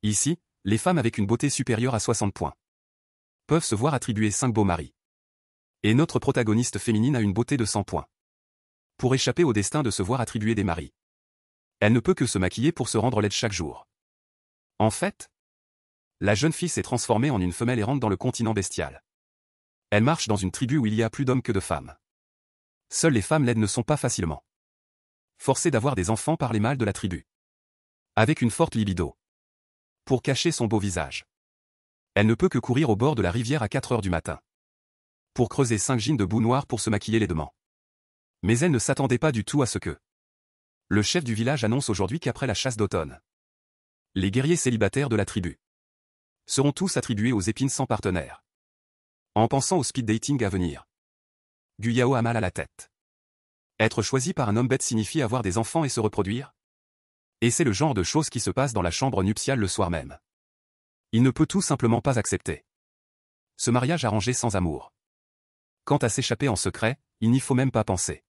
Ici, les femmes avec une beauté supérieure à 60 points peuvent se voir attribuer 5 beaux maris. Et notre protagoniste féminine a une beauté de 100 points. Pour échapper au destin de se voir attribuer des maris, elle ne peut que se maquiller pour se rendre laide chaque jour. En fait, la jeune fille s'est transformée en une femelle errante dans le continent bestial. Elle marche dans une tribu où il y a plus d'hommes que de femmes. Seules les femmes laides ne sont pas facilement forcées d'avoir des enfants par les mâles de la tribu. Avec une forte libido. Pour cacher son beau visage, elle ne peut que courir au bord de la rivière à 4 heures du matin. Pour creuser 5 jeans de boue noire pour se maquiller laidement. Mais elle ne s'attendait pas du tout à ce que le chef du village annonce aujourd'hui qu'après la chasse d'automne, les guerriers célibataires de la tribu seront tous attribués aux épines sans partenaire. En pensant au speed dating à venir, Guyao a mal à la tête. Être choisi par un homme bête signifie avoir des enfants et se reproduire. Et c'est le genre de choses qui se passent dans la chambre nuptiale le soir même. Il ne peut tout simplement pas accepter ce mariage arrangé sans amour. Quant à s'échapper en secret, il n'y faut même pas penser.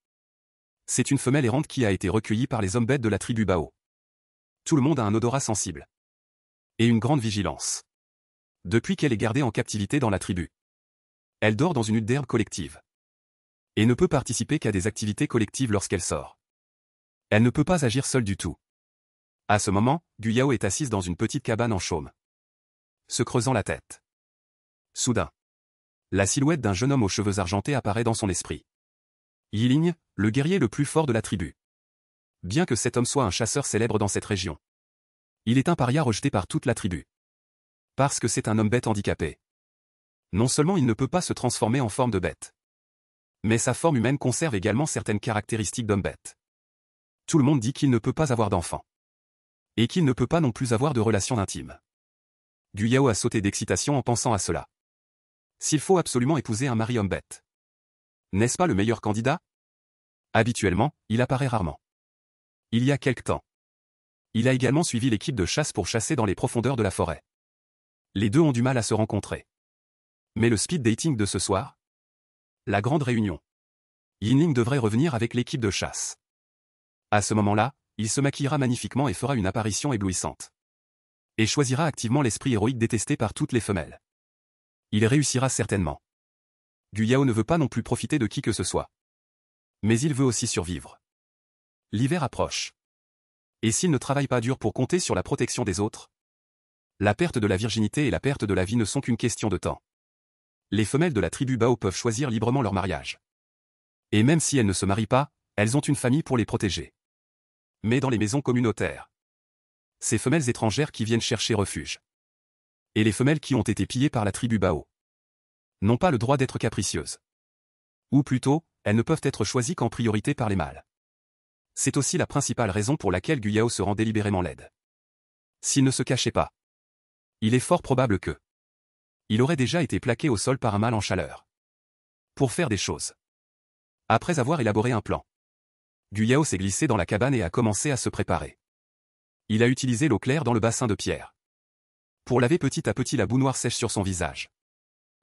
C'est une femelle errante qui a été recueillie par les hommes bêtes de la tribu Bao. Tout le monde a un odorat sensible. Et une grande vigilance. Depuis qu'elle est gardée en captivité dans la tribu. Elle dort dans une hutte d'herbe collective. Et ne peut participer qu'à des activités collectives lorsqu'elle sort. Elle ne peut pas agir seule du tout. À ce moment, Guyao est assise dans une petite cabane en chaume, se creusant la tête. Soudain, la silhouette d'un jeune homme aux cheveux argentés apparaît dans son esprit. Yiling, le guerrier le plus fort de la tribu. Bien que cet homme soit un chasseur célèbre dans cette région, il est un paria rejeté par toute la tribu. Parce que c'est un homme bête handicapé. Non seulement il ne peut pas se transformer en forme de bête, mais sa forme humaine conserve également certaines caractéristiques d'homme bête. Tout le monde dit qu'il ne peut pas avoir d'enfant. Et qu'il ne peut pas non plus avoir de relations intimes. Guyao a sauté d'excitation en pensant à cela. S'il faut absolument épouser un mari homme bête, n'est-ce pas le meilleur candidat? Habituellement, il apparaît rarement. Il y a quelque temps, il a également suivi l'équipe de chasse pour chasser dans les profondeurs de la forêt. Les deux ont du mal à se rencontrer. Mais le speed dating de ce soir? La grande réunion. Yiling devrait revenir avec l'équipe de chasse. À ce moment-là, il se maquillera magnifiquement et fera une apparition éblouissante. Et choisira activement l'esprit héroïque détesté par toutes les femelles. Il réussira certainement. Guyao ne veut pas non plus profiter de qui que ce soit. Mais il veut aussi survivre. L'hiver approche. Et s'il ne travaille pas dur pour compter sur la protection des autres? La perte de la virginité et la perte de la vie ne sont qu'une question de temps. Les femelles de la tribu Bao peuvent choisir librement leur mariage. Et même si elles ne se marient pas, elles ont une famille pour les protéger. Mais dans les maisons communautaires, ces femelles étrangères qui viennent chercher refuge. Et les femelles qui ont été pillées par la tribu Bao n'ont pas le droit d'être capricieuses. Ou plutôt, elles ne peuvent être choisies qu'en priorité par les mâles. C'est aussi la principale raison pour laquelle Guyao se rend délibérément laide. S'il ne se cachait pas, il est fort probable que il aurait déjà été plaqué au sol par un mâle en chaleur. Pour faire des choses. Après avoir élaboré un plan, Guyao s'est glissé dans la cabane et a commencé à se préparer. Il a utilisé l'eau claire dans le bassin de pierre pour laver petit à petit la boue noire sèche sur son visage,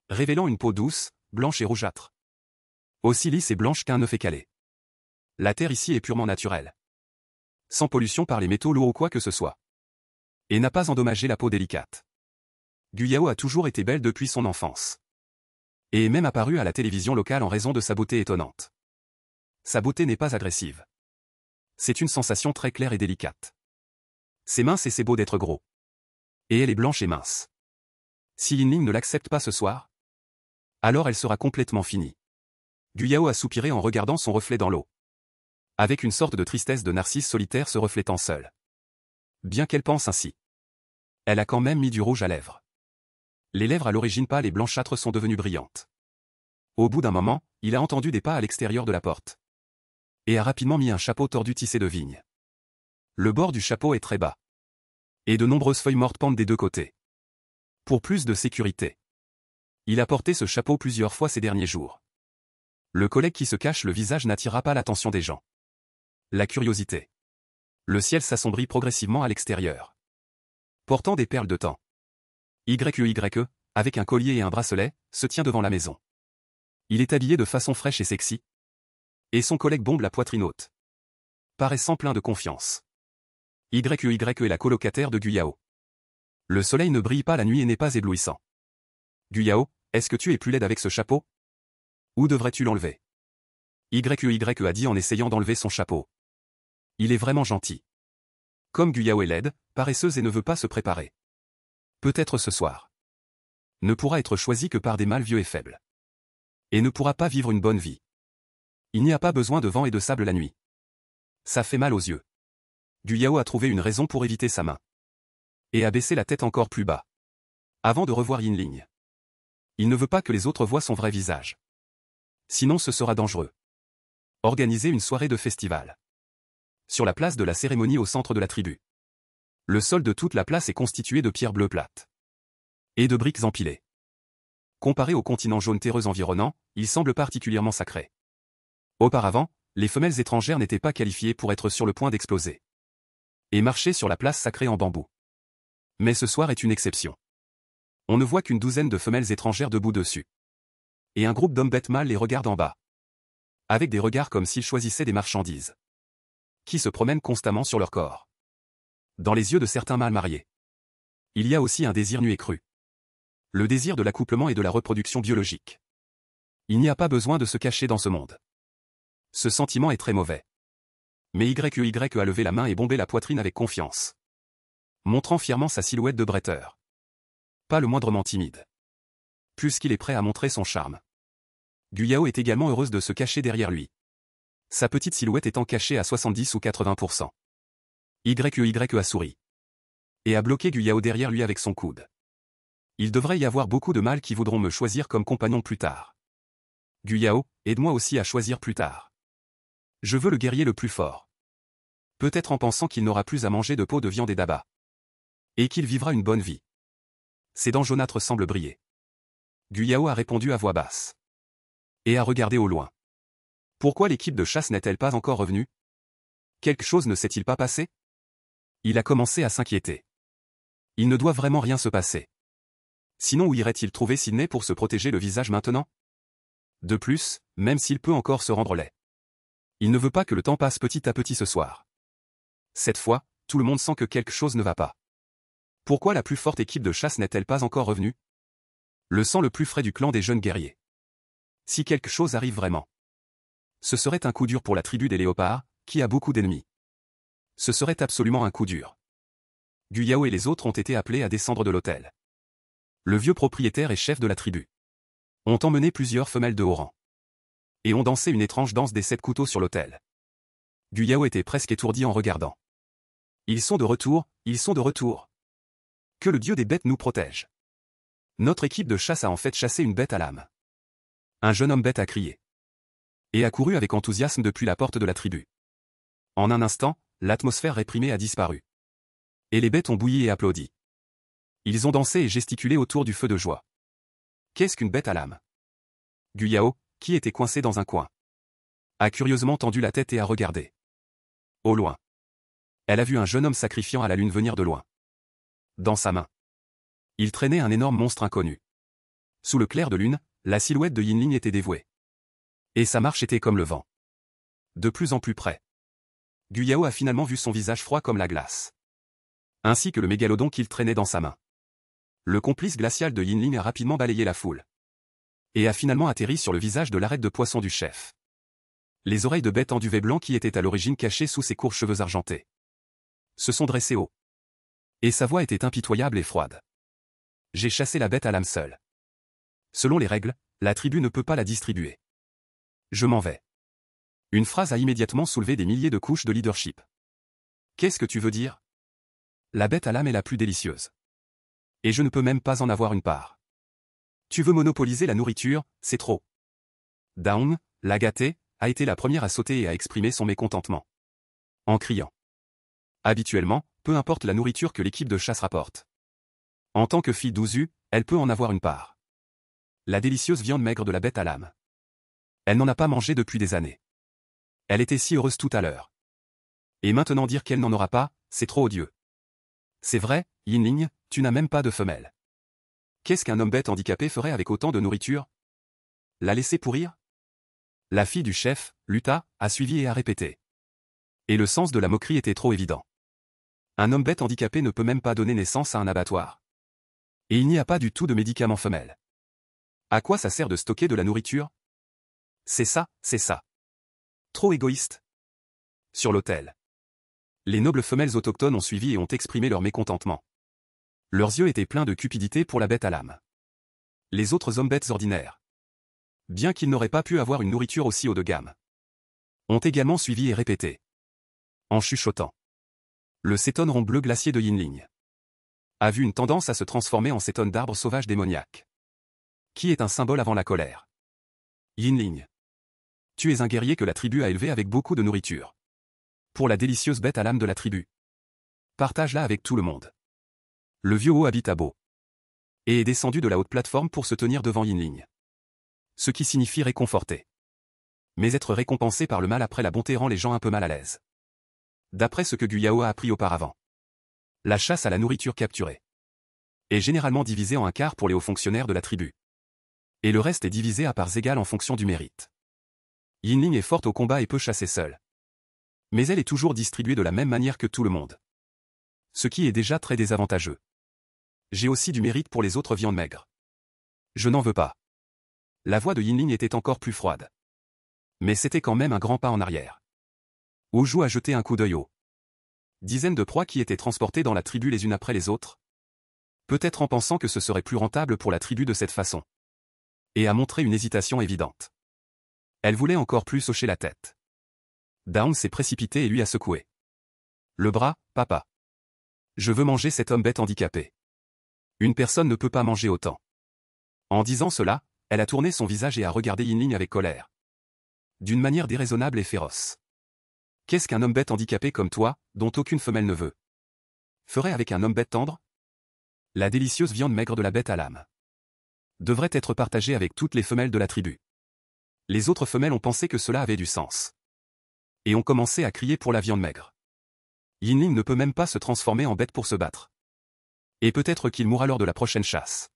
révélant une peau douce, blanche et rougeâtre. Aussi lisse et blanche qu'un œuf écalé. La terre ici est purement naturelle. Sans pollution par les métaux lourds ou quoi que ce soit. Et n'a pas endommagé la peau délicate. Guyao a toujours été belle depuis son enfance. Et est même apparue à la télévision locale en raison de sa beauté étonnante. Sa beauté n'est pas agressive. C'est une sensation très claire et délicate. C'est mince et c'est beau d'être gros. Et elle est blanche et mince. Si Yiling ne l'accepte pas ce soir, alors elle sera complètement finie. Guyao a soupiré en regardant son reflet dans l'eau. Avec une sorte de tristesse de narcisse solitaire se reflétant seule. Bien qu'elle pense ainsi, elle a quand même mis du rouge à lèvres. Les lèvres à l'origine pâles et blanchâtres sont devenues brillantes. Au bout d'un moment, il a entendu des pas à l'extérieur de la porte. Et a rapidement mis un chapeau tordu tissé de vigne. Le bord du chapeau est très bas. Et de nombreuses feuilles mortes pendent des deux côtés. Pour plus de sécurité, il a porté ce chapeau plusieurs fois ces derniers jours. Le collègue qui se cache le visage n'attirera pas l'attention des gens. La curiosité. Le ciel s'assombrit progressivement à l'extérieur. Portant des perles de temps. YE, avec un collier et un bracelet, se tient devant la maison. Il est habillé de façon fraîche et sexy. Et son collègue bombe la poitrine haute. Paraissant plein de confiance. YE est la colocataire de Guyao. Le soleil ne brille pas la nuit et n'est pas éblouissant. Guyao, est-ce que tu es plus laide avec ce chapeau? Ou devrais-tu l'enlever? YE a dit en essayant d'enlever son chapeau. Il est vraiment gentil. Comme Guyao est laide, paresseuse et ne veut pas se préparer. Peut-être ce soir. Ne pourra être choisi que par des mâles vieux et faibles. Et ne pourra pas vivre une bonne vie. Il n'y a pas besoin de vent et de sable la nuit. Ça fait mal aux yeux. Guyao a trouvé une raison pour éviter sa main. Et a baissé la tête encore plus bas. Avant de revoir Yinling. Il ne veut pas que les autres voient son vrai visage. Sinon ce sera dangereux. Organiser une soirée de festival. Sur la place de la cérémonie au centre de la tribu. Le sol de toute la place est constitué de pierres bleues plates. Et de briques empilées. Comparé au continent jaune terreux environnant, il semble particulièrement sacré. Auparavant, les femelles étrangères n'étaient pas qualifiées pour être sur le point d'exploser. Et marcher sur la place sacrée en bambou. Mais ce soir est une exception. On ne voit qu'une douzaine de femelles étrangères debout dessus. Et un groupe d'hommes bêtes mâles les regarde en bas. Avec des regards comme s'ils choisissaient des marchandises. Qui se promènent constamment sur leur corps. Dans les yeux de certains mâles mariés. Il y a aussi un désir nu et cru. Le désir de l'accouplement et de la reproduction biologique. Il n'y a pas besoin de se cacher dans ce monde. Ce sentiment est très mauvais. Mais YE a levé la main et bombé la poitrine avec confiance. Montrant fièrement sa silhouette de bretteur. Pas le moindrement timide. Puisqu'il est prêt à montrer son charme. Guyao est également heureuse de se cacher derrière lui. Sa petite silhouette étant cachée à 70 ou 80%. YE a souri. Et a bloqué Guyao derrière lui avec son coude. Il devrait y avoir beaucoup de mâles qui voudront me choisir comme compagnon plus tard. Guyao, aide-moi aussi à choisir plus tard. Je veux le guerrier le plus fort. Peut-être en pensant qu'il n'aura plus à manger de peau de viande et d'abat. Et qu'il vivra une bonne vie. Ses dents jaunâtres semblent briller. Guyao a répondu à voix basse. Et a regardé au loin. Pourquoi l'équipe de chasse n'est-elle pas encore revenue? Quelque chose ne s'est-il pas passé? Il a commencé à s'inquiéter. Il ne doit vraiment rien se passer. Sinon où irait-il trouver Sydney pour se protéger le visage maintenant? De plus, même s'il peut encore se rendre laid. Il ne veut pas que le temps passe petit à petit ce soir. Cette fois, tout le monde sent que quelque chose ne va pas. Pourquoi la plus forte équipe de chasse n'est-elle pas encore revenue? Le sang le plus frais du clan des jeunes guerriers. Si quelque chose arrive vraiment. Ce serait un coup dur pour la tribu des léopards, qui a beaucoup d'ennemis. Ce serait absolument un coup dur. Guyao et les autres ont été appelés à descendre de l'hôtel. Le vieux propriétaire et chef de la tribu. Ont emmené plusieurs femelles de haut rang. Et ont dansé une étrange danse des 7 couteaux sur l'autel. Guyao était presque étourdi en regardant. Ils sont de retour, ils sont de retour. Que le dieu des bêtes nous protège. Notre équipe de chasse a en fait chassé une bête à l'âme. Un jeune homme bête a crié. Et a couru avec enthousiasme depuis la porte de la tribu. En un instant, l'atmosphère réprimée a disparu. Et les bêtes ont bouilli et applaudi. Ils ont dansé et gesticulé autour du feu de joie. Qu'est-ce qu'une bête à l'âme? Guyao, qui était coincé dans un coin, a curieusement tendu la tête et a regardé. Au loin. Elle a vu un jeune homme sacrifiant à la lune venir de loin. Dans sa main. Il traînait un énorme monstre inconnu. Sous le clair de lune, la silhouette de Yinling était dévouée. Et sa marche était comme le vent. De plus en plus près. Guyao a finalement vu son visage froid comme la glace. Ainsi que le mégalodon qu'il traînait dans sa main. Le complice glacial de Yinling a rapidement balayé la foule. Et a finalement atterri sur le visage de l'arête de poisson du chef. Les oreilles de bête en duvet blanc qui étaient à l'origine cachées sous ses courts cheveux argentés. Se sont dressés haut. Et sa voix était impitoyable et froide. J'ai chassé la bête à l'âme seule. Selon les règles, la tribu ne peut pas la distribuer. Je m'en vais. Une phrase a immédiatement soulevé des milliers de couches de leadership. Qu'est-ce que tu veux dire? La bête à l'âme est la plus délicieuse. Et je ne peux même pas en avoir une part. Tu veux monopoliser la nourriture, c'est trop. Dawn, la gâtée, a été la première à sauter et à exprimer son mécontentement. En criant. Habituellement, peu importe la nourriture que l'équipe de chasse rapporte. En tant que fille d'Uzu, elle peut en avoir une part. La délicieuse viande maigre de la bête à l'âme. Elle n'en a pas mangé depuis des années. Elle était si heureuse tout à l'heure. Et maintenant dire qu'elle n'en aura pas, c'est trop odieux. C'est vrai, Yinling, tu n'as même pas de femelle. Qu'est-ce qu'un homme bête handicapé ferait avec autant de nourriture? La laisser pourrir? La fille du chef, Luta, a suivi et a répété. Et le sens de la moquerie était trop évident. Un homme bête handicapé ne peut même pas donner naissance à un abattoir. Et il n'y a pas du tout de médicaments femelles. À quoi ça sert de stocker de la nourriture? C'est ça, c'est ça. Trop égoïste. Sur l'autel. Les nobles femelles autochtones ont suivi et ont exprimé leur mécontentement. Leurs yeux étaient pleins de cupidité pour la bête à l'âme. Les autres hommes bêtes ordinaires, bien qu'ils n'auraient pas pu avoir une nourriture aussi haut de gamme, ont également suivi et répété, en chuchotant. Le cétone rond bleu glacier de Yinling a vu une tendance à se transformer en cétone d'arbre sauvage démoniaque, qui est un symbole avant la colère. Yinling, tu es un guerrier que la tribu a élevé avec beaucoup de nourriture. Pour la délicieuse bête à l'âme de la tribu. Partage-la avec tout le monde. Le vieux haut habite à Beau. Et est descendu de la haute plateforme pour se tenir devant Yinling. Ce qui signifie réconforter. Mais être récompensé par le mal après la bonté rend les gens un peu mal à l'aise. D'après ce que Guyao a appris auparavant. La chasse à la nourriture capturée est généralement divisée en un quart pour les hauts fonctionnaires de la tribu. Et le reste est divisé à parts égales en fonction du mérite. Yinling est forte au combat et peut chasser seule. Mais elle est toujours distribuée de la même manière que tout le monde. Ce qui est déjà très désavantageux. J'ai aussi du mérite pour les autres viandes maigres. Je n'en veux pas. La voix de Yinling était encore plus froide. Mais c'était quand même un grand pas en arrière. Oju a jeté un coup d'œil aux dizaines de proies qui étaient transportées dans la tribu les unes après les autres. Peut-être en pensant que ce serait plus rentable pour la tribu de cette façon. Et a montré une hésitation évidente. Elle voulait encore plus hocher la tête. Dawn s'est précipité et lui a secoué le bras. Papa. Je veux manger cet homme bête handicapé. Une personne ne peut pas manger autant. En disant cela, elle a tourné son visage et a regardé Yinling avec colère. D'une manière déraisonnable et féroce. Qu'est-ce qu'un homme bête handicapé comme toi, dont aucune femelle ne veut, ferait avec un homme bête tendre? La délicieuse viande maigre de la bête à l'âme devrait être partagée avec toutes les femelles de la tribu. Les autres femelles ont pensé que cela avait du sens. Et ont commencé à crier pour la viande maigre. Yinling ne peut même pas se transformer en bête pour se battre. Et peut-être qu'il mourra lors de la prochaine chasse.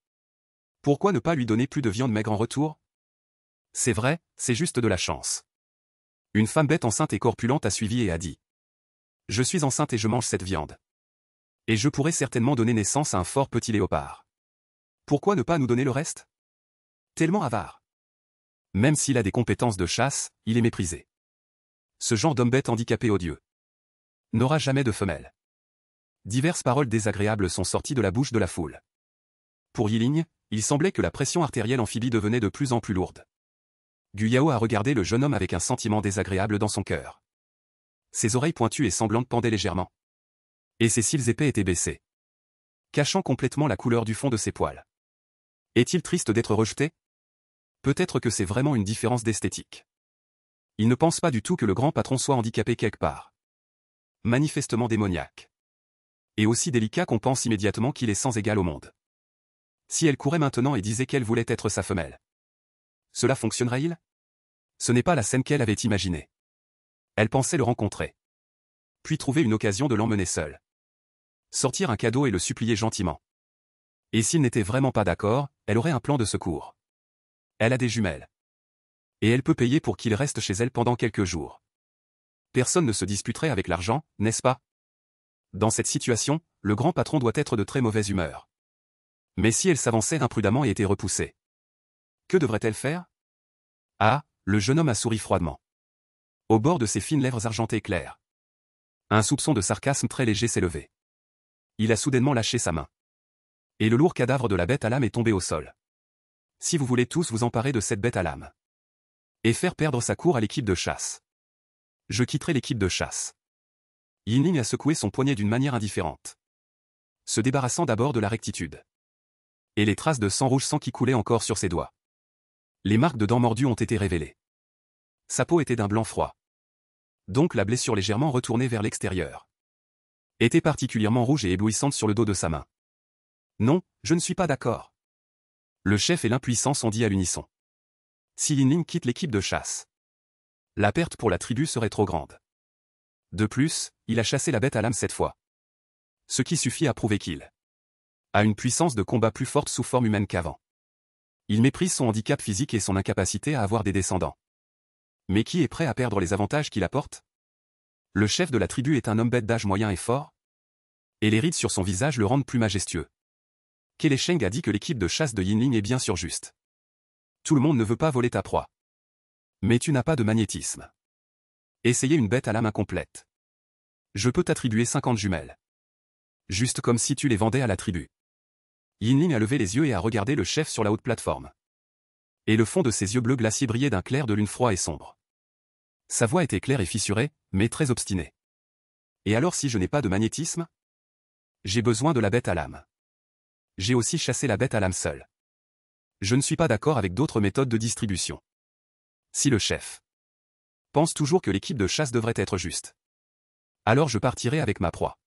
Pourquoi ne pas lui donner plus de viande maigre en retour? C'est vrai, c'est juste de la chance. Une femme bête enceinte et corpulente a suivi et a dit. Je suis enceinte et je mange cette viande. Et je pourrais certainement donner naissance à un fort petit léopard. Pourquoi ne pas nous donner le reste? Tellement avare. Même s'il a des compétences de chasse, il est méprisé. Ce genre d'homme bête handicapé odieux n'aura jamais de femelle. Diverses paroles désagréables sont sorties de la bouche de la foule. Pour Yinling, il semblait que la pression artérielle amphibie devenait de plus en plus lourde. Guyao a regardé le jeune homme avec un sentiment désagréable dans son cœur. Ses oreilles pointues et sanglantes pendaient légèrement. Et ses cils épais étaient baissés, cachant complètement la couleur du fond de ses poils. Est-il triste d'être rejeté? Peut-être que c'est vraiment une différence d'esthétique. Il ne pense pas du tout que le grand patron soit handicapé quelque part. Manifestement démoniaque. Et aussi délicat qu'on pense immédiatement qu'il est sans égal au monde. Si elle courait maintenant et disait qu'elle voulait être sa femelle, cela fonctionnerait-il? Ce n'est pas la scène qu'elle avait imaginée. Elle pensait le rencontrer. Puis trouver une occasion de l'emmener seul. Sortir un cadeau et le supplier gentiment. Et s'il n'était vraiment pas d'accord, elle aurait un plan de secours. Elle a des jumelles. Et elle peut payer pour qu'il reste chez elle pendant quelques jours. Personne ne se disputerait avec l'argent, n'est-ce pas? Dans cette situation, le grand patron doit être de très mauvaise humeur. Mais si elle s'avançait imprudemment et était repoussée, que devrait-elle faire? Ah, le jeune homme a souri froidement. Au bord de ses fines lèvres argentées claires, un soupçon de sarcasme très léger s'est levé. Il a soudainement lâché sa main. Et le lourd cadavre de la bête à l'âme est tombé au sol. Si vous voulez tous vous emparer de cette bête à l'âme et faire perdre sa cour à l'équipe de chasse, je quitterai l'équipe de chasse. Yinling a secoué son poignet d'une manière indifférente, se débarrassant d'abord de la rectitude. Et les traces de sang rouge sang qui coulaient encore sur ses doigts. Les marques de dents mordues ont été révélées. Sa peau était d'un blanc froid. Donc la blessure légèrement retournée vers l'extérieur était particulièrement rouge et éblouissante sur le dos de sa main. Non, je ne suis pas d'accord. Le chef et l'impuissance ont dit à l'unisson. Si Yinling quitte l'équipe de chasse, la perte pour la tribu serait trop grande. De plus, il a chassé la bête à l'âme cette fois. Ce qui suffit à prouver qu'il a une puissance de combat plus forte sous forme humaine qu'avant. Il méprise son handicap physique et son incapacité à avoir des descendants. Mais qui est prêt à perdre les avantages qu'il apporte? Le chef de la tribu est un homme bête d'âge moyen et fort? Et les rides sur son visage le rendent plus majestueux. Kelly Sheng a dit que l'équipe de chasse de Yinling est bien sûr juste. Tout le monde ne veut pas voler ta proie. Mais tu n'as pas de magnétisme. Essayez une bête à l'âme incomplète. Je peux t'attribuer 50 jumelles. Juste comme si tu les vendais à la tribu. Yinling a levé les yeux et a regardé le chef sur la haute plateforme. Et le fond de ses yeux bleus glaciers brillait d'un clair de lune froid et sombre. Sa voix était claire et fissurée, mais très obstinée. Et alors si je n'ai pas de magnétisme? J'ai besoin de la bête à l'âme. J'ai aussi chassé la bête à l'âme seule. Je ne suis pas d'accord avec d'autres méthodes de distribution. Si le chef pense toujours que l'équipe de chasse devrait être juste, alors je partirai avec ma proie.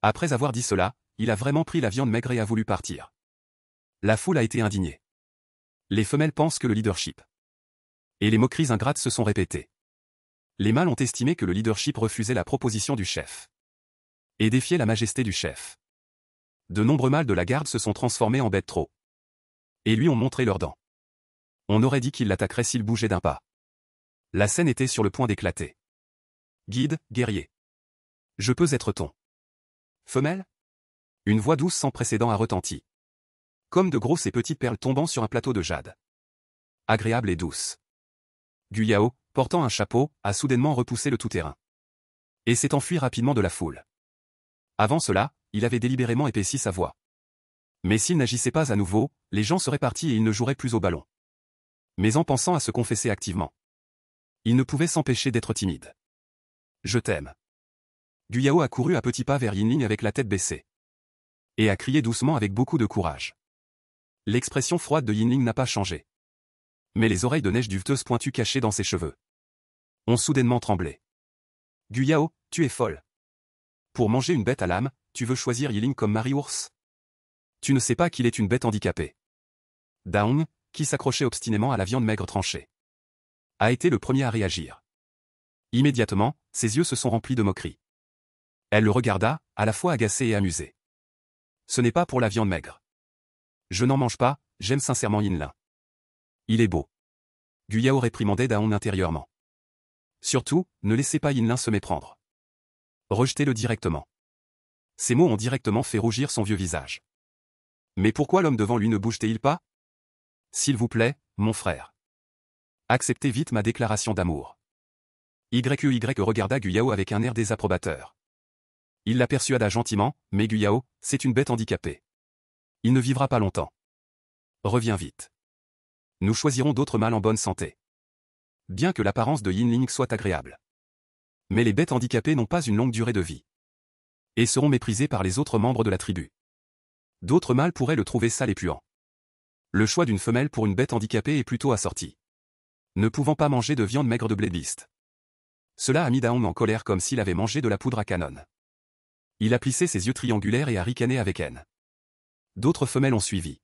Après avoir dit cela, il a vraiment pris la viande maigre et a voulu partir. La foule a été indignée. Les femelles pensent que le leadership. Et les moqueries ingrates se sont répétées. Les mâles ont estimé que le leadership refusait la proposition du chef. Et défiait la majesté du chef. De nombreux mâles de la garde se sont transformés en bêtes trop. Et lui ont montré leurs dents. On aurait dit qu'il l'attaquerait s'il bougeait d'un pas. La scène était sur le point d'éclater. Guide, guerrier. Je peux être ton femelle? Une voix douce sans précédent a retenti. Comme de grosses et petites perles tombant sur un plateau de jade. Agréable et douce. Guyao, portant un chapeau, a soudainement repoussé le tout-terrain. Et s'est enfui rapidement de la foule. Avant cela, il avait délibérément épaissi sa voix. Mais s'il n'agissait pas à nouveau, les gens seraient partis et il ne jouerait plus au ballon. Mais en pensant à se confesser activement, il ne pouvait s'empêcher d'être timide. Je t'aime. Guyao a couru à petits pas vers Yinling avec la tête baissée. Et a crié doucement avec beaucoup de courage. L'expression froide de Yinling n'a pas changé. Mais les oreilles de neige duveteuse pointues cachées dans ses cheveux ont soudainement tremblé. Guyao, tu es folle. Pour manger une bête à l'âme, tu veux choisir Yinling comme mari-ours? Tu ne sais pas qu'il est une bête handicapée. Daong, qui s'accrochait obstinément à la viande maigre tranchée, a été le premier à réagir. Immédiatement, ses yeux se sont remplis de moquerie. Elle le regarda, à la fois agacée et amusée. Ce n'est pas pour la viande maigre. Je n'en mange pas, j'aime sincèrement Yinling. Il est beau. Guyao réprimandait Daong intérieurement. Surtout, ne laissez pas Yinling se méprendre. Rejetez-le directement. Ces mots ont directement fait rougir son vieux visage. Mais pourquoi l'homme devant lui ne bougeait-il pas? S'il vous plaît, mon frère. Acceptez vite ma déclaration d'amour. YY regarda Guyao avec un air désapprobateur. Il la persuada gentiment, mais Guyao, c'est une bête handicapée. Il ne vivra pas longtemps. Reviens vite. Nous choisirons d'autres mâles en bonne santé. Bien que l'apparence de Yinling soit agréable. Mais les bêtes handicapées n'ont pas une longue durée de vie. Et seront méprisées par les autres membres de la tribu. D'autres mâles pourraient le trouver sale et puant. Le choix d'une femelle pour une bête handicapée est plutôt assorti. Ne pouvant pas manger de viande maigre de Bladbeast. Cela a mis Daong en colère comme s'il avait mangé de la poudre à canon. Il a plissé ses yeux triangulaires et a ricané avec haine. D'autres femelles ont suivi.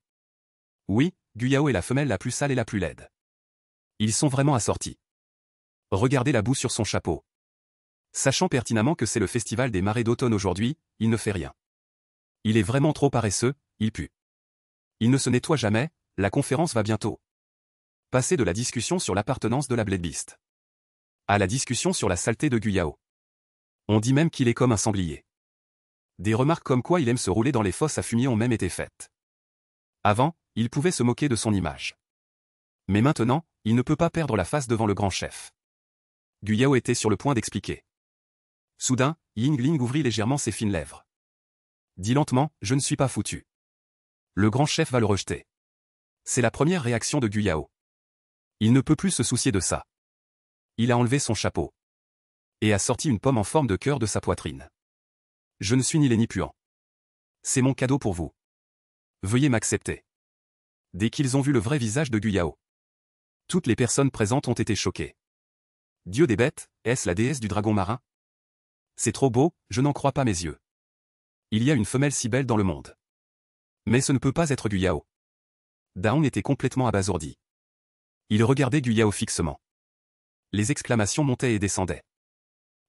Oui, Guyao est la femelle la plus sale et la plus laide. Ils sont vraiment assortis. Regardez la boue sur son chapeau. Sachant pertinemment que c'est le festival des marées d'automne aujourd'hui, il ne fait rien. Il est vraiment trop paresseux, il pue. Il ne se nettoie jamais, la conférence va bientôt passer de la discussion sur l'appartenance de la Bladbeast à la discussion sur la saleté de Guyao. On dit même qu'il est comme un sanglier. Des remarques comme quoi il aime se rouler dans les fosses à fumier ont même été faites. Avant, il pouvait se moquer de son image. Mais maintenant, il ne peut pas perdre la face devant le grand chef. Guyao était sur le point d'expliquer. Soudain, Yinling ouvrit légèrement ses fines lèvres. Dit lentement, je ne suis pas foutu. Le grand chef va le rejeter. C'est la première réaction de Guyao. Il ne peut plus se soucier de ça. Il a enlevé son chapeau. Et a sorti une pomme en forme de cœur de sa poitrine. Je ne suis ni laid ni puant. C'est mon cadeau pour vous. Veuillez m'accepter. Dès qu'ils ont vu le vrai visage de Guyao, toutes les personnes présentes ont été choquées. Dieu des bêtes, est-ce la déesse du dragon marin? C'est trop beau, je n'en crois pas mes yeux. Il y a une femelle si belle dans le monde. Mais ce ne peut pas être Guyao. Daong était complètement abasourdi. Il regardait Guyao fixement. Les exclamations montaient et descendaient.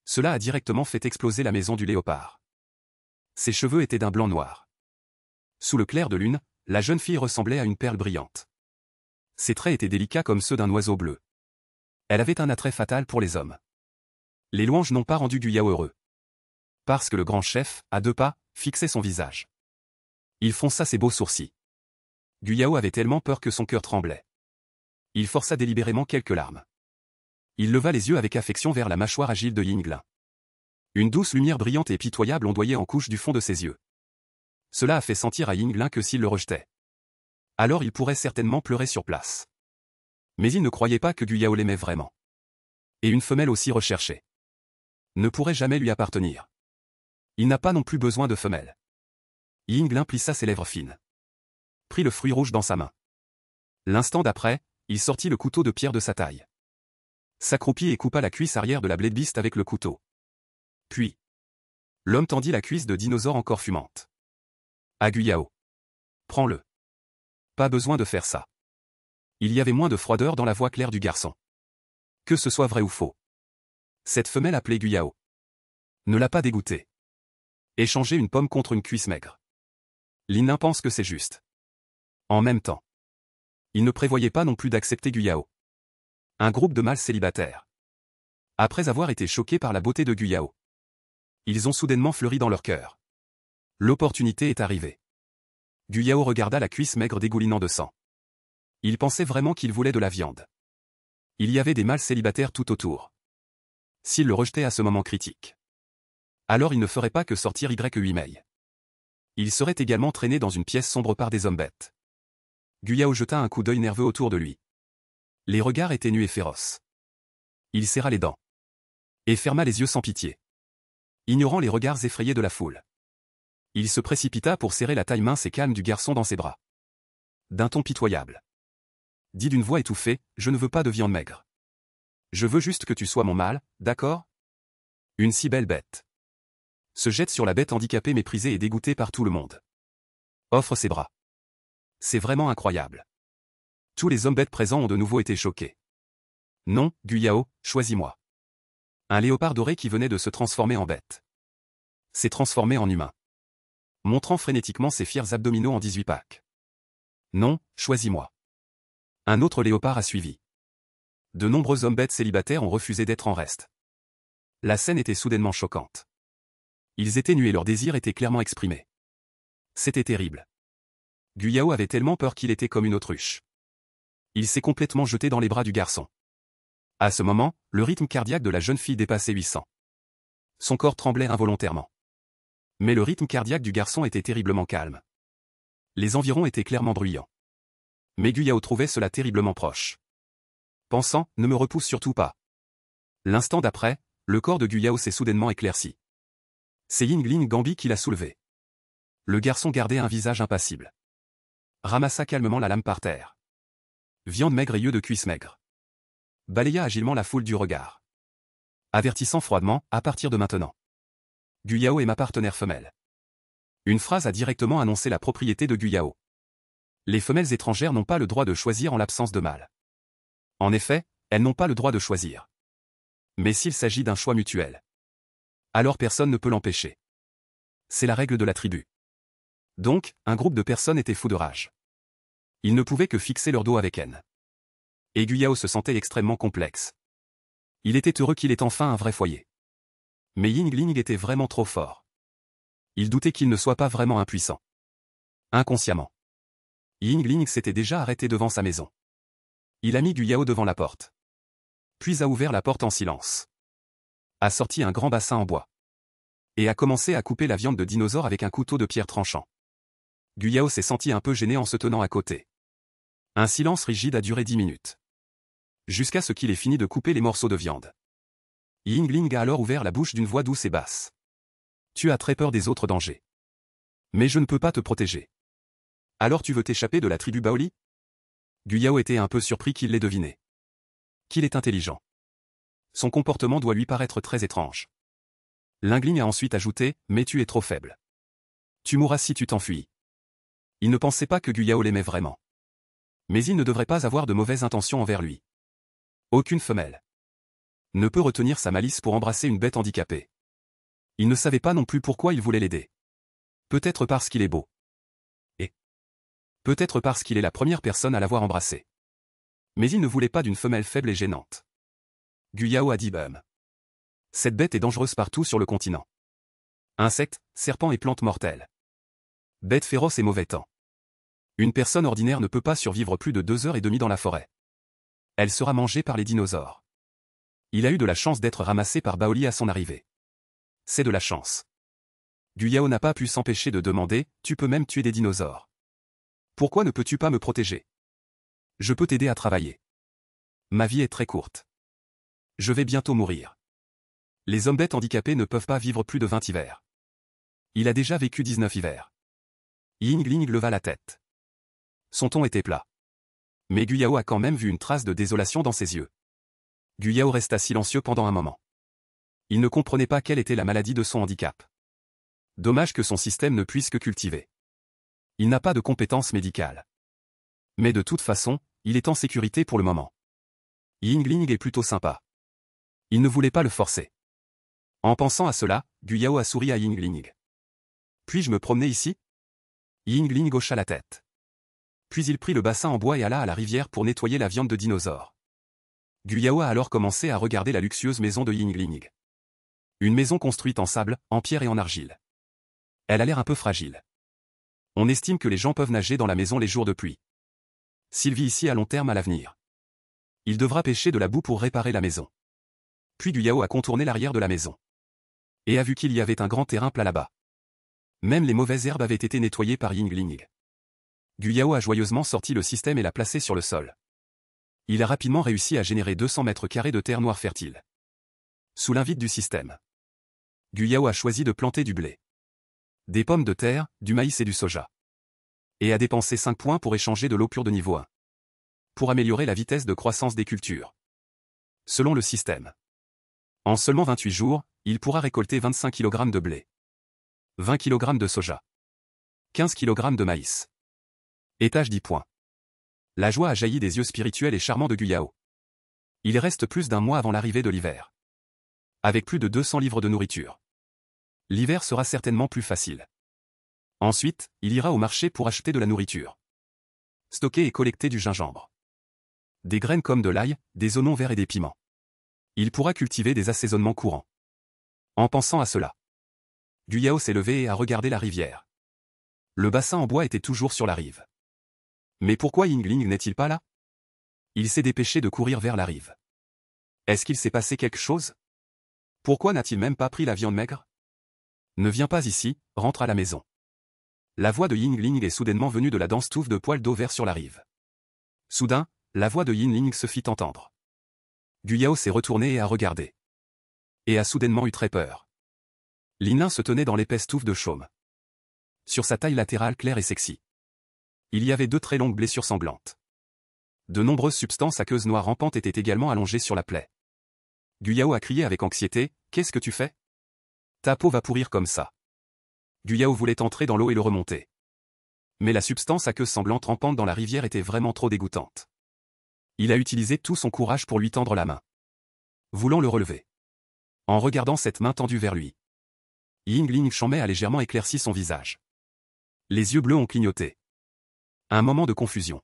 Cela a directement fait exploser la maison du léopard. Ses cheveux étaient d'un blanc noir. Sous le clair de lune, la jeune fille ressemblait à une perle brillante. Ses traits étaient délicats comme ceux d'un oiseau bleu. Elle avait un attrait fatal pour les hommes. Les louanges n'ont pas rendu Guyao heureux. Parce que le grand chef, à 2 pas, fixait son visage. Il fronça ses beaux sourcils. Guyao avait tellement peur que son cœur tremblait. Il força délibérément quelques larmes. Il leva les yeux avec affection vers la mâchoire agile de Yinglin. Une douce lumière brillante et pitoyable ondoyait en couche du fond de ses yeux. Cela a fait sentir à Yinglin que s'il le rejetait, alors il pourrait certainement pleurer sur place. Mais il ne croyait pas que Guyao l'aimait vraiment. Et une femelle aussi recherchée ne pourrait jamais lui appartenir. Il n'a pas non plus besoin de femelle. Yinglin plissa ses lèvres fines, prit le fruit rouge dans sa main. L'instant d'après, il sortit le couteau de pierre de sa taille. S'accroupit et coupa la cuisse arrière de la Bladebiste avec le couteau. Puis, l'homme tendit la cuisse de dinosaure encore fumante à Guyao. Prends-le. Pas besoin de faire ça. Il y avait moins de froideur dans la voix claire du garçon. Que ce soit vrai ou faux. Cette femelle appelée Guyao ne l'a pas dégoûté. Échanger une pomme contre une cuisse maigre. Lin pense que c'est juste. En même temps, il ne prévoyait pas non plus d'accepter Guyao. Un groupe de mâles célibataires. Après avoir été choqués par la beauté de Guyao, ils ont soudainement fleuri dans leur cœur. L'opportunité est arrivée. Guyao regarda la cuisse maigre dégoulinant de sang. Il pensait vraiment qu'il voulait de la viande. Il y avait des mâles célibataires tout autour. S'il le rejetait à ce moment critique, alors il ne ferait pas que sortir Y8 Mei. Il serait également traîné dans une pièce sombre par des hommes bêtes. Guyao jeta un coup d'œil nerveux autour de lui. Les regards étaient nus et féroces. Il serra les dents et ferma les yeux sans pitié, ignorant les regards effrayés de la foule. Il se précipita pour serrer la taille mince et calme du garçon dans ses bras. D'un ton pitoyable, dit d'une voix étouffée, « Je ne veux pas de viande maigre. Je veux juste que tu sois mon mâle, d'accord? Une si belle bête se jette sur la bête handicapée méprisée et dégoûtée par tout le monde. Offre ses bras. C'est vraiment incroyable. » Tous les hommes bêtes présents ont de nouveau été choqués. Non, Guyao, choisis-moi. Un léopard doré qui venait de se transformer en bête s'est transformé en humain, montrant frénétiquement ses fiers abdominaux en 18 packs. Non, choisis-moi. Un autre léopard a suivi. De nombreux hommes bêtes célibataires ont refusé d'être en reste. La scène était soudainement choquante. Ils étaient nus et leur désir était clairement exprimé. C'était terrible. Guyao avait tellement peur qu'il était comme une autruche. Il s'est complètement jeté dans les bras du garçon. À ce moment, le rythme cardiaque de la jeune fille dépassait 800. Son corps tremblait involontairement. Mais le rythme cardiaque du garçon était terriblement calme. Les environs étaient clairement bruyants. Mais Guyao trouvait cela terriblement proche. Pensant, ne me repousse surtout pas. L'instant d'après, le corps de Guyao s'est soudainement éclairci. C'est Yingling Gambi qui l'a soulevé. Le garçon gardait un visage impassible. Ramassa calmement la lame par terre. Viande maigre et yeux de cuisse maigre. Balaya agilement la foule du regard, avertissant froidement, à partir de maintenant, Guyao est ma partenaire femelle. Une phrase a directement annoncé la propriété de Guyao. Les femelles étrangères n'ont pas le droit de choisir en l'absence de mâles. En effet, elles n'ont pas le droit de choisir. Mais s'il s'agit d'un choix mutuel, alors personne ne peut l'empêcher. C'est la règle de la tribu. Donc, un groupe de personnes était fou de rage. Ils ne pouvaient que fixer leur dos avec haine. Et Guyao se sentait extrêmement complexe. Il était heureux qu'il ait enfin un vrai foyer. Mais Yingling était vraiment trop fort. Il doutait qu'il ne soit pas vraiment impuissant. Inconsciemment, Yingling s'était déjà arrêté devant sa maison. Il a mis Guyao devant la porte. Puis a ouvert la porte en silence. A sorti un grand bassin en bois. Et a commencé à couper la viande de dinosaure avec un couteau de pierre tranchant. Guyao s'est senti un peu gêné en se tenant à côté. Un silence rigide a duré 10 minutes. Jusqu'à ce qu'il ait fini de couper les morceaux de viande. Yingling a alors ouvert la bouche d'une voix douce et basse. Tu as très peur des autres dangers. Mais je ne peux pas te protéger. Alors tu veux t'échapper de la tribu Baoli? Guyao était un peu surpris qu'il l'ait deviné. Qu'il est intelligent. Son comportement doit lui paraître très étrange. Yingling a ensuite ajouté, mais tu es trop faible. Tu mourras si tu t'enfuis. Il ne pensait pas que Guyao l'aimait vraiment. Mais il ne devrait pas avoir de mauvaises intentions envers lui. Aucune femelle ne peut retenir sa malice pour embrasser une bête handicapée. Il ne savait pas non plus pourquoi il voulait l'aider. Peut-être parce qu'il est beau. Et peut-être parce qu'il est la première personne à l'avoir embrassé. Mais il ne voulait pas d'une femelle faible et gênante. Guyao a dit Cette bête est dangereuse partout sur le continent. Insectes, serpents et plantes mortelles. Bêtes féroces et mauvais temps. Une personne ordinaire ne peut pas survivre plus de 2 heures et demie dans la forêt. Elle sera mangée par les dinosaures. Il a eu de la chance d'être ramassé par Baoli à son arrivée. C'est de la chance. Guyao n'a pas pu s'empêcher de demander, tu peux même tuer des dinosaures. Pourquoi ne peux-tu pas me protéger? Je peux t'aider à travailler. Ma vie est très courte. Je vais bientôt mourir. Les hommes bêtes handicapés ne peuvent pas vivre plus de 20 hivers. Il a déjà vécu 19 hivers. Yingling leva la tête. Son ton était plat. Mais Guyao a quand même vu une trace de désolation dans ses yeux. Guyao resta silencieux pendant un moment. Il ne comprenait pas quelle était la maladie de son handicap. Dommage que son système ne puisse que cultiver. Il n'a pas de compétences médicales. Mais de toute façon, il est en sécurité pour le moment. Yingling est plutôt sympa. Il ne voulait pas le forcer. En pensant à cela, Guyao a souri à Yingling. Puis-je me promener ici? Yingling hocha la tête. Puis il prit le bassin en bois et alla à la rivière pour nettoyer la viande de dinosaure. Guyao a alors commencé à regarder la luxueuse maison de Yingling. Une maison construite en sable, en pierre et en argile. Elle a l'air un peu fragile. On estime que les gens peuvent nager dans la maison les jours de pluie. S'il vit ici à long terme à l'avenir, il devra pêcher de la boue pour réparer la maison. Puis Guyao a contourné l'arrière de la maison. Et a vu qu'il y avait un grand terrain plat là-bas. Même les mauvaises herbes avaient été nettoyées par Yingling. Guyao a joyeusement sorti le système et l'a placé sur le sol. Il a rapidement réussi à générer 200 mètres carrés de terre noire fertile. Sous l'invite du système, Guyao a choisi de planter du blé, des pommes de terre, du maïs et du soja. Et a dépensé 5 points pour échanger de l'eau pure de niveau 1. Pour améliorer la vitesse de croissance des cultures. Selon le système, en seulement 28 jours, il pourra récolter 25 kg de blé, 20 kg de soja, 15 kg de maïs. Étage 10 points. La joie a jailli des yeux spirituels et charmants de Guyao. Il reste plus d'un mois avant l'arrivée de l'hiver. Avec plus de 200 livres de nourriture. L'hiver sera certainement plus facile. Ensuite, il ira au marché pour acheter de la nourriture. Stocker et collecter du gingembre. Des graines comme de l'ail, des oignons verts et des piments. Il pourra cultiver des assaisonnements courants. En pensant à cela, Guyao s'est levé et a regardé la rivière. Le bassin en bois était toujours sur la rive. Mais pourquoi Yingling n'est-il pas là? Il s'est dépêché de courir vers la rive. Est-ce qu'il s'est passé quelque chose? Pourquoi n'a-t-il même pas pris la viande maigre? Ne viens pas ici, rentre à la maison. La voix de Yingling est soudainement venue de la dense touffe de poils d'eau vert sur la rive. Soudain, la voix de Yingling se fit entendre. Guyao s'est retourné et a regardé. Et a soudainement eu très peur. L'inain se tenait dans l'épaisse touffe de chaume. Sur sa taille latérale claire et sexy, il y avait 2 très longues blessures sanglantes. De nombreuses substances aqueuses noires rampantes étaient également allongées sur la plaie. Guyao a crié avec anxiété, « Qu'est-ce que tu fais? Ta peau va pourrir comme ça. » Guyao voulait entrer dans l'eau et le remonter. Mais la substance aqueuse sanglante rampante dans la rivière était vraiment trop dégoûtante. Il a utilisé tout son courage pour lui tendre la main, voulant le relever. En regardant cette main tendue vers lui, Yingling Shanmei a légèrement éclairci son visage. Les yeux bleus ont clignoté. Un moment de confusion.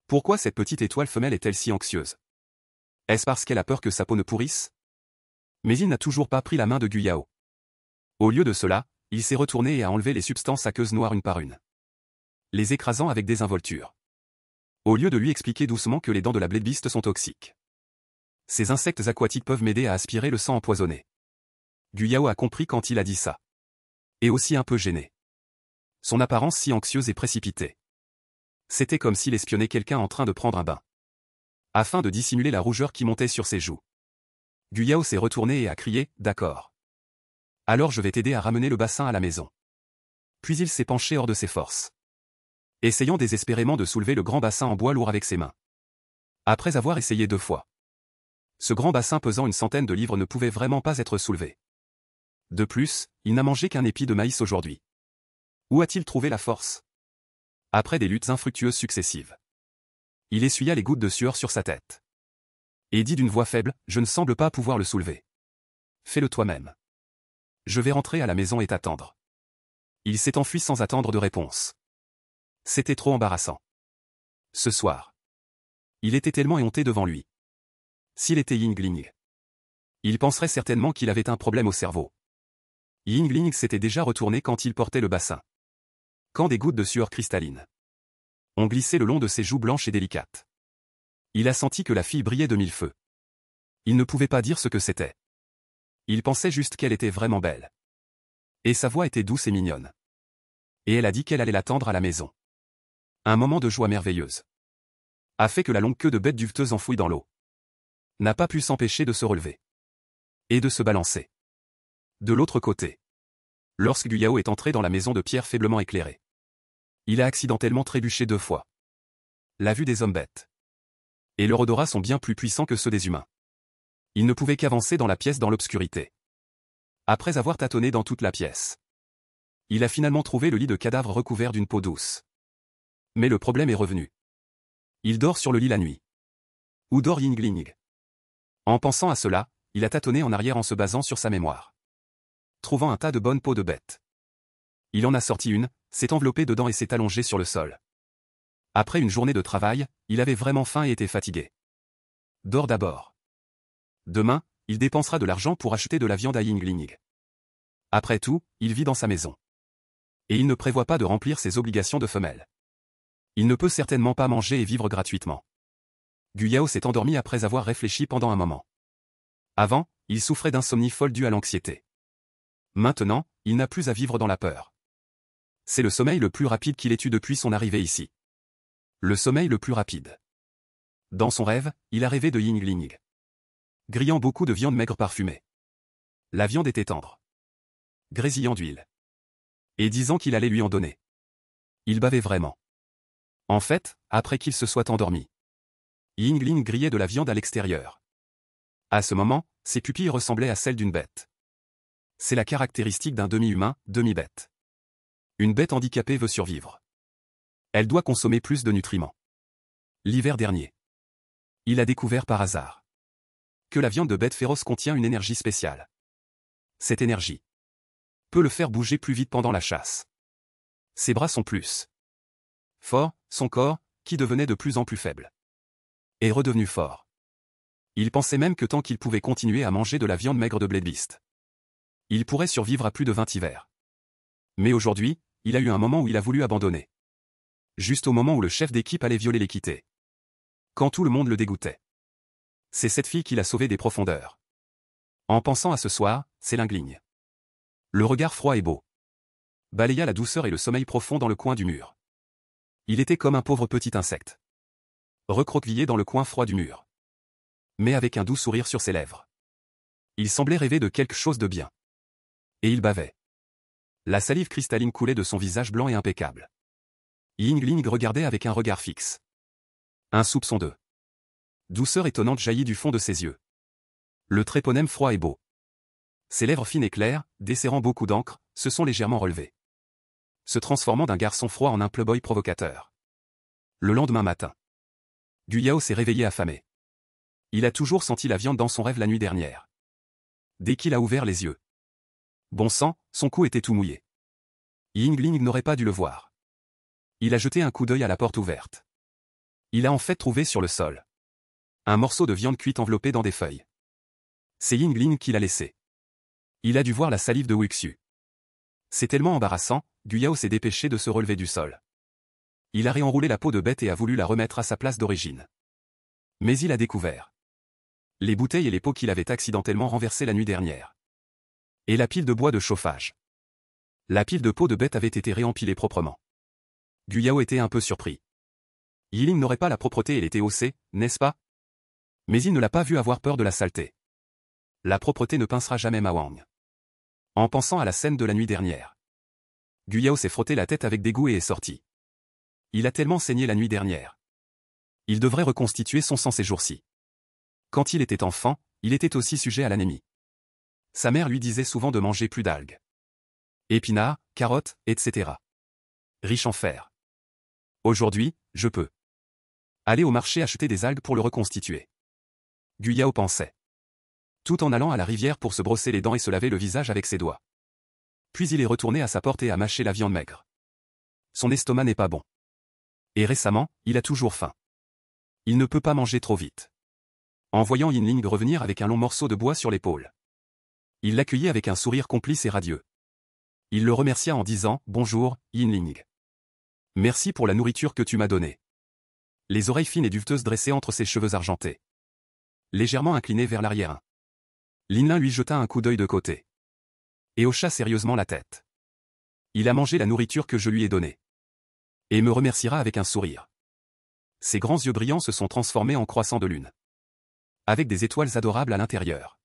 Pourquoi cette petite étoile femelle est-elle si anxieuse? Est-ce parce qu'elle a peur que sa peau ne pourrisse? Mais il n'a toujours pas pris la main de Guyao. Au lieu de cela, il s'est retourné et a enlevé les substances aqueuses noires une par une, les écrasant avec désinvolture. Au lieu de lui expliquer doucement que les dents de la blédbiste sont toxiques. Ces insectes aquatiques peuvent m'aider à aspirer le sang empoisonné. Guyao a compris quand il a dit ça. Et aussi un peu gêné. Son apparence si anxieuse et précipitée. C'était comme s'il espionnait quelqu'un en train de prendre un bain. Afin de dissimuler la rougeur qui montait sur ses joues, Guyao s'est retourné et a crié, « D'accord. Alors je vais t'aider à ramener le bassin à la maison. » Puis il s'est penché hors de ses forces, essayant désespérément de soulever le grand bassin en bois lourd avec ses mains. Après avoir essayé 2 fois, ce grand bassin pesant une centaine de livres ne pouvait vraiment pas être soulevé. De plus, il n'a mangé qu'un épi de maïs aujourd'hui. Où a-t-il trouvé la force? Après des luttes infructueuses successives, il essuya les gouttes de sueur sur sa tête. Et dit d'une voix faible, « Je ne semble pas pouvoir le soulever. Fais-le toi-même. Je vais rentrer à la maison et t'attendre. » Il s'est enfui sans attendre de réponse. C'était trop embarrassant. Ce soir, il était tellement éhonté devant lui. S'il était Yingling, il penserait certainement qu'il avait un problème au cerveau. Yingling s'était déjà retourné quand il portait le bassin. Quand des gouttes de sueur cristalline ont glissé le long de ses joues blanches et délicates. Il a senti que la fille brillait de mille feux. Il ne pouvait pas dire ce que c'était. Il pensait juste qu'elle était vraiment belle. Et sa voix était douce et mignonne. Et elle a dit qu'elle allait l'attendre à la maison. Un moment de joie merveilleuse a fait que la longue queue de bête duveteuse enfouie dans l'eau n'a pas pu s'empêcher de se relever et de se balancer. De l'autre côté, lorsque Guyao est entré dans la maison de pierre faiblement éclairée, il a accidentellement trébuché 2 fois. La vue des hommes bêtes et leur odorat sont bien plus puissants que ceux des humains. Il ne pouvait qu'avancer dans la pièce dans l'obscurité. Après avoir tâtonné dans toute la pièce, il a finalement trouvé le lit de cadavre recouvert d'une peau douce. Mais le problème est revenu. Il dort sur le lit la nuit. Où dort Yingling? En pensant à cela, il a tâtonné en arrière en se basant sur sa mémoire. Trouvant un tas de bonnes peaux de bêtes. Il en a sorti une, s'est enveloppé dedans et s'est allongé sur le sol. Après une journée de travail, il avait vraiment faim et était fatigué. Dors d'abord. Demain, il dépensera de l'argent pour acheter de la viande à Yingling. Après tout, il vit dans sa maison. Et il ne prévoit pas de remplir ses obligations de femelle. Il ne peut certainement pas manger et vivre gratuitement. Guyao s'est endormi après avoir réfléchi pendant un moment. Avant, il souffrait d'insomnie folle due à l'anxiété. Maintenant, il n'a plus à vivre dans la peur. C'est le sommeil le plus rapide qu'il ait eu depuis son arrivée ici. Le sommeil le plus rapide. Dans son rêve, il a rêvé de Yingling. Grillant beaucoup de viande maigre parfumée. La viande était tendre. Grésillant d'huile. Et disant qu'il allait lui en donner. Il bavait vraiment. En fait, après qu'il se soit endormi, Yingling grillait de la viande à l'extérieur. À ce moment, ses pupilles ressemblaient à celles d'une bête. C'est la caractéristique d'un demi-humain, demi-bête. Une bête handicapée veut survivre. Elle doit consommer plus de nutriments. L'hiver dernier, il a découvert par hasard que la viande de bête féroce contient une énergie spéciale. Cette énergie peut le faire bouger plus vite pendant la chasse. Ses bras sont plus forts, son corps, qui devenait de plus en plus faible, est redevenu fort. Il pensait même que tant qu'il pouvait continuer à manger de la viande maigre de Bladbeast, il pourrait survivre à plus de 20 hivers. Mais aujourd'hui, il a eu un moment où il a voulu abandonner. Juste au moment où le chef d'équipe allait violer l'équité. Quand tout le monde le dégoûtait. C'est cette fille qui l'a sauvé des profondeurs. En pensant à ce soir, c'est Yingling. Le regard froid et beau balaya la douceur et le sommeil profond dans le coin du mur. Il était comme un pauvre petit insecte, recroquevillé dans le coin froid du mur, mais avec un doux sourire sur ses lèvres. Il semblait rêver de quelque chose de bien. Et il bavait. La salive cristalline coulait de son visage blanc et impeccable. Yingling regardait avec un regard fixe. Un soupçon de douceur étonnante jaillit du fond de ses yeux. Le tréponème froid et beau. Ses lèvres fines et claires, desserrant beaucoup d'encre, se sont légèrement relevées, se transformant d'un garçon froid en un playboy provocateur. Le lendemain matin, Guyao s'est réveillé affamé. Il a toujours senti la viande dans son rêve la nuit dernière. Dès qu'il a ouvert les yeux, bon sang, son cou était tout mouillé. Yingling n'aurait pas dû le voir. Il a jeté un coup d'œil à la porte ouverte. Il a en fait trouvé sur le sol un morceau de viande cuite enveloppé dans des feuilles. C'est Yingling qui l'a laissé. Il a dû voir la salive de Wuxu. C'est tellement embarrassant, Guyao s'est dépêché de se relever du sol. Il a réenroulé la peau de bête et a voulu la remettre à sa place d'origine. Mais il a découvert les bouteilles et les pots qu'il avait accidentellement renversées la nuit dernière. Et la pile de bois de chauffage. La pile de peau de bête avait été réempilée proprement. Guyao était un peu surpris. Yingling n'aurait pas la propreté et l'été haussé, n'est-ce pas? Mais il ne l'a pas vu avoir peur de la saleté. La propreté ne pincera jamais Ma Wang. En pensant à la scène de la nuit dernière, Guyao s'est frotté la tête avec dégoût et est sorti. Il a tellement saigné la nuit dernière. Il devrait reconstituer son sang ces jours-ci. Quand il était enfant, il était aussi sujet à l'anémie. Sa mère lui disait souvent de manger plus d'algues, épinards, carottes, etc. Riche en fer. Aujourd'hui, je peux aller au marché acheter des algues pour le reconstituer. Guyao pensait. Tout en allant à la rivière pour se brosser les dents et se laver le visage avec ses doigts. Puis il est retourné à sa porte et a mâché la viande maigre. Son estomac n'est pas bon. Et récemment, il a toujours faim. Il ne peut pas manger trop vite. En voyant Yingling revenir avec un long morceau de bois sur l'épaule, il l'accueillit avec un sourire complice et radieux. Il le remercia en disant « Bonjour, Yinling. Merci pour la nourriture que tu m'as donnée. » Les oreilles fines et duveteuses dressées entre ses cheveux argentés. Légèrement inclinées vers l'arrière. Linlin lui jeta un coup d'œil de côté. Et hocha sérieusement la tête. Il a mangé la nourriture que je lui ai donnée. Et me remerciera avec un sourire. Ses grands yeux brillants se sont transformés en croissants de lune. Avec des étoiles adorables à l'intérieur.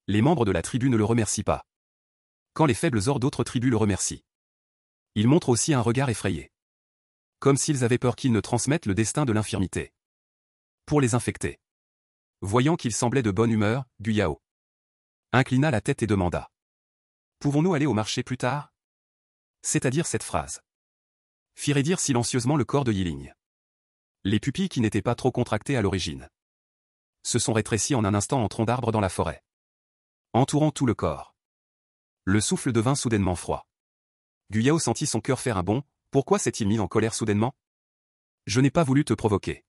Les membres de la tribu ne le remercient pas. Quand les faibles ors d'autres tribus le remercient. Ils montrent aussi un regard effrayé. Comme s'ils avaient peur qu'ils ne transmettent le destin de l'infirmité. Pour les infecter. Voyant qu'il semblait de bonne humeur, Guyao inclina la tête et demanda. Pouvons-nous aller au marché plus tard? C'est-à-dire cette phrase. Fit raidir silencieusement le corps de Yiling. Les pupilles qui n'étaient pas trop contractées à l'origine se sont rétrécies en un instant en tronc d'arbre dans la forêt, entourant tout le corps. Le souffle devint soudainement froid. Guyao sentit son cœur faire un bond. Pourquoi s'est-il mis en colère soudainement? Je n'ai pas voulu te provoquer.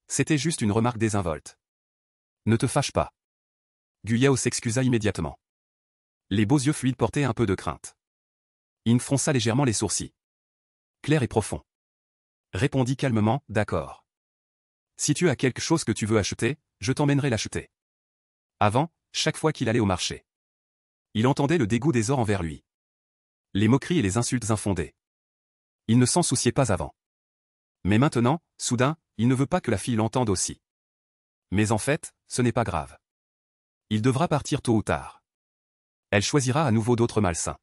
C'était juste une remarque désinvolte. Ne te fâche pas. Guyao s'excusa immédiatement. Les beaux yeux fluides portaient un peu de crainte. Il fronça légèrement les sourcils. Clair et profond. Répondit calmement, d'accord. Si tu as quelque chose que tu veux acheter, je t'emmènerai l'acheter. Avant, chaque fois qu'il allait au marché, il entendait le dégoût des ors envers lui. Les moqueries et les insultes infondées. Il ne s'en souciait pas avant. Mais maintenant, soudain, il ne veut pas que la fille l'entende aussi. Mais en fait, ce n'est pas grave. Il devra partir tôt ou tard. Elle choisira à nouveau d'autres malsains.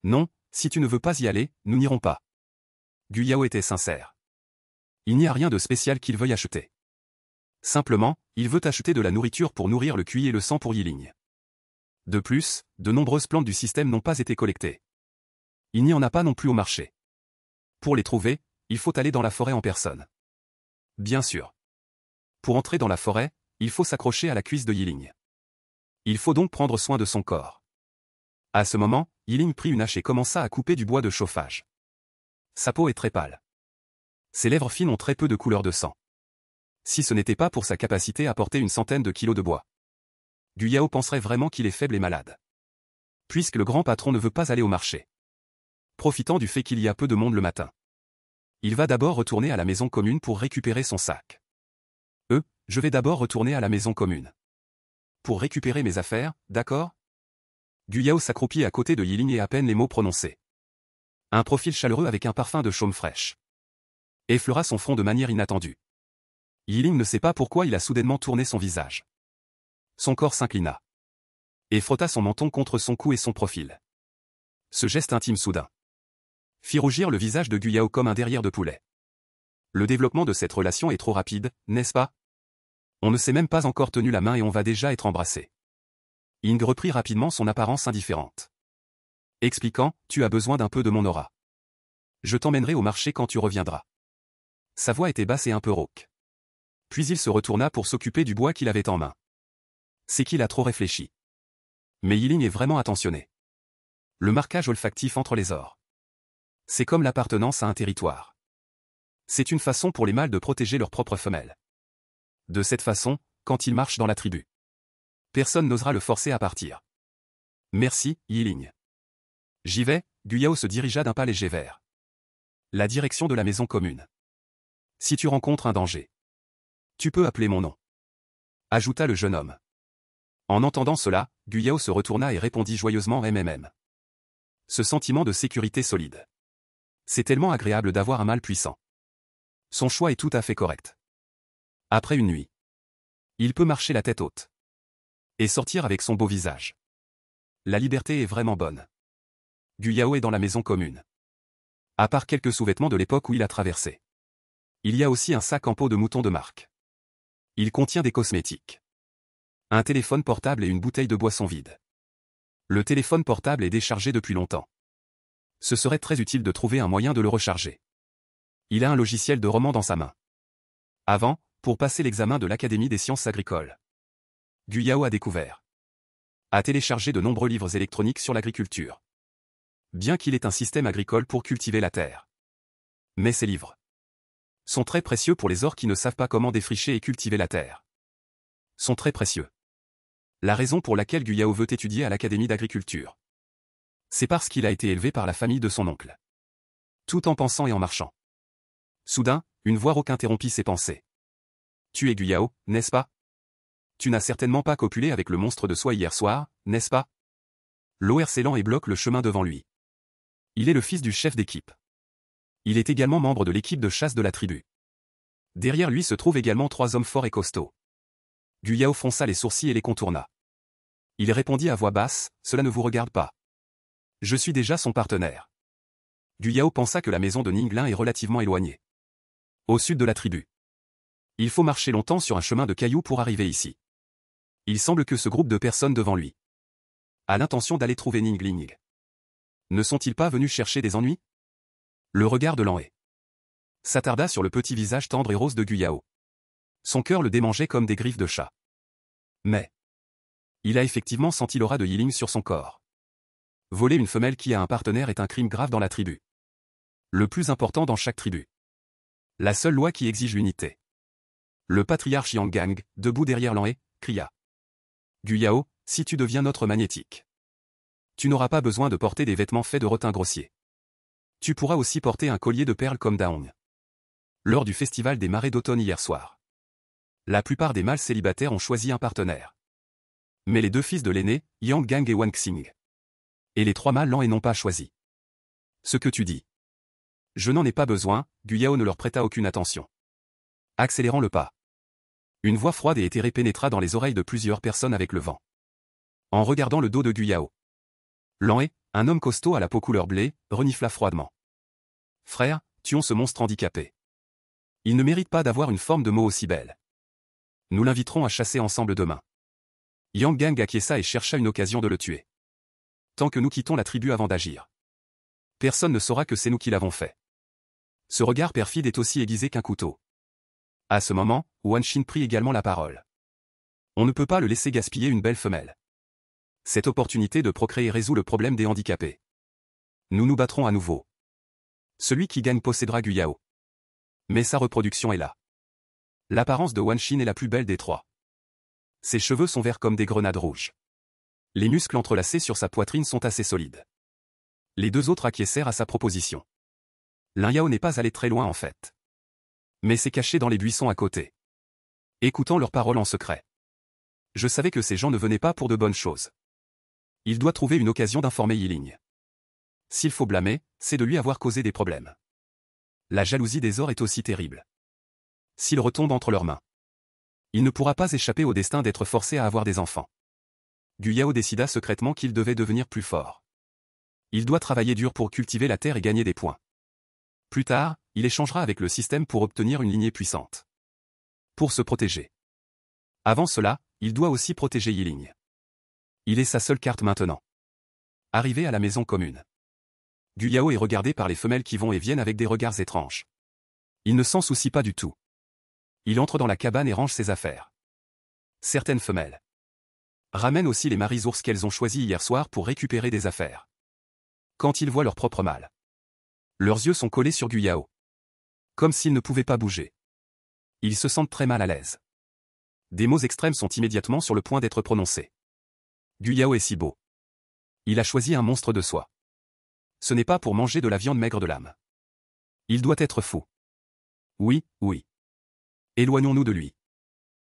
Non, si tu ne veux pas y aller, nous n'irons pas. Guyao était sincère. Il n'y a rien de spécial qu'il veuille acheter. Simplement, il veut acheter de la nourriture pour nourrir le cuit et le sang pour Yiling. De plus, de nombreuses plantes du système n'ont pas été collectées. Il n'y en a pas non plus au marché. Pour les trouver, il faut aller dans la forêt en personne. Bien sûr. Pour entrer dans la forêt, il faut s'accrocher à la cuisse de Yiling. Il faut donc prendre soin de son corps. À ce moment, Yiling prit une hache et commença à couper du bois de chauffage. Sa peau est très pâle. Ses lèvres fines ont très peu de couleur de sang. Si ce n'était pas pour sa capacité à porter une centaine de kilos de bois, Guyao penserait vraiment qu'il est faible et malade. Puisque le grand patron ne veut pas aller au marché. Profitant du fait qu'il y a peu de monde le matin. Il va d'abord retourner à la maison commune pour récupérer son sac. Je vais d'abord retourner à la maison commune. Pour récupérer mes affaires, d'accord? Guyao s'accroupit à côté de Yiling et à peine les mots prononcés. Un profil chaleureux avec un parfum de chaume fraîche effleura son front de manière inattendue. Yiling ne sait pas pourquoi il a soudainement tourné son visage. Son corps s'inclina. Et frotta son menton contre son cou et son profil. Ce geste intime soudain fit rougir le visage de Guyao comme un derrière de poulet. Le développement de cette relation est trop rapide, n'est-ce pas? On ne s'est même pas encore tenu la main et on va déjà être embrassé. Ying reprit rapidement son apparence indifférente. Expliquant, tu as besoin d'un peu de mon aura. Je t'emmènerai au marché quand tu reviendras. Sa voix était basse et un peu rauque. Puis il se retourna pour s'occuper du bois qu'il avait en main. C'est qu'il a trop réfléchi. Mais Yiling est vraiment attentionné. Le marquage olfactif entre les ors. C'est comme l'appartenance à un territoire. C'est une façon pour les mâles de protéger leurs propres femelles. De cette façon, quand il marche dans la tribu, personne n'osera le forcer à partir. Merci, Yiling. J'y vais, Guyao se dirigea d'un pas léger vers la direction de la maison commune. Si tu rencontres un danger, tu peux appeler mon nom, ajouta le jeune homme. En entendant cela, Guyao se retourna et répondit joyeusement MMM. Ce sentiment de sécurité solide. C'est tellement agréable d'avoir un mâle puissant. Son choix est tout à fait correct. Après une nuit, il peut marcher la tête haute et sortir avec son beau visage. La liberté est vraiment bonne. Guyao est dans la maison commune. À part quelques sous-vêtements de l'époque où il a traversé. Il y a aussi un sac en peau de mouton de marque. Il contient des cosmétiques, un téléphone portable et une bouteille de boisson vide. Le téléphone portable est déchargé depuis longtemps. Ce serait très utile de trouver un moyen de le recharger. Il a un logiciel de roman dans sa main. Avant, pour passer l'examen de l'Académie des sciences agricoles, Guyao a découvert. A téléchargé de nombreux livres électroniques sur l'agriculture. Bien qu'il ait un système agricole pour cultiver la terre. Mais ces livres sont très précieux pour les orques qui ne savent pas comment défricher et cultiver la terre. Sont très précieux. La raison pour laquelle Guyao veut étudier à l'Académie d'agriculture. C'est parce qu'il a été élevé par la famille de son oncle. Tout en pensant et en marchant. Soudain, une voix rauque interrompit ses pensées. Tu es Guyao, n'est-ce pas? Tu n'as certainement pas copulé avec le monstre de soie hier soir, n'est-ce pas? L'OR s'élan et bloque le chemin devant lui. Il est le fils du chef d'équipe. Il est également membre de l'équipe de chasse de la tribu. Derrière lui se trouvent également 3 hommes forts et costauds. Guyao fronça les sourcils et les contourna. Il répondit à voix basse, « Cela ne vous regarde pas. Je suis déjà son partenaire. » Guyao pensa que la maison de Ninglin est relativement éloignée. Au sud de la tribu. Il faut marcher longtemps sur un chemin de cailloux pour arriver ici. Il semble que ce groupe de personnes devant lui a l'intention d'aller trouver Ningling. Ne sont-ils pas venus chercher des ennuis? Le regard de Lanhé s'attarda sur le petit visage tendre et rose de Guyao. Son cœur le démangeait comme des griffes de chat. Mais il a effectivement senti l'aura de Yiling sur son corps. Voler une femelle qui a un partenaire est un crime grave dans la tribu. Le plus important dans chaque tribu. La seule loi qui exige l'unité. Le patriarche Yang Gang, debout derrière Lanhé, cria. Guyao, si tu deviens notre magnétique, tu n'auras pas besoin de porter des vêtements faits de rotin grossier. Tu pourras aussi porter un collier de perles comme Daong. Lors du festival des marées d'automne hier soir, la plupart des mâles célibataires ont choisi un partenaire. Mais les 2 fils de l'aîné, Yang Gang et Wang Xing, et les 3 mâles Lanhé n'ont pas choisi. Ce que tu dis. Je n'en ai pas besoin, Guyao ne leur prêta aucune attention. Accélérant le pas. Une voix froide et éthérée pénétra dans les oreilles de plusieurs personnes avec le vent. En regardant le dos de Guyao, Lanhé, un homme costaud à la peau couleur blé, renifla froidement. Frère, tuons ce monstre handicapé. Il ne mérite pas d'avoir une forme de mot aussi belle. Nous l'inviterons à chasser ensemble demain. Yang Gang acquiesça et chercha une occasion de le tuer. Tant que nous quittons la tribu avant d'agir, personne ne saura que c'est nous qui l'avons fait. Ce regard perfide est aussi aiguisé qu'un couteau. À ce moment, Wan Xin prit également la parole. On ne peut pas le laisser gaspiller une belle femelle. Cette opportunité de procréer résout le problème des handicapés. Nous nous battrons à nouveau. Celui qui gagne possédera Guyao. Mais sa reproduction est là. L'apparence de Wan Xin est la plus belle des 3. Ses cheveux sont verts comme des grenades rouges. Les muscles entrelacés sur sa poitrine sont assez solides. Les 2 autres acquiescèrent à sa proposition. Lin Yao n'est pas allé très loin en fait. Mais s'est caché dans les buissons à côté. Écoutant leurs paroles en secret. Je savais que ces gens ne venaient pas pour de bonnes choses. Il doit trouver une occasion d'informer Yiling. S'il faut blâmer, c'est de lui avoir causé des problèmes. La jalousie des Ors est aussi terrible. S'il retombe entre leurs mains, il ne pourra pas échapper au destin d'être forcé à avoir des enfants. Guyao décida secrètement qu'il devait devenir plus fort. Il doit travailler dur pour cultiver la terre et gagner des points. Plus tard, il échangera avec le système pour obtenir une lignée puissante. Pour se protéger. Avant cela, il doit aussi protéger Yiling. Il est sa seule carte maintenant. Arrivé à la maison commune, Guyao est regardé par les femelles qui vont et viennent avec des regards étranges. Il ne s'en soucie pas du tout. Il entre dans la cabane et range ses affaires. Certaines femelles ramènent aussi les maris ours qu'elles ont choisis hier soir pour récupérer des affaires. Quand ils voient leur propre mâle, leurs yeux sont collés sur Guyao. Comme s'ils ne pouvaient pas bouger. Ils se sentent très mal à l'aise. Des mots extrêmes sont immédiatement sur le point d'être prononcés. Guyao est si beau. Il a choisi un monstre de soie. Ce n'est pas pour manger de la viande maigre de l'âme. Il doit être fou. Oui, oui. Éloignons-nous de lui.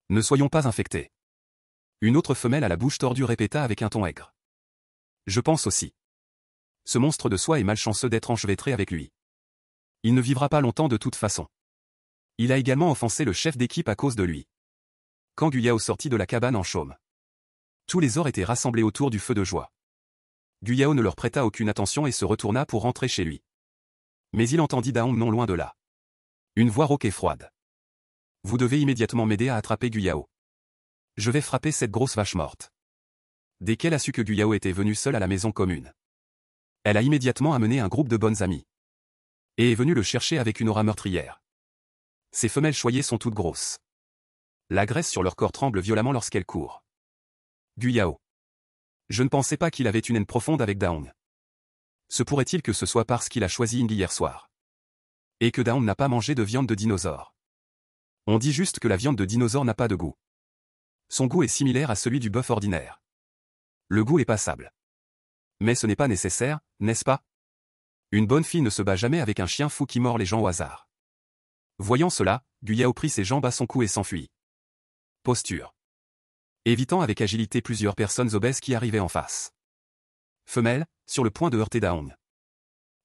Ne soyons pas infectés. Une autre femelle à la bouche tordue répéta avec un ton aigre. Je pense aussi. Ce monstre de soie est malchanceux d'être enchevêtré avec lui. Il ne vivra pas longtemps de toute façon. Il a également offensé le chef d'équipe à cause de lui. Quand Guyao sortit de la cabane en chaume, tous les Ors étaient rassemblés autour du feu de joie. Guyao ne leur prêta aucune attention et se retourna pour rentrer chez lui. Mais il entendit Daong non loin de là. Une voix rauque et froide. Vous devez immédiatement m'aider à attraper Guyao. Je vais frapper cette grosse vache morte. Dès qu'elle a su que Guyao était venu seul à la maison commune, elle a immédiatement amené un groupe de bonnes amies. Et est venue le chercher avec une aura meurtrière. Ces femelles choyées sont toutes grosses. La graisse sur leur corps tremble violemment lorsqu'elles courent. Guyao. Je ne pensais pas qu'il avait une haine profonde avec Daong. Se pourrait-il que ce soit parce qu'il a choisi Ingi hier soir? Et que Daong n'a pas mangé de viande de dinosaure? On dit juste que la viande de dinosaure n'a pas de goût. Son goût est similaire à celui du bœuf ordinaire. Le goût est passable. Mais ce n'est pas nécessaire, n'est-ce pas? Une bonne fille ne se bat jamais avec un chien fou qui mord les gens au hasard. Voyant cela, Gu Yao prit ses jambes à son cou et s'enfuit. Posture. Évitant avec agilité plusieurs personnes obèses qui arrivaient en face. Femelle, sur le point de heurter Daong.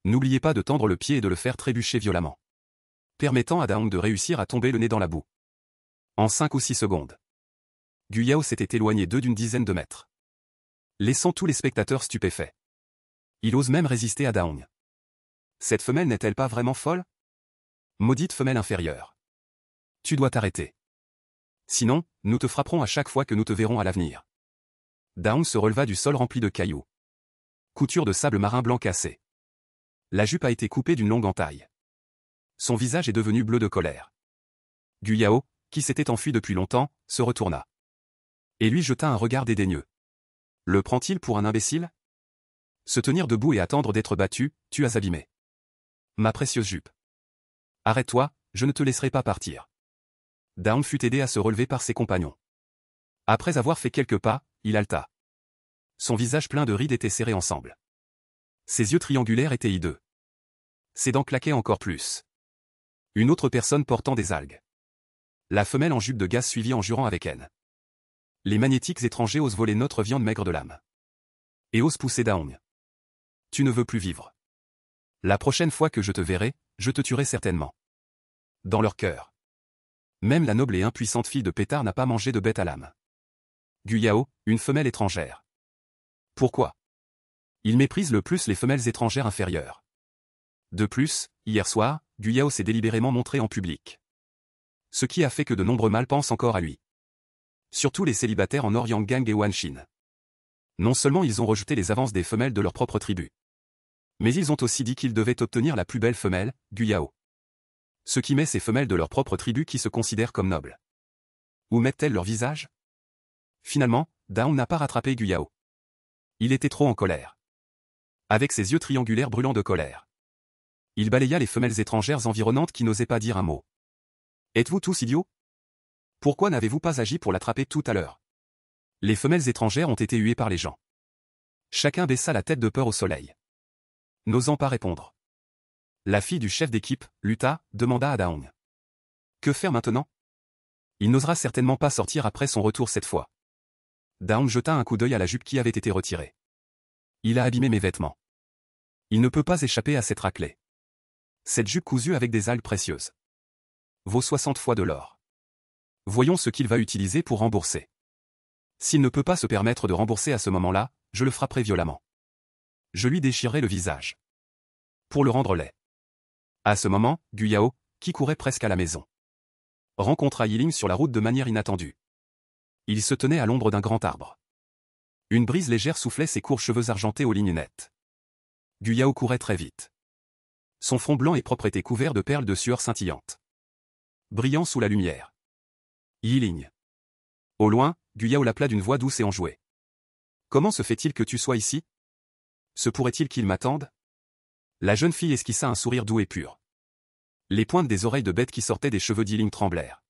N'oubliez pas de tendre le pied et de le faire trébucher violemment. Permettant à Daong de réussir à tomber le nez dans la boue. En 5 ou 6 secondes. Gu Yao s'était éloigné d'eux d'une dizaine de mètres. Laissant tous les spectateurs stupéfaits. Il ose même résister à Daong. Cette femelle n'est-elle pas vraiment folle? Maudite femelle inférieure. Tu dois t'arrêter. Sinon, nous te frapperons à chaque fois que nous te verrons à l'avenir. Daong se releva du sol rempli de cailloux. Couture de sable marin blanc cassé. La jupe a été coupée d'une longue entaille. Son visage est devenu bleu de colère. Gu Yao, qui s'était enfui depuis longtemps, se retourna. Et lui jeta un regard dédaigneux. Le prend-il pour un imbécile? Se tenir debout et attendre d'être battu, tu as abîmé ma précieuse jupe. Arrête-toi, je ne te laisserai pas partir. Daong fut aidé à se relever par ses compagnons. Après avoir fait quelques pas, il haleta. Son visage plein de rides était serré ensemble. Ses yeux triangulaires étaient hideux. Ses dents claquaient encore plus. Une autre personne portant des algues. La femelle en jupe de gaz suivit en jurant avec haine. Les magnétiques étrangers osent voler notre viande maigre de l'âme. Et osent pousser Daong. Tu ne veux plus vivre. La prochaine fois que je te verrai, je te tuerai certainement. Dans leur cœur. Même la noble et impuissante fille de pétard n'a pas mangé de bête à l'âme. Gu Yao, une femelle étrangère. Pourquoi? Il méprise le plus les femelles étrangères inférieures. De plus, hier soir, Gu Yao s'est délibérément montré en public. Ce qui a fait que de nombreux mâles pensent encore à lui. Surtout les célibataires en Oryang-gang et Wanshin. Non seulement ils ont rejeté les avances des femelles de leur propre tribu. Mais ils ont aussi dit qu'ils devaient obtenir la plus belle femelle, Gu Yao. Ce qui met ces femelles de leur propre tribu qui se considèrent comme nobles. Où mettent-elles leur visage? Finalement, Daong n'a pas rattrapé Gu Yao. Il était trop en colère. Avec ses yeux triangulaires brûlants de colère. Il balaya les femelles étrangères environnantes qui n'osaient pas dire un mot. Êtes-vous tous idiots? Pourquoi n'avez-vous pas agi pour l'attraper tout à l'heure? Les femelles étrangères ont été huées par les gens. Chacun baissa la tête de peur au soleil. N'osant pas répondre. La fille du chef d'équipe, Luta, demanda à Daong. Que faire maintenant? Il n'osera certainement pas sortir après son retour cette fois. Daong jeta un coup d'œil à la jupe qui avait été retirée. Il a abîmé mes vêtements. Il ne peut pas échapper à cette raclée. Cette jupe cousue avec des algues précieuses vaut 60 fois de l'or. Voyons ce qu'il va utiliser pour rembourser. S'il ne peut pas se permettre de rembourser à ce moment-là, je le frapperai violemment. Je lui déchirerai le visage. Pour le rendre laid. À ce moment, Gu Yao, qui courait presque à la maison, rencontra Yiling sur la route de manière inattendue. Il se tenait à l'ombre d'un grand arbre. Une brise légère soufflait ses courts cheveux argentés aux lignes nettes. Gu Yao courait très vite. Son front blanc et propre était couvert de perles de sueur scintillantes. Brillant sous la lumière. Yiling. Au loin, Gu Yao l'appela d'une voix douce et enjouée. Comment se fait-il que tu sois ici? Se pourrait-il qu'il m'attende? La jeune fille esquissa un sourire doux et pur. Les pointes des oreilles de bête qui sortaient des cheveux d'Yiling tremblèrent.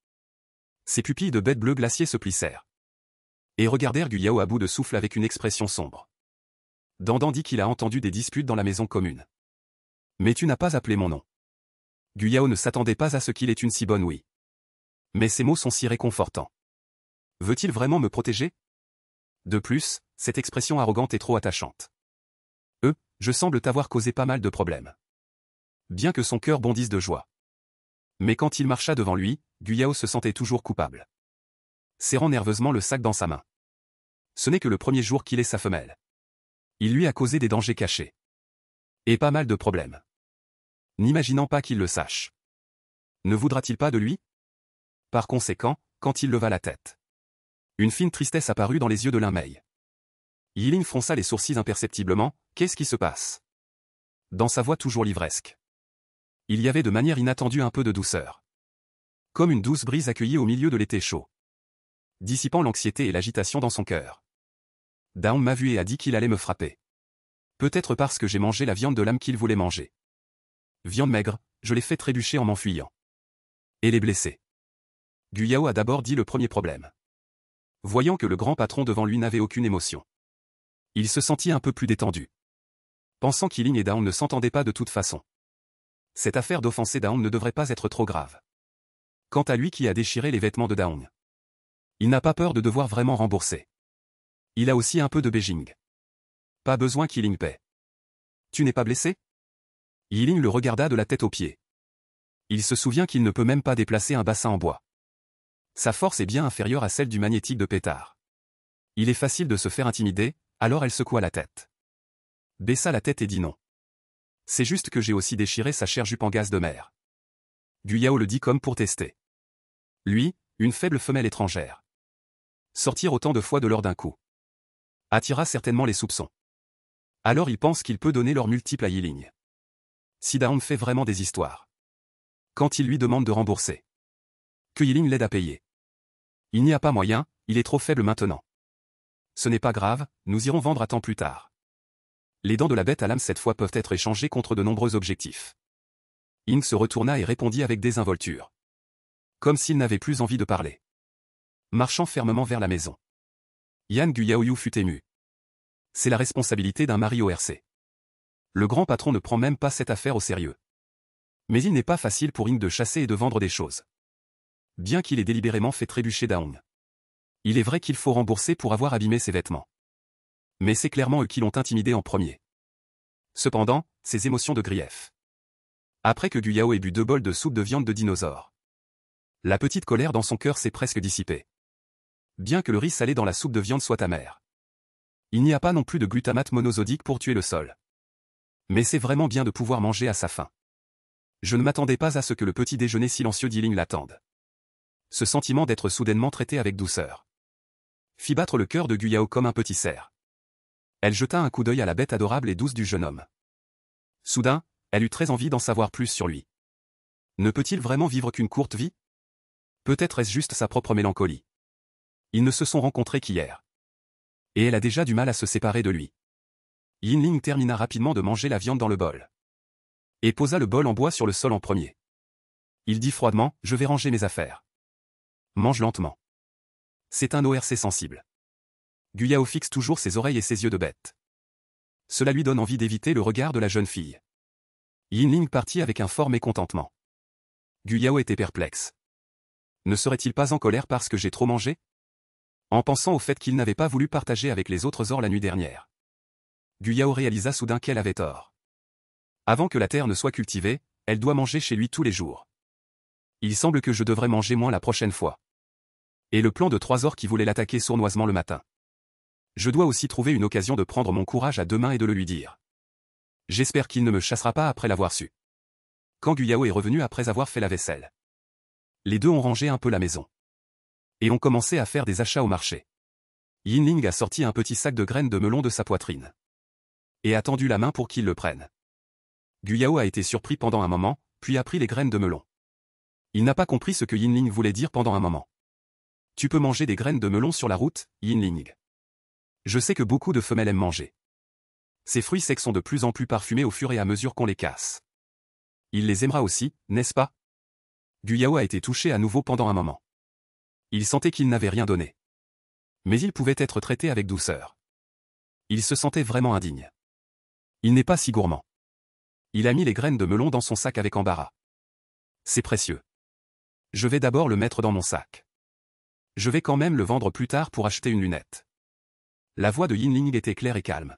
Ses pupilles de bête bleu glacier se plissèrent. Et regardèrent Gu Yao à bout de souffle avec une expression sombre. Dandan dit qu'il a entendu des disputes dans la maison commune. Mais tu n'as pas appelé mon nom. Gu Yao ne s'attendait pas à ce qu'il ait une si bonne ouïe. Mais ces mots sont si réconfortants. Veut-il vraiment me protéger? De plus, cette expression arrogante est trop attachante. Je semble t'avoir causé pas mal de problèmes. Bien que son cœur bondisse de joie. Mais quand il marcha devant lui, Gu Yao se sentait toujours coupable. Serrant nerveusement le sac dans sa main. Ce n'est que le premier jour qu'il est sa femelle. Il lui a causé des dangers cachés. Et pas mal de problèmes. N'imaginant pas qu'il le sache. Ne voudra-t-il pas de lui? Par conséquent, quand il leva la tête. Une fine tristesse apparut dans les yeux de Lin-Mei. Yiling fronça les sourcils imperceptiblement. Qu'est-ce qui se passe? Dans sa voix toujours livresque. Il y avait de manière inattendue un peu de douceur. Comme une douce brise accueillie au milieu de l'été chaud. Dissipant l'anxiété et l'agitation dans son cœur. Daong m'a vu et a dit qu'il allait me frapper. Peut-être parce que j'ai mangé la viande de l'âme qu'il voulait manger. Viande maigre, je l'ai fait trébucher en m'enfuyant. Et les blessé. Gu Yao a d'abord dit le premier problème. Voyant que le grand patron devant lui n'avait aucune émotion. Il se sentit un peu plus détendu. pensant qu'Yiling et Daon ne s'entendaient pas de toute façon. Cette affaire d'offenser Daon ne devrait pas être trop grave. Quant à lui qui a déchiré les vêtements de Daon, il n'a pas peur de devoir vraiment rembourser. Il a aussi un peu de Beijing. Pas besoin qu'Yiling paie. Tu n'es pas blessé? Yiling le regarda de la tête aux pieds. Il se souvient qu'il ne peut même pas déplacer un bassin en bois. Sa force est bien inférieure à celle du magnétique de pétard. Il est facile de se faire intimider, alors elle secoua la tête. Baissa la tête et dit non. C'est juste que j'ai aussi déchiré sa chère jupe en gaz de mer. Guyao le dit comme pour tester. Lui, une faible femelle étrangère. Sortir autant de fois de l'or d'un coup attira certainement les soupçons. Alors il pense qu'il peut donner leurs multiples à Yiling. Si Daon fait vraiment des histoires. Quand il lui demande de rembourser. Que Yiling l'aide à payer. Il n'y a pas moyen, il est trop faible maintenant. Ce n'est pas grave, nous irons vendre à temps plus tard. Les dents de la bête à lame cette fois peuvent être échangées contre de nombreux objectifs. Ying se retourna et répondit avec désinvolture. Comme s'il n'avait plus envie de parler. Marchant fermement vers la maison. Yan Guyaoyu fut ému. C'est la responsabilité d'un mari ORC. Le grand patron ne prend même pas cette affaire au sérieux. Mais il n'est pas facile pour Ying de chasser et de vendre des choses. Bien qu'il ait délibérément fait trébucher Daon. Il est vrai qu'il faut rembourser pour avoir abîmé ses vêtements. Mais c'est clairement eux qui l'ont intimidé en premier. Cependant, ses émotions de grief. Après que Guyao ait bu 2 bols de soupe de viande de dinosaure. La petite colère dans son cœur s'est presque dissipée. Bien que le riz salé dans la soupe de viande soit amer. Il n'y a pas non plus de glutamate monosodique pour tuer le sol. Mais c'est vraiment bien de pouvoir manger à sa faim. Je ne m'attendais pas à ce que le petit déjeuner silencieux d'Yiling l'attende. Ce sentiment d'être soudainement traité avec douceur fit battre le cœur de Guyao comme un petit cerf. Elle jeta un coup d'œil à la bête adorable et douce du jeune homme. Soudain, elle eut très envie d'en savoir plus sur lui. Ne peut-il vraiment vivre qu'une courte vie? Peut-être est-ce juste sa propre mélancolie. Ils ne se sont rencontrés qu'hier. Et elle a déjà du mal à se séparer de lui. Yiling termina rapidement de manger la viande dans le bol. Et posa le bol en bois sur le sol en premier. Il dit froidement, je vais ranger mes affaires. Mange lentement. C'est un ORC sensible. Guyao fixe toujours ses oreilles et ses yeux de bête. Cela lui donne envie d'éviter le regard de la jeune fille. Yiling partit avec un fort mécontentement. Guyao était perplexe. Ne serait-il pas en colère parce que j'ai trop mangé? En pensant au fait qu'il n'avait pas voulu partager avec les autres ors la nuit dernière. Guyao réalisa soudain qu'elle avait tort. Avant que la terre ne soit cultivée, elle doit manger chez lui tous les jours. Il semble que je devrais manger moins la prochaine fois. Et le plan de 3 ors qui voulait l'attaquer sournoisement le matin. Je dois aussi trouver une occasion de prendre mon courage à 2 mains et de le lui dire. J'espère qu'il ne me chassera pas après l'avoir su. Quand Guyao est revenu après avoir fait la vaisselle. Les deux ont rangé un peu la maison. Et ont commencé à faire des achats au marché. Yiling a sorti un petit sac de graines de melon de sa poitrine. Et a tendu la main pour qu'il le prenne. Guyao a été surpris pendant un moment, puis a pris les graines de melon. Il n'a pas compris ce que Yiling voulait dire pendant un moment. Tu peux manger des graines de melon sur la route, Yiling. Je sais que beaucoup de femelles aiment manger. Ces fruits secs sont de plus en plus parfumés au fur et à mesure qu'on les casse. Il les aimera aussi, n'est-ce pas? Guyao a été touché à nouveau pendant un moment. Il sentait qu'il n'avait rien donné. Mais il pouvait être traité avec douceur. Il se sentait vraiment indigne. Il n'est pas si gourmand. Il a mis les graines de melon dans son sac avec embarras. C'est précieux. Je vais d'abord le mettre dans mon sac. Je vais quand même le vendre plus tard pour acheter une lunette. La voix de Yiling était claire et calme.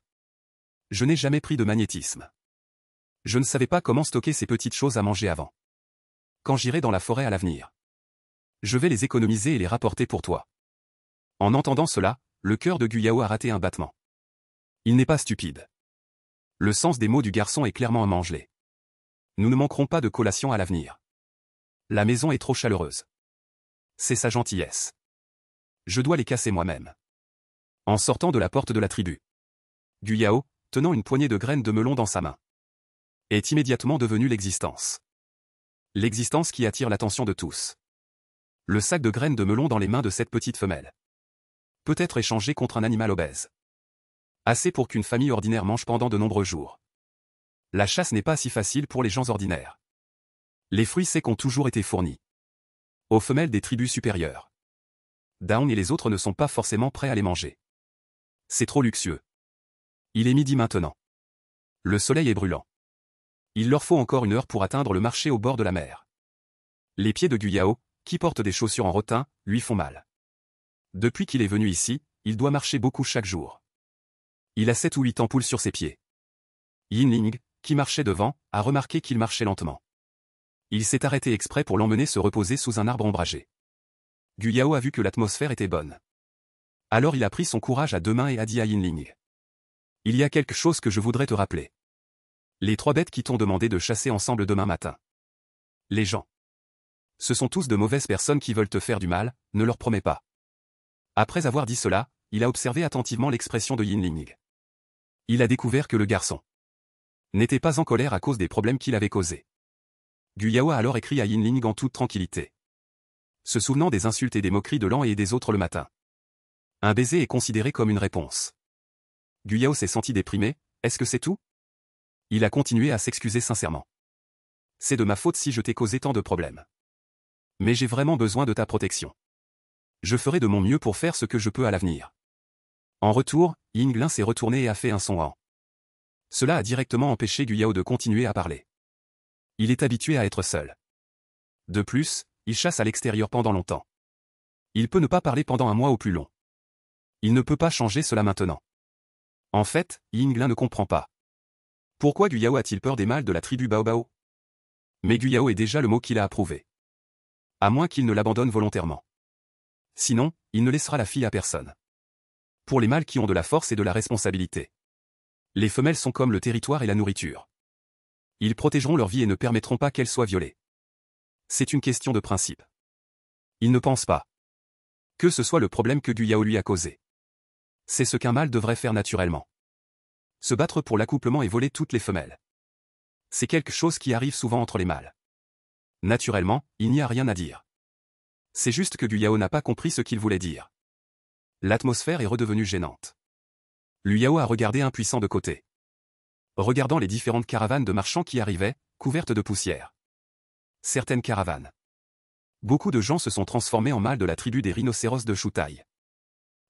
Je n'ai jamais pris de magnétisme. Je ne savais pas comment stocker ces petites choses à manger avant. Quand j'irai dans la forêt à l'avenir. Je vais les économiser et les rapporter pour toi. En entendant cela, le cœur de Guyao a raté un battement. Il n'est pas stupide. Le sens des mots du garçon est clairement un mangelé. Nous ne manquerons pas de collation à l'avenir. La maison est trop chaleureuse. C'est sa gentillesse. Je dois les casser moi-même. En sortant de la porte de la tribu. Guyao, tenant une poignée de graines de melon dans sa main, est immédiatement devenu l'existence. L'existence qui attire l'attention de tous. Le sac de graines de melon dans les mains de cette petite femelle. Peut être échangé contre un animal obèse. Assez pour qu'une famille ordinaire mange pendant de nombreux jours. La chasse n'est pas si facile pour les gens ordinaires. Les fruits secs ont toujours été fournis aux femelles des tribus supérieures. Daon et les autres ne sont pas forcément prêts à les manger. C'est trop luxueux. Il est midi maintenant. Le soleil est brûlant. Il leur faut encore 1 heure pour atteindre le marché au bord de la mer. Les pieds de Guyao, qui porte des chaussures en rotin, lui font mal. Depuis qu'il est venu ici, il doit marcher beaucoup chaque jour. Il a 7 ou 8 ampoules sur ses pieds. Yinling, qui marchait devant, a remarqué qu'il marchait lentement. Il s'est arrêté exprès pour l'emmener se reposer sous un arbre ombragé. Guyao a vu que l'atmosphère était bonne. Alors il a pris son courage à 2 mains et a dit à Yinling. Il y a quelque chose que je voudrais te rappeler. Les 3 bêtes qui t'ont demandé de chasser ensemble demain matin. Les gens. Ce sont tous de mauvaises personnes qui veulent te faire du mal, ne leur promets pas. Après avoir dit cela, il a observé attentivement l'expression de Yinling. Il a découvert que le garçon n'était pas en colère à cause des problèmes qu'il avait causés. Guyao a alors écrit à Yinling en toute tranquillité. Se souvenant des insultes et des moqueries de l'un et des autres le matin. Un baiser est considéré comme une réponse. Guyao s'est senti déprimé, est-ce que c'est tout? Il a continué à s'excuser sincèrement. C'est de ma faute si je t'ai causé tant de problèmes. Mais j'ai vraiment besoin de ta protection. Je ferai de mon mieux pour faire ce que je peux à l'avenir. En retour, Yinling s'est retourné et a fait un son en. Cela a directement empêché Guyao de continuer à parler. Il est habitué à être seul. De plus, il chasse à l'extérieur pendant longtemps. Il peut ne pas parler pendant 1 mois ou plus long. Il ne peut pas changer cela maintenant. En fait, Yinling ne comprend pas. Pourquoi Guyao a-t-il peur des mâles de la tribu Baobao? Mais Guyao est déjà le mot qu'il a approuvé. À moins qu'il ne l'abandonne volontairement. Sinon, il ne laissera la fille à personne. Pour les mâles qui ont de la force et de la responsabilité. Les femelles sont comme le territoire et la nourriture. Ils protégeront leur vie et ne permettront pas qu'elle soit violée. C'est une question de principe. Il ne pense pas que ce soit le problème que Guyao lui a causé. C'est ce qu'un mâle devrait faire naturellement. Se battre pour l'accouplement et voler toutes les femelles. C'est quelque chose qui arrive souvent entre les mâles. Naturellement, il n'y a rien à dire. C'est juste que Guyao n'a pas compris ce qu'il voulait dire. L'atmosphère est redevenue gênante. Guyao a regardé impuissant de côté. Regardant les différentes caravanes de marchands qui arrivaient, couvertes de poussière. Certaines caravanes. Beaucoup de gens se sont transformés en mâles de la tribu des rhinocéros de Shutai.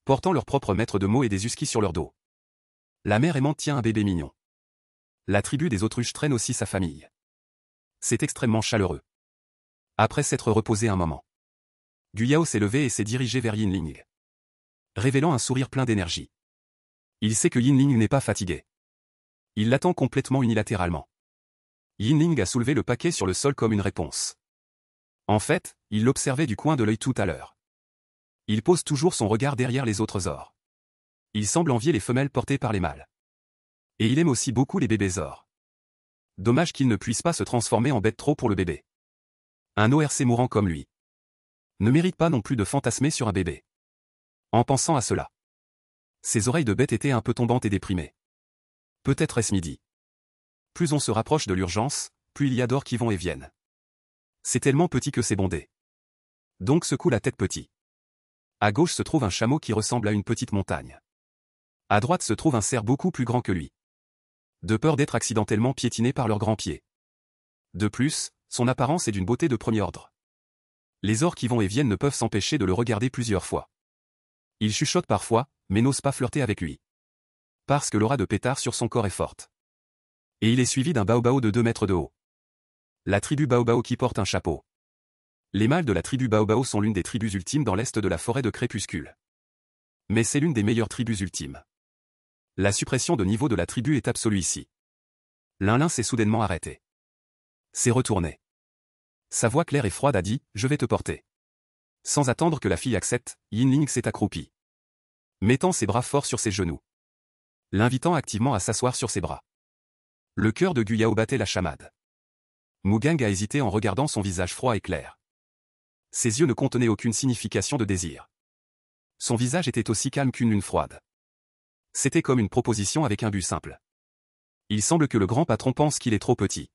Portant leur propre maître de mots et des huskies sur leur dos. La mère aimante tient un bébé mignon. La tribu des autruches traîne aussi sa famille. C'est extrêmement chaleureux. Après s'être reposé un moment. Guyao s'est levé et s'est dirigé vers Yinling. Révélant un sourire plein d'énergie. Il sait que Yinling n'est pas fatigué. Il l'attend complètement unilatéralement. Yinling a soulevé le paquet sur le sol comme une réponse. En fait, il l'observait du coin de l'œil tout à l'heure. Il pose toujours son regard derrière les autres ors. Il semble envier les femelles portées par les mâles. Et il aime aussi beaucoup les bébés ors. Dommage qu'il ne puisse pas se transformer en bête trop pour le bébé. Un ORC mourant comme lui ne mérite pas non plus de fantasmer sur un bébé. En pensant à cela, ses oreilles de bête étaient un peu tombantes et déprimées. Peut-être est-ce midi. Plus on se rapproche de l'urgence, plus il y a d'or qui vont et viennent. C'est tellement petit que c'est bondé. Donc secoue la tête petit. À gauche se trouve un chameau qui ressemble à une petite montagne. À droite se trouve un cerf beaucoup plus grand que lui. De peur d'être accidentellement piétiné par leurs grands pieds. De plus, son apparence est d'une beauté de premier ordre. Les ors qui vont et viennent ne peuvent s'empêcher de le regarder plusieurs fois. Il chuchote parfois, mais n'ose pas flirter avec lui. Parce que l'aura de pétard sur son corps est forte. Et il est suivi d'un baobao de 2 mètres de haut. La tribu Baobao qui porte un chapeau. Les mâles de la tribu Baobao sont l'une des tribus ultimes dans l'est de la forêt de Crépuscule. Mais c'est l'une des meilleures tribus ultimes. La suppression de niveau de la tribu est absolue ici. L'un s'est soudainement arrêté. S'est retourné. Sa voix claire et froide a dit « Je vais te porter ». Sans attendre que la fille accepte, Yinling s'est accroupi. Mettant ses bras forts sur ses genoux. L'invitant activement à s'asseoir sur ses bras. Le cœur de Guyao battait la chamade. Mugang a hésité en regardant son visage froid et clair. Ses yeux ne contenaient aucune signification de désir. Son visage était aussi calme qu'une lune froide. C'était comme une proposition avec un but simple. Il semble que le grand patron pense qu'il est trop petit.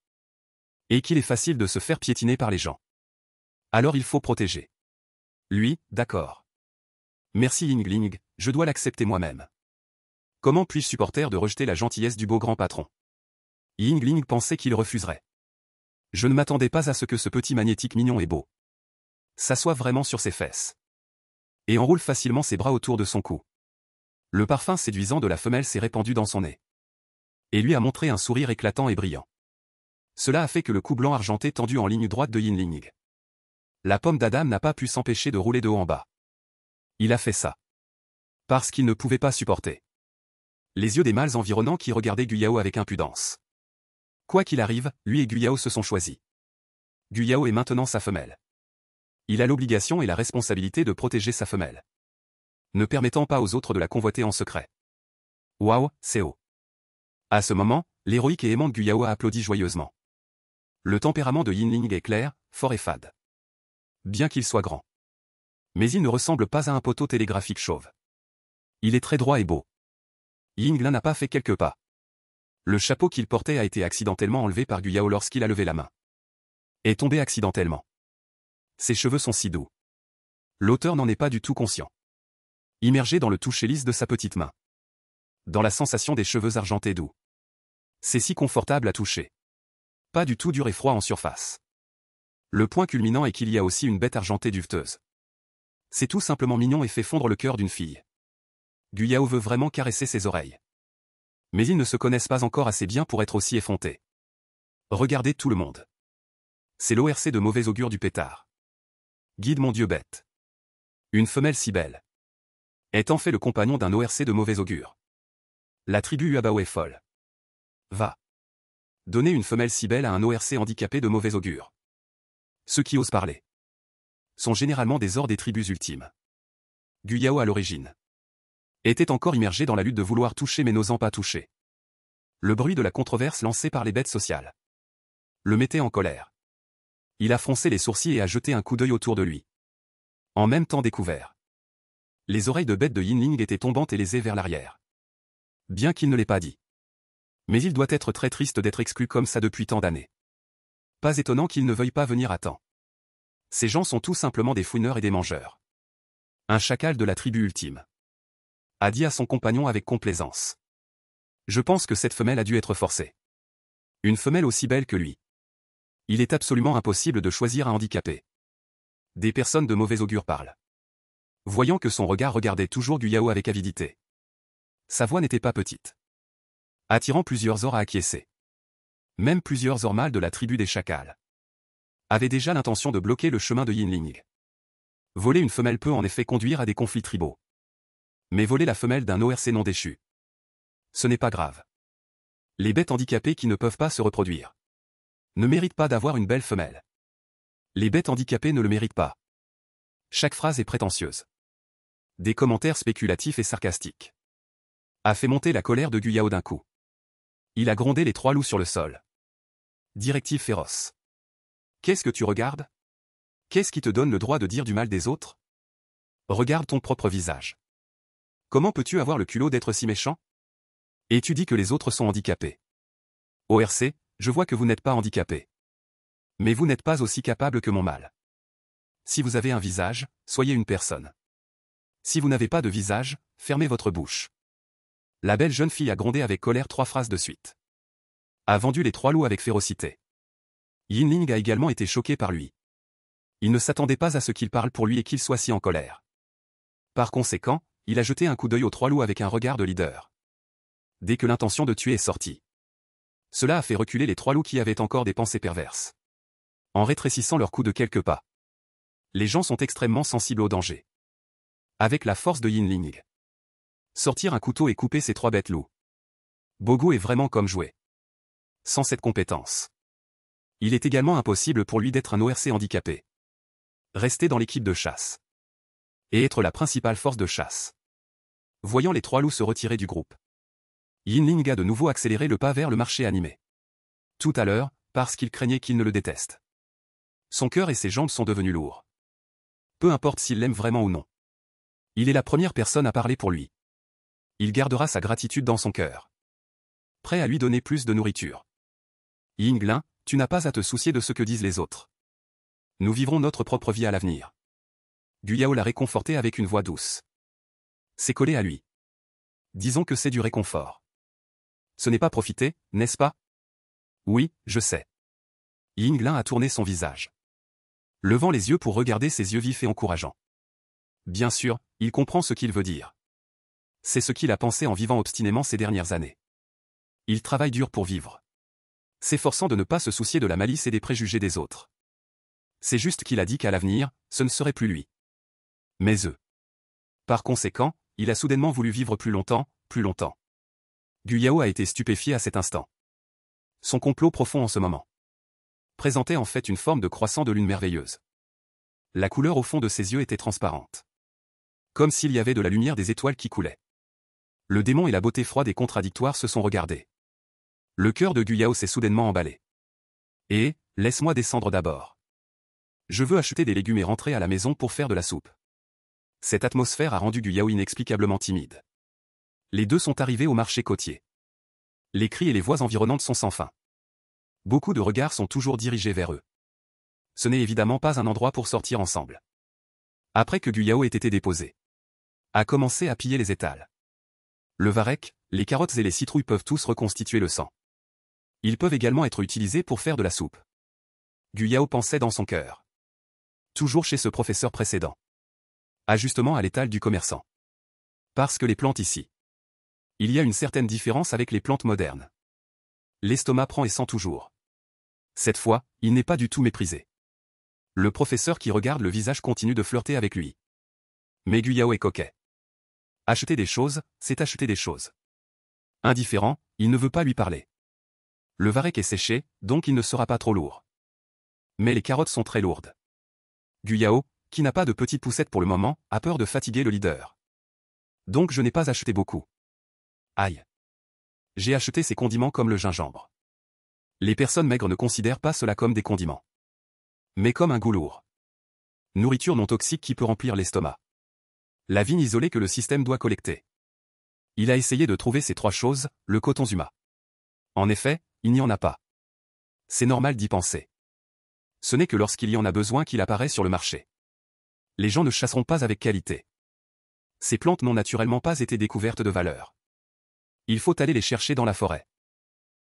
Et qu'il est facile de se faire piétiner par les gens. Alors il faut protéger. Lui, d'accord. Merci Yingling, je dois l'accepter moi-même. Comment puis-je supporter de rejeter la gentillesse du beau grand patron? Yingling pensait qu'il refuserait. Je ne m'attendais pas à ce que ce petit magnétique mignon et beau s'assoie vraiment sur ses fesses. Et enroule facilement ses bras autour de son cou. Le parfum séduisant de la femelle s'est répandu dans son nez. Et lui a montré un sourire éclatant et brillant. Cela a fait que le cou blanc argenté tendu en ligne droite de Yinling. La pomme d'Adam n'a pas pu s'empêcher de rouler de haut en bas. Il a fait ça. Parce qu'il ne pouvait pas supporter les yeux des mâles environnants qui regardaient Guyao avec impudence. Quoi qu'il arrive, lui et Guyao se sont choisis. Guyao est maintenant sa femelle. Il a l'obligation et la responsabilité de protéger sa femelle, ne permettant pas aux autres de la convoiter en secret. Waouh, c'est haut. À ce moment, l'héroïque et aimante Guyao a applaudi joyeusement. Le tempérament de Yinling est clair, fort et fade. Bien qu'il soit grand. Mais il ne ressemble pas à un poteau télégraphique chauve. Il est très droit et beau. Yinglin n'a pas fait quelques pas. Le chapeau qu'il portait a été accidentellement enlevé par Guyao lorsqu'il a levé la main. Est tombé accidentellement. Ses cheveux sont si doux. L'auteur n'en est pas du tout conscient. Immergé dans le toucher lisse de sa petite main. Dans la sensation des cheveux argentés doux. C'est si confortable à toucher. Pas du tout dur et froid en surface. Le point culminant est qu'il y a aussi une bête argentée duveteuse. C'est tout simplement mignon et fait fondre le cœur d'une fille. Guyao veut vraiment caresser ses oreilles. Mais ils ne se connaissent pas encore assez bien pour être aussi effrontés. Regardez tout le monde. C'est l'ORC de mauvais augure du pétard. Guide mon dieu bête. Une femelle si belle. Est en fait le compagnon d'un ORC de mauvais augure. La tribu Uabao est folle. Va. Donner une femelle si belle à un ORC handicapé de mauvais augure. Ceux qui osent parler sont généralement des ors des tribus ultimes. Guyao à l'origine était encore immergé dans la lutte de vouloir toucher mais n'osant pas toucher. Le bruit de la controverse lancée par les bêtes sociales le mettait en colère. Il a froncé les sourcils et a jeté un coup d'œil autour de lui. En même temps découvert. Les oreilles de bête de Yinling étaient tombantes et lésées vers l'arrière. Bien qu'il ne l'ait pas dit. Mais il doit être très triste d'être exclu comme ça depuis tant d'années. Pas étonnant qu'il ne veuille pas venir à temps. Ces gens sont tout simplement des fouineurs et des mangeurs. Un chacal de la tribu ultime. A dit à son compagnon avec complaisance. Je pense que cette femelle a dû être forcée. Une femelle aussi belle que lui. Il est absolument impossible de choisir un handicapé. Des personnes de mauvais augure parlent. Voyant que son regard regardait toujours Guyao avec avidité. Sa voix n'était pas petite. Attirant plusieurs ors à acquiescer. Même plusieurs ors mâles de la tribu des chacals avaient déjà l'intention de bloquer le chemin de Yinling. Voler une femelle peut en effet conduire à des conflits tribaux. Mais voler la femelle d'un ORC non déchu, ce n'est pas grave. Les bêtes handicapées qui ne peuvent pas se reproduire ne méritent pas d'avoir une belle femelle. Les bêtes handicapées ne le méritent pas. Chaque phrase est prétentieuse. Des commentaires spéculatifs et sarcastiques a fait monter la colère de Guyao d'un coup. Il a grondé les trois loups sur le sol. Directive féroce. Qu'est-ce que tu regardes? Qu'est-ce qui te donne le droit de dire du mal des autres? Regarde ton propre visage. Comment peux-tu avoir le culot d'être si méchant? Et tu dis que les autres sont handicapés. ORC, je vois que vous n'êtes pas handicapé. Mais vous n'êtes pas aussi capable que mon mâle. Si vous avez un visage, soyez une personne. Si vous n'avez pas de visage, fermez votre bouche. La belle jeune fille a grondé avec colère 3 phrases de suite. A vendu les 3 loups avec férocité. Yinling a également été choqué par lui. Il ne s'attendait pas à ce qu'il parle pour lui et qu'il soit si en colère. Par conséquent, il a jeté un coup d'œil aux 3 loups avec un regard de leader. Dès que l'intention de tuer est sortie. Cela a fait reculer les 3 loups qui avaient encore des pensées perverses. En rétrécissant leur cou de quelques pas. Les gens sont extrêmement sensibles au danger. Avec la force de Yinling. Sortir un couteau et couper ces 3 bêtes loups. Bogo est vraiment comme jouer. Sans cette compétence. Il est également impossible pour lui d'être un ORC handicapé. Rester dans l'équipe de chasse. Et être la principale force de chasse. Voyant les 3 loups se retirer du groupe. Yinling a de nouveau accéléré le pas vers le marché animé. Tout à l'heure, parce qu'il craignait qu'il ne le déteste. Son cœur et ses jambes sont devenus lourds. Peu importe s'il l'aime vraiment ou non. Il est la première personne à parler pour lui. Il gardera sa gratitude dans son cœur. Prêt à lui donner plus de nourriture. Yinglin, tu n'as pas à te soucier de ce que disent les autres. Nous vivrons notre propre vie à l'avenir. Guyao l'a réconforté avec une voix douce. C'est collé à lui. Disons que c'est du réconfort. Ce n'est pas profiter, n'est-ce pas? Oui, je sais. Yinglin a tourné son visage. Levant les yeux pour regarder ses yeux vifs et encourageants. Bien sûr, il comprend ce qu'il veut dire. C'est ce qu'il a pensé en vivant obstinément ces dernières années. Il travaille dur pour vivre, s'efforçant de ne pas se soucier de la malice et des préjugés des autres. C'est juste qu'il a dit qu'à l'avenir, ce ne serait plus lui, mais eux. Par conséquent, il a soudainement voulu vivre plus longtemps, plus longtemps. Gu Yao a été stupéfié à cet instant. Son complot profond en ce moment présentait en fait une forme de croissant de lune merveilleuse. La couleur au fond de ses yeux était transparente, comme s'il y avait de la lumière des étoiles qui coulaient. Le démon et la beauté froide et contradictoire se sont regardés. Le cœur de Gu Yao s'est soudainement emballé. Et, laisse-moi descendre d'abord. Je veux acheter des légumes et rentrer à la maison pour faire de la soupe. Cette atmosphère a rendu Gu Yao inexplicablement timide. Les deux sont arrivés au marché côtier. Les cris et les voix environnantes sont sans fin. Beaucoup de regards sont toujours dirigés vers eux. Ce n'est évidemment pas un endroit pour sortir ensemble. Après que Gu Yao ait été déposé, a commencé à piller les étals. Le varech, les carottes et les citrouilles peuvent tous reconstituer le sang. Ils peuvent également être utilisés pour faire de la soupe. Gu Yao pensait dans son cœur. Toujours chez ce professeur précédent. Ajustement à l'étal du commerçant. Parce que les plantes ici. Il y a une certaine différence avec les plantes modernes. L'estomac prend et sent toujours. Cette fois, il n'est pas du tout méprisé. Le professeur qui regarde le visage continue de flirter avec lui. Mais Gu Yao est coquet. Acheter des choses, c'est acheter des choses. Indifférent, il ne veut pas lui parler. Le varech est séché, donc il ne sera pas trop lourd. Mais les carottes sont très lourdes. Gu Yao, qui n'a pas de petite poussette pour le moment, a peur de fatiguer le leader. Donc je n'ai pas acheté beaucoup. Aïe. J'ai acheté ces condiments comme le gingembre. Les personnes maigres ne considèrent pas cela comme des condiments, mais comme un goût lourd. Nourriture non toxique qui peut remplir l'estomac. La vigne isolée que le système doit collecter. Il a essayé de trouver ces trois choses, le coton zuma. En effet, il n'y en a pas. C'est normal d'y penser. Ce n'est que lorsqu'il y en a besoin qu'il apparaît sur le marché. Les gens ne chasseront pas avec qualité. Ces plantes n'ont naturellement pas été découvertes de valeur. Il faut aller les chercher dans la forêt.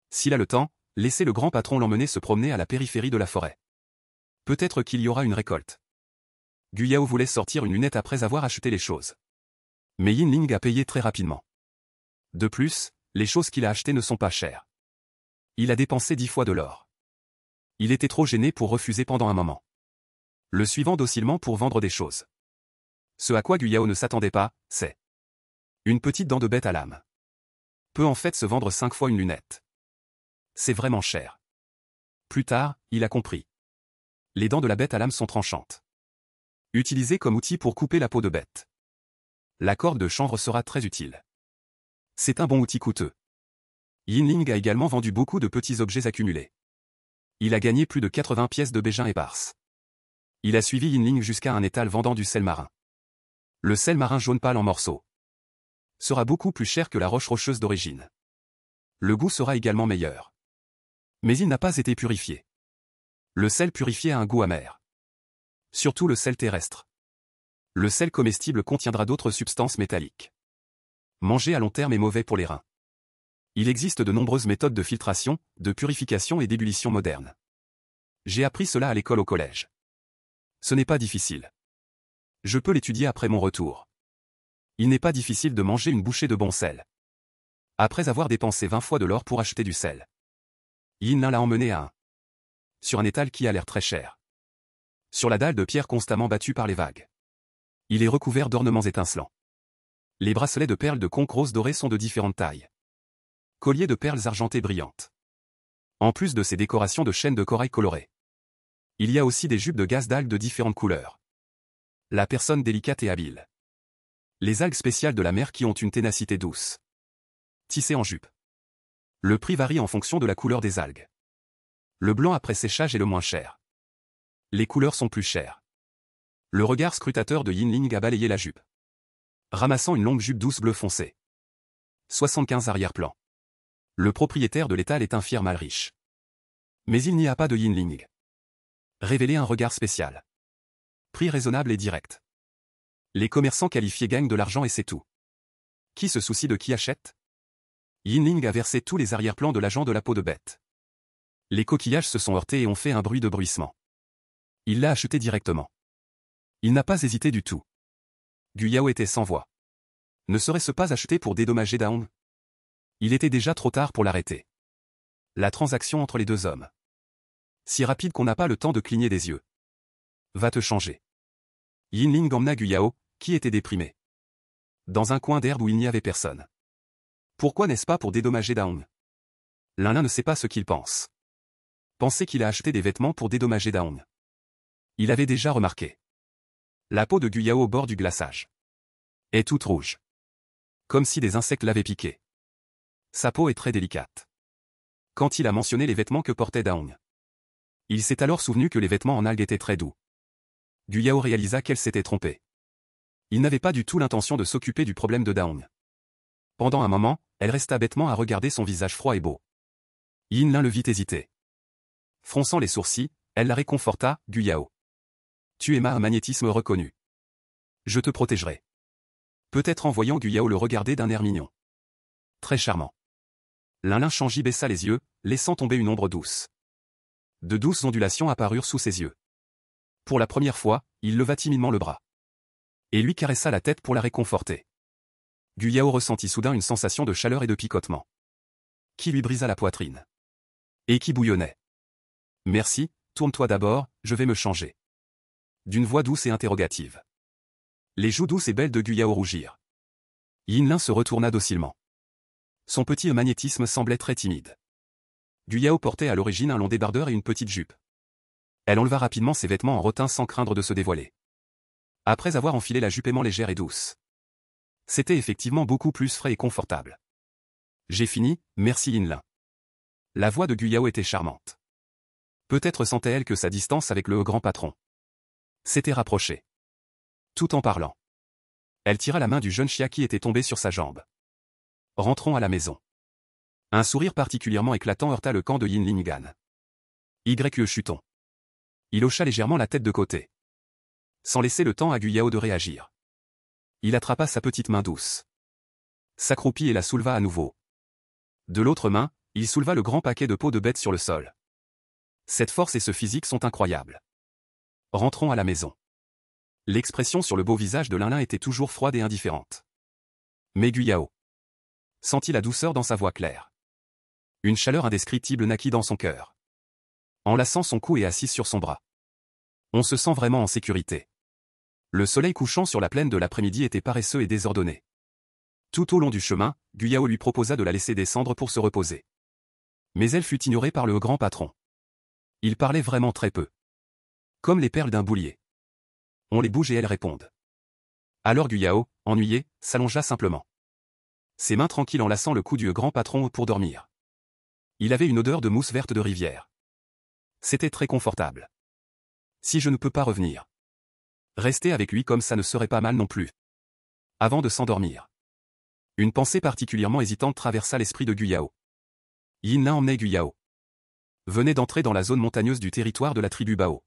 S'il a le temps, laissez le grand patron l'emmener se promener à la périphérie de la forêt. Peut-être qu'il y aura une récolte. Gu Yao voulait sortir une lunette après avoir acheté les choses. Mais Yinling a payé très rapidement. De plus, les choses qu'il a achetées ne sont pas chères. Il a dépensé 10 fois de l'or. Il était trop gêné pour refuser pendant un moment. Le suivant docilement pour vendre des choses. Ce à quoi Gu Yao ne s'attendait pas, c'est une petite dent de bête à lame. Peut en fait se vendre 5 fois une lunette. C'est vraiment cher. Plus tard, il a compris. Les dents de la bête à lame sont tranchantes. Utilisées comme outil pour couper la peau de bête. La corde de chanvre sera très utile. C'est un bon outil coûteux. Yinling a également vendu beaucoup de petits objets accumulés. Il a gagné plus de 80 pièces de bégin éparses. Il a suivi Yinling jusqu'à un étal vendant du sel marin. Le sel marin jaune pâle en morceaux sera beaucoup plus cher que la roche rocheuse d'origine. Le goût sera également meilleur. Mais il n'a pas été purifié. Le sel purifié a un goût amer. Surtout le sel terrestre. Le sel comestible contiendra d'autres substances métalliques. Manger à long terme est mauvais pour les reins. Il existe de nombreuses méthodes de filtration, de purification et d'ébullition modernes. J'ai appris cela à l'école au collège. Ce n'est pas difficile. Je peux l'étudier après mon retour. Il n'est pas difficile de manger une bouchée de bon sel. Après avoir dépensé 20 fois de l'or pour acheter du sel. Yin l'a emmené à sur un étal qui a l'air très cher. Sur la dalle de pierre constamment battue par les vagues. Il est recouvert d'ornements étincelants. Les bracelets de perles de conque rose dorées sont de différentes tailles. Colliers de perles argentées brillantes. En plus de ces décorations de chaînes de corail colorées. Il y a aussi des jupes de gaze d'algues de différentes couleurs. La personne délicate et habile. Les algues spéciales de la mer qui ont une ténacité douce. Tissées en jupe. Le prix varie en fonction de la couleur des algues. Le blanc après séchage est le moins cher. Les couleurs sont plus chères. Le regard scrutateur de Yinling a balayé la jupe. Ramassant une longue jupe douce bleu foncé. 75 arrière-plan. Le propriétaire de l'étal est un fier mal riche. Mais il n'y a pas de Yinling. Révéler un regard spécial. Prix raisonnable et direct. Les commerçants qualifiés gagnent de l'argent et c'est tout. Qui se soucie de qui achète? Yinling a versé tous les arrière-plans de l'agent de la peau de bête. Les coquillages se sont heurtés et ont fait un bruit de bruissement. Il l'a acheté directement. Il n'a pas hésité du tout. Gu Yao était sans voix. Ne serait-ce pas acheté pour dédommager Daong? Il était déjà trop tard pour l'arrêter. La transaction entre les deux hommes. Si rapide qu'on n'a pas le temps de cligner des yeux. Va te changer. Yinling emmena Gu Yao, qui était déprimé. Dans un coin d'herbe où il n'y avait personne. Pourquoi n'est-ce pas pour dédommager Daong? L'un ne sait pas ce qu'il pense. Pensait qu'il a acheté des vêtements pour dédommager Daong. Il avait déjà remarqué. La peau de Gu Yao au bord du glaçage est toute rouge. Comme si des insectes l'avaient piqué. Sa peau est très délicate. Quand il a mentionné les vêtements que portait Daong, il s'est alors souvenu que les vêtements en algues étaient très doux. Gu Yao réalisa qu'elle s'était trompée. Il n'avait pas du tout l'intention de s'occuper du problème de Daong. Pendant un moment, elle resta bêtement à regarder son visage froid et beau. Yin Lin le vit hésiter. Fronçant les sourcils, elle la réconforta, Gu Yao. Tu aimas un magnétisme reconnu. Je te protégerai. Peut-être en voyant Gu Yao le regarder d'un air mignon. Très charmant. Lin Changji baissa les yeux, laissant tomber une ombre douce. De douces ondulations apparurent sous ses yeux. Pour la première fois, il leva timidement le bras. Et lui caressa la tête pour la réconforter. Gu Yao ressentit soudain une sensation de chaleur et de picotement. Qui lui brisa la poitrine. Et qui bouillonnait. Merci, tourne-toi d'abord, je vais me changer. D'une voix douce et interrogative. Les joues douces et belles de Gu Yao rougirent. Yin Lin se retourna docilement. Son petit magnétisme semblait très timide. Gu Yao portait à l'origine un long débardeur et une petite jupe. Elle enleva rapidement ses vêtements en rotin sans craindre de se dévoiler. Après avoir enfilé la jupe aimant légère et douce. C'était effectivement beaucoup plus frais et confortable. J'ai fini, merci Yin Lin. La voix de Gu Yao était charmante. Peut-être sentait-elle que sa distance avec le grand patron s'était rapprochée. Tout en parlant. Elle tira la main du jeune Xia qui était tombé sur sa jambe. Rentrons à la maison. Un sourire particulièrement éclatant heurta le camp de Yin Lingan. Y chuton. Il hocha légèrement la tête de côté. Sans laisser le temps à Gu Yao de réagir. Il attrapa sa petite main douce. S'accroupit et la souleva à nouveau. De l'autre main, il souleva le grand paquet de peau de bête sur le sol. Cette force et ce physique sont incroyables. Rentrons à la maison. L'expression sur le beau visage de Lin était toujours froide et indifférente. Mais Gu Yao sentit la douceur dans sa voix claire. Une chaleur indescriptible naquit dans son cœur. Enlaçant son cou et assise sur son bras. On se sent vraiment en sécurité. Le soleil couchant sur la plaine de l'après-midi était paresseux et désordonné. Tout au long du chemin, Gu Yao lui proposa de la laisser descendre pour se reposer. Mais elle fut ignorée par le grand patron. Il parlait vraiment très peu. Comme les perles d'un boulier. On les bouge et elles répondent. Alors Gu Yao, ennuyé, s'allongea simplement. Ses mains tranquilles enlaçant le cou du grand patron pour dormir. Il avait une odeur de mousse verte de rivière. C'était très confortable. Si je ne peux pas revenir. Rester avec lui comme ça ne serait pas mal non plus. Avant de s'endormir. Une pensée particulièrement hésitante traversa l'esprit de Gu Yao. Yin Lin emmenait Gu Yao. Venait d'entrer dans la zone montagneuse du territoire de la tribu Bao.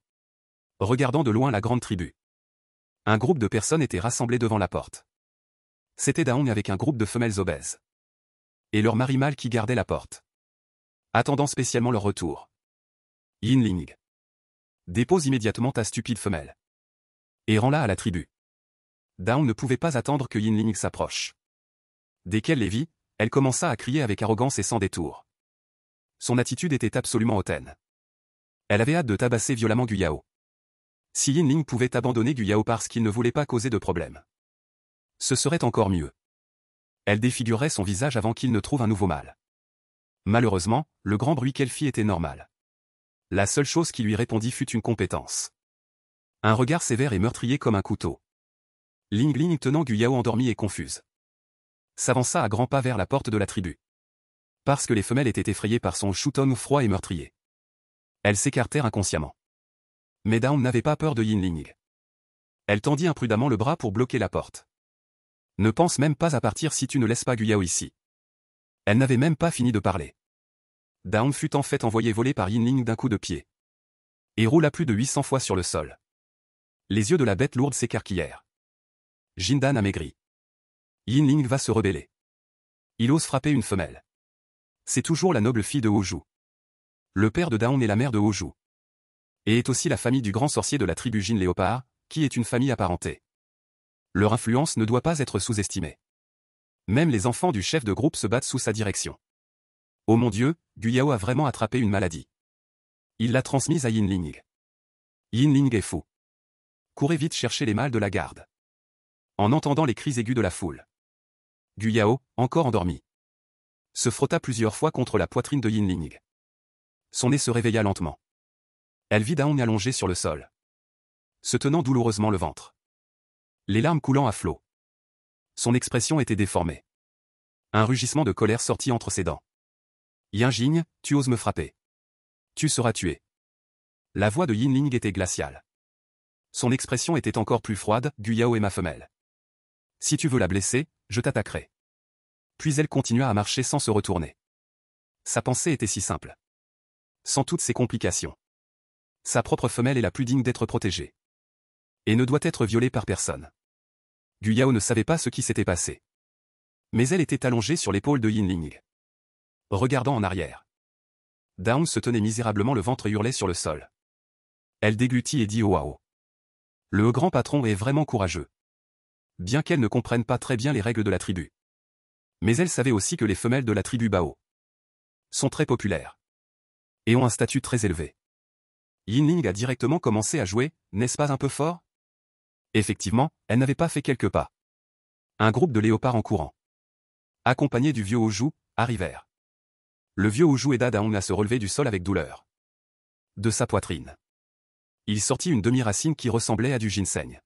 Regardant de loin la grande tribu. Un groupe de personnes était rassemblé devant la porte. C'était Daong avec un groupe de femelles obèses. Et leur mari mâle qui gardait la porte. Attendant spécialement leur retour. Yin Ling. Dépose immédiatement ta stupide femelle. Et rends-la à la tribu. Daong ne pouvait pas attendre que Yin Ling s'approche. Dès qu'elle les vit, elle commença à crier avec arrogance et sans détour. Son attitude était absolument hautaine. Elle avait hâte de tabasser violemment Gu Yao. Si Yin Ling pouvait abandonner Gu Yao parce qu'il ne voulait pas causer de problème. Ce serait encore mieux. Elle défigurerait son visage avant qu'il ne trouve un nouveau mal. Malheureusement, le grand bruit qu'elle fit était normal. La seule chose qui lui répondit fut une compétence. Un regard sévère et meurtrier comme un couteau. Ling Ling tenant Gu Yao endormie et confuse. S'avança à grands pas vers la porte de la tribu. Parce que les femelles étaient effrayées par son chuton froid et meurtrier. Elles s'écartèrent inconsciemment. Mais Daong n'avait pas peur de Yin Ling. Elle tendit imprudemment le bras pour bloquer la porte. Ne pense même pas à partir si tu ne laisses pas Gu Yao ici. Elle n'avait même pas fini de parler. Daong fut en fait envoyé voler par Yin Ling d'un coup de pied. Et roula plus de 800 fois sur le sol. Les yeux de la bête lourde s'écarquillèrent. Jindan amaigrit. Yin Ling va se rebeller. Il ose frapper une femelle. C'est toujours la noble fille de Hoju. Le père de Daong est la mère de Hoju. Et est aussi la famille du grand sorcier de la tribu Jin Léopard, qui est une famille apparentée. Leur influence ne doit pas être sous-estimée. Même les enfants du chef de groupe se battent sous sa direction. Oh mon Dieu, Gu Yao a vraiment attrapé une maladie. Il l'a transmise à Yinling. Yinling est fou. Courez vite chercher les mâles de la garde. En entendant les cris aigus de la foule, Gu Yao, encore endormi, se frotta plusieurs fois contre la poitrine de Yinling. Son nez se réveilla lentement. Elle vit Daong allongé sur le sol, se tenant douloureusement le ventre, les larmes coulant à flots. Son expression était déformée. Un rugissement de colère sortit entre ses dents. Yinling, tu oses me frapper. Tu seras tué. La voix de Yinling était glaciale. Son expression était encore plus froide, Gu Yao est ma femelle. Si tu veux la blesser, je t'attaquerai. Puis elle continua à marcher sans se retourner. Sa pensée était si simple. Sans toutes ces complications. Sa propre femelle est la plus digne d'être protégée. Et ne doit être violée par personne. Gu Yao ne savait pas ce qui s'était passé. Mais elle était allongée sur l'épaule de Yinling. Regardant en arrière. Daong se tenait misérablement le ventre et hurlait sur le sol. Elle déglutit et dit oh waouh. Le grand patron est vraiment courageux. Bien qu'elle ne comprenne pas très bien les règles de la tribu. Mais elle savait aussi que les femelles de la tribu Bao sont très populaires. Et ont un statut très élevé. Yinling a directement commencé à jouer, n'est-ce pas un peu fort? Effectivement, elle n'avait pas fait quelques pas. Un groupe de léopards en courant, accompagné du vieux Oju, arrivèrent. Le vieux Oju aida Daong à se relever du sol avec douleur. De sa poitrine, il sortit une demi-racine qui ressemblait à du ginseng.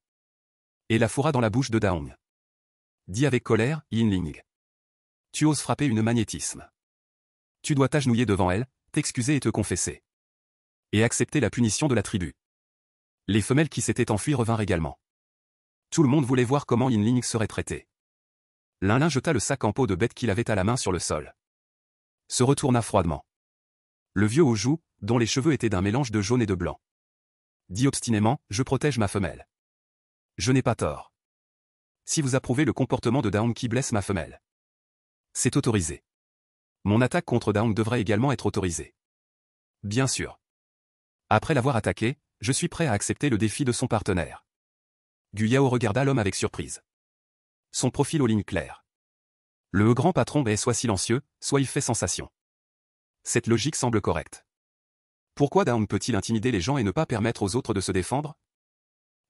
Et la fourra dans la bouche de Daong. Dit avec colère, Yinling. Tu oses frapper une magnétisme. Tu dois t'agenouiller devant elle, t'excuser et te confesser. Et accepter la punition de la tribu. Les femelles qui s'étaient enfuies revinrent également. Tout le monde voulait voir comment Yinling serait traité. L'un jeta le sac en peau de bête qu'il avait à la main sur le sol. Se retourna froidement. Le vieux Oju, dont les cheveux étaient d'un mélange de jaune et de blanc, dit obstinément, je protège ma femelle. Je n'ai pas tort. Si vous approuvez le comportement de Daong qui blesse ma femelle, c'est autorisé. Mon attaque contre Daong devrait également être autorisée. Bien sûr. Après l'avoir attaqué, je suis prêt à accepter le défi de son partenaire. Gu Yao regarda l'homme avec surprise. Son profil aux lignes claires. Le grand patron est soit silencieux, soit il fait sensation. Cette logique semble correcte. Pourquoi Daong peut-il intimider les gens et ne pas permettre aux autres de se défendre?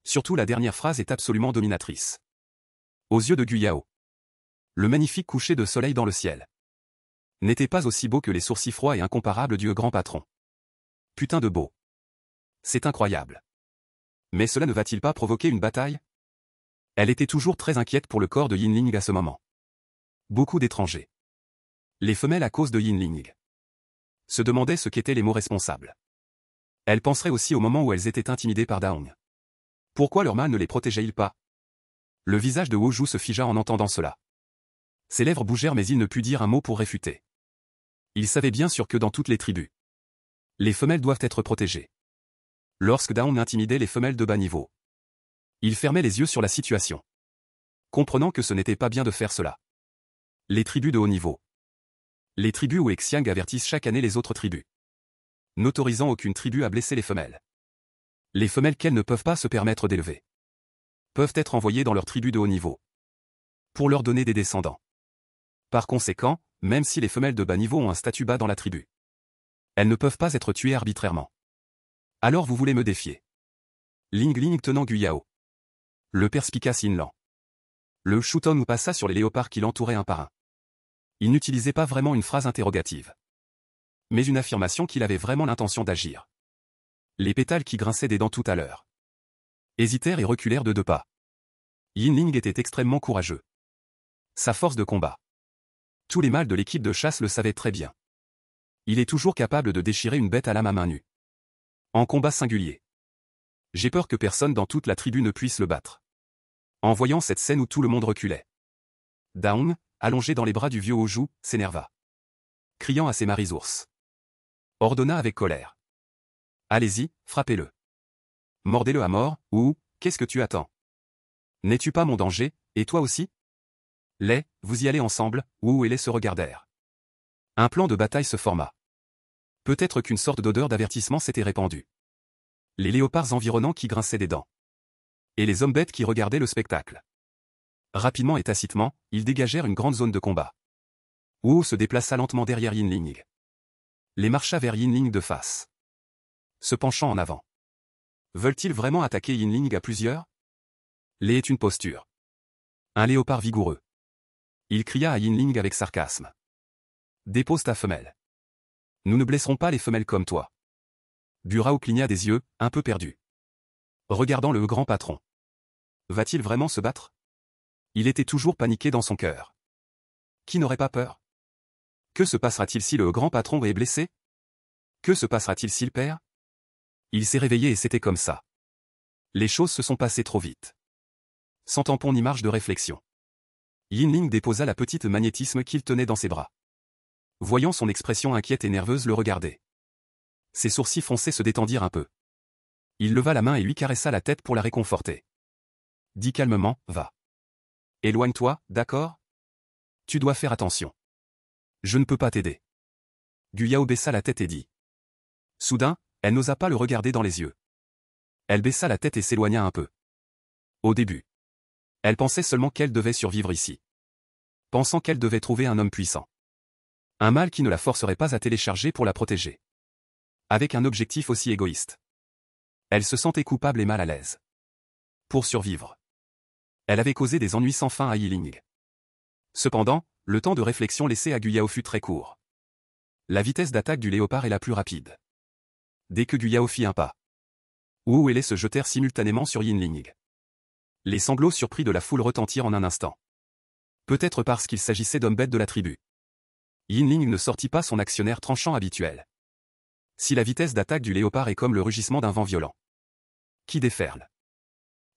Surtout la dernière phrase est absolument dominatrice. Aux yeux de Gu Yao, le magnifique coucher de soleil dans le ciel n'était pas aussi beau que les sourcils froids et incomparables du grand patron. Putain de beau. C'est incroyable. Mais cela ne va-t-il pas provoquer une bataille? Elle était toujours très inquiète pour le corps de Yinling à ce moment. Beaucoup d'étrangers. Les femelles à cause de Yinling se demandaient ce qu'étaient les mots responsables. Elles penseraient aussi au moment où elles étaient intimidées par Daong. Pourquoi leur mâle ne les protégeait-il pas? Le visage de Oju se figea en entendant cela. Ses lèvres bougèrent mais il ne put dire un mot pour réfuter. Il savait bien sûr que dans toutes les tribus, les femelles doivent être protégées. Lorsque Daong intimidait les femelles de bas niveau, il fermait les yeux sur la situation, comprenant que ce n'était pas bien de faire cela. Les tribus de haut niveau. Les tribus où Xiang avertissent chaque année les autres tribus, n'autorisant aucune tribu à blesser les femelles. Les femelles qu'elles ne peuvent pas se permettre d'élever peuvent être envoyées dans leur tribu de haut niveau pour leur donner des descendants. Par conséquent, même si les femelles de bas niveau ont un statut bas dans la tribu, elles ne peuvent pas être tuées arbitrairement. Alors vous voulez me défier? Ling tenant Gu Yao. Le perspicace Yinlan. Le Shutong passa sur les léopards qui l'entouraient un par un. Il n'utilisait pas vraiment une phrase interrogative, mais une affirmation qu'il avait vraiment l'intention d'agir. Les pétales qui grinçaient des dents tout à l'heure hésitèrent et reculèrent de 2 pas. Yinling était extrêmement courageux. Sa force de combat. Tous les mâles de l'équipe de chasse le savaient très bien. Il est toujours capable de déchirer une bête à lame à main nue. En combat singulier. J'ai peur que personne dans toute la tribu ne puisse le battre. En voyant cette scène où tout le monde reculait, Daong, allongé dans les bras du vieux Oju, s'énerva. Criant à ses maris-ours. Ordonna avec colère. Allez-y, frappez-le. Mordez-le à mort, ou, qu'est-ce que tu attends? N'es-tu pas mon danger, et toi aussi? Vous y allez ensemble, ou et les se regardèrent. Un plan de bataille se forma. Peut-être qu'une sorte d'odeur d'avertissement s'était répandue. Les léopards environnants qui grinçaient des dents. Et les hommes bêtes qui regardaient le spectacle. Rapidement et tacitement, ils dégagèrent une grande zone de combat. Wu se déplaça lentement derrière Yinling. Les marcha vers Yinling de face. Se penchant en avant. Veulent-ils vraiment attaquer Yinling à plusieurs? Les est une posture. Un léopard vigoureux. Il cria à Yinling avec sarcasme. Dépose ta femelle. Nous ne blesserons pas les femelles comme toi. Burao cligna des yeux, un peu perdu. Regardant le grand patron. Va-t-il vraiment se battre? Il était toujours paniqué dans son cœur. Qui n'aurait pas peur? Que se passera-t-il si le grand patron est blessé? Que se passera-t-il s'il perd? Il s'est réveillé et c'était comme ça. Les choses se sont passées trop vite. Sans tampon ni marge de réflexion. Yinling déposa la petite magnétisme qu'il tenait dans ses bras. Voyant son expression inquiète et nerveuse le regarder. Ses sourcils foncés se détendirent un peu. Il leva la main et lui caressa la tête pour la réconforter. Dis calmement, va. Éloigne-toi, d'accord? Tu dois faire attention. Je ne peux pas t'aider. Guyao baissa la tête et dit. Soudain, elle n'osa pas le regarder dans les yeux. Elle baissa la tête et s'éloigna un peu. Au début. Elle pensait seulement qu'elle devait survivre ici. Pensant qu'elle devait trouver un homme puissant. Un mâle qui ne la forcerait pas à télécharger pour la protéger. Avec un objectif aussi égoïste. Elle se sentait coupable et mal à l'aise. Pour survivre. Elle avait causé des ennuis sans fin à Yinling. Cependant, le temps de réflexion laissé à Guyao fut très court. La vitesse d'attaque du léopard est la plus rapide. Dès que Guyao fit un pas, Wu et Lei se jetèrent simultanément sur Yinling. Les sanglots surpris de la foule retentirent en un instant. Peut-être parce qu'il s'agissait d'hommes bêtes de la tribu. Yinling ne sortit pas son actionnaire tranchant habituel. Si la vitesse d'attaque du léopard est comme le rugissement d'un vent violent. Qui déferle.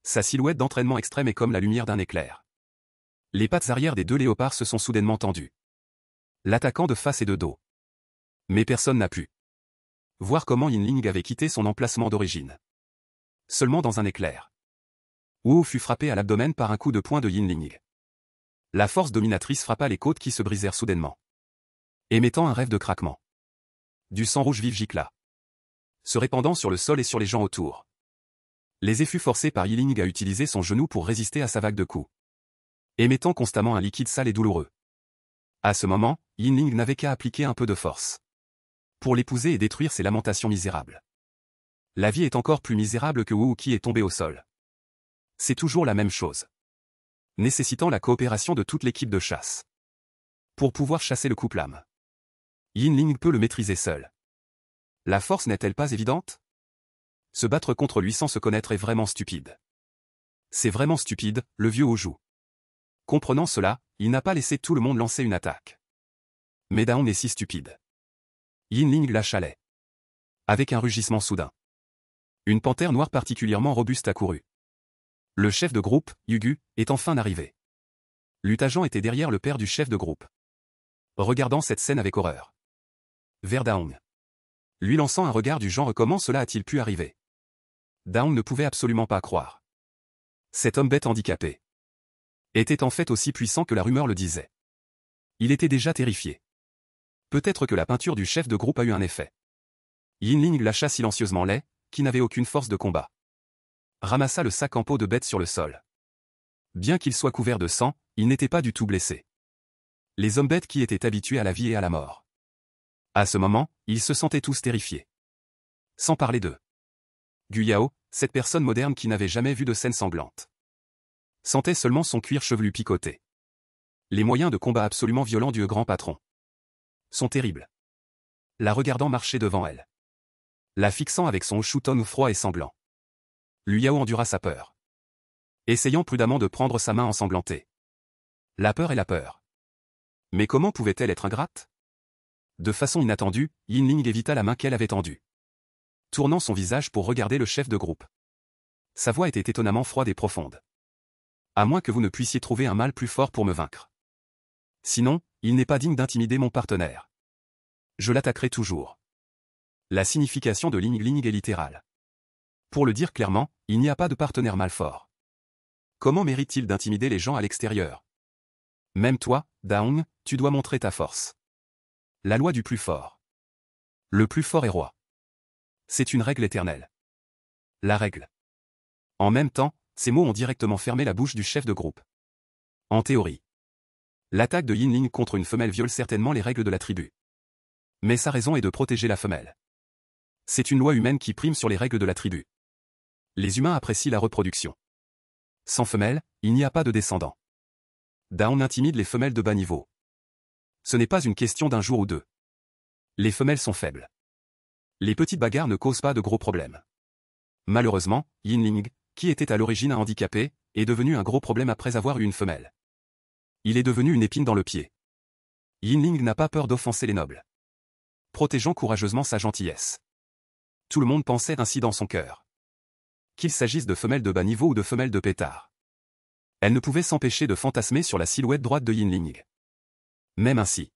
Sa silhouette d'entraînement extrême est comme la lumière d'un éclair. Les pattes arrière des deux léopards se sont soudainement tendues. L'attaquant de face et de dos. Mais personne n'a pu voir comment Yinling avait quitté son emplacement d'origine. Seulement dans un éclair. Wu fut frappé à l'abdomen par un coup de poing de Yinling. La force dominatrice frappa les côtes qui se brisèrent soudainement. Émettant un rêve de craquement. Du sang rouge vif gicla. Se répandant sur le sol et sur les gens autour. Les fut forcés par Yinling à utiliser son genou pour résister à sa vague de coups. Émettant constamment un liquide sale et douloureux. À ce moment, Yinling n'avait qu'à appliquer un peu de force. Pour l'épouser et détruire ses lamentations misérables. La vie est encore plus misérable que Wu qui est tombé au sol. C'est toujours la même chose. Nécessitant la coopération de toute l'équipe de chasse. Pour pouvoir chasser le couple âme. Yinling peut le maîtriser seul. La force n'est-elle pas évidente? Se battre contre lui sans se connaître est vraiment stupide. C'est vraiment stupide, le vieux Oju. Comprenant cela, il n'a pas laissé tout le monde lancer une attaque. Mais Daon est si stupide. Yinling l'achalait. Avec un rugissement soudain. Une panthère noire particulièrement robuste accourut. Le chef de groupe, Yugu, est enfin arrivé. L'Utajan était derrière le père du chef de groupe. Regardant cette scène avec horreur. Vers Daong. Lui lançant un regard du genre comment cela a-t-il pu arriver? Daong ne pouvait absolument pas croire. Cet homme bête handicapé. Était en fait aussi puissant que la rumeur le disait. Il était déjà terrifié. Peut-être que la peinture du chef de groupe a eu un effet. Yinling lâcha silencieusement Lei, qui n'avait aucune force de combat. Ramassa le sac en peau de bête sur le sol. Bien qu'il soit couvert de sang, il n'était pas du tout blessé. Les hommes bêtes qui étaient habitués à la vie et à la mort. À ce moment, ils se sentaient tous terrifiés. Sans parler d'eux. Guyao, cette personne moderne qui n'avait jamais vu de scène sanglante. Sentait seulement son cuir chevelu picoté. Les moyens de combat absolument violents du grand patron. Sont terribles. La regardant marcher devant elle. La fixant avec son chuton froid et sanglant. Liu Yao endura sa peur. Essayant prudemment de prendre sa main ensanglantée. La peur est la peur. Mais comment pouvait-elle être ingrate? De façon inattendue, Yinling évita la main qu'elle avait tendue. Tournant son visage pour regarder le chef de groupe. Sa voix était étonnamment froide et profonde. À moins que vous ne puissiez trouver un mal plus fort pour me vaincre. Sinon, il n'est pas digne d'intimider mon partenaire. Je l'attaquerai toujours. La signification de Yinling est littérale. Pour le dire clairement, il n'y a pas de partenaire mal fort. Comment mérite-t-il d'intimider les gens à l'extérieur? Même toi, Daong, tu dois montrer ta force. La loi du plus fort. Le plus fort est roi. C'est une règle éternelle. La règle. En même temps, ces mots ont directement fermé la bouche du chef de groupe. En théorie, l'attaque de Yinling contre une femelle viole certainement les règles de la tribu. Mais sa raison est de protéger la femelle. C'est une loi humaine qui prime sur les règles de la tribu. Les humains apprécient la reproduction. Sans femelle, il n'y a pas de descendants. Daon intimide les femelles de bas niveau. Ce n'est pas une question d'un jour ou deux. Les femelles sont faibles. Les petites bagarres ne causent pas de gros problèmes. Malheureusement, Yinling, qui était à l'origine un handicapé, est devenu un gros problème après avoir eu une femelle. Il est devenu une épine dans le pied. Yinling n'a pas peur d'offenser les nobles, protégeant courageusement sa gentillesse. Tout le monde pensait ainsi dans son cœur. Qu'il s'agisse de femelles de bas niveau ou de femelles de pétard. Elle ne pouvait s'empêcher de fantasmer sur la silhouette droite de Yinling. Même ainsi.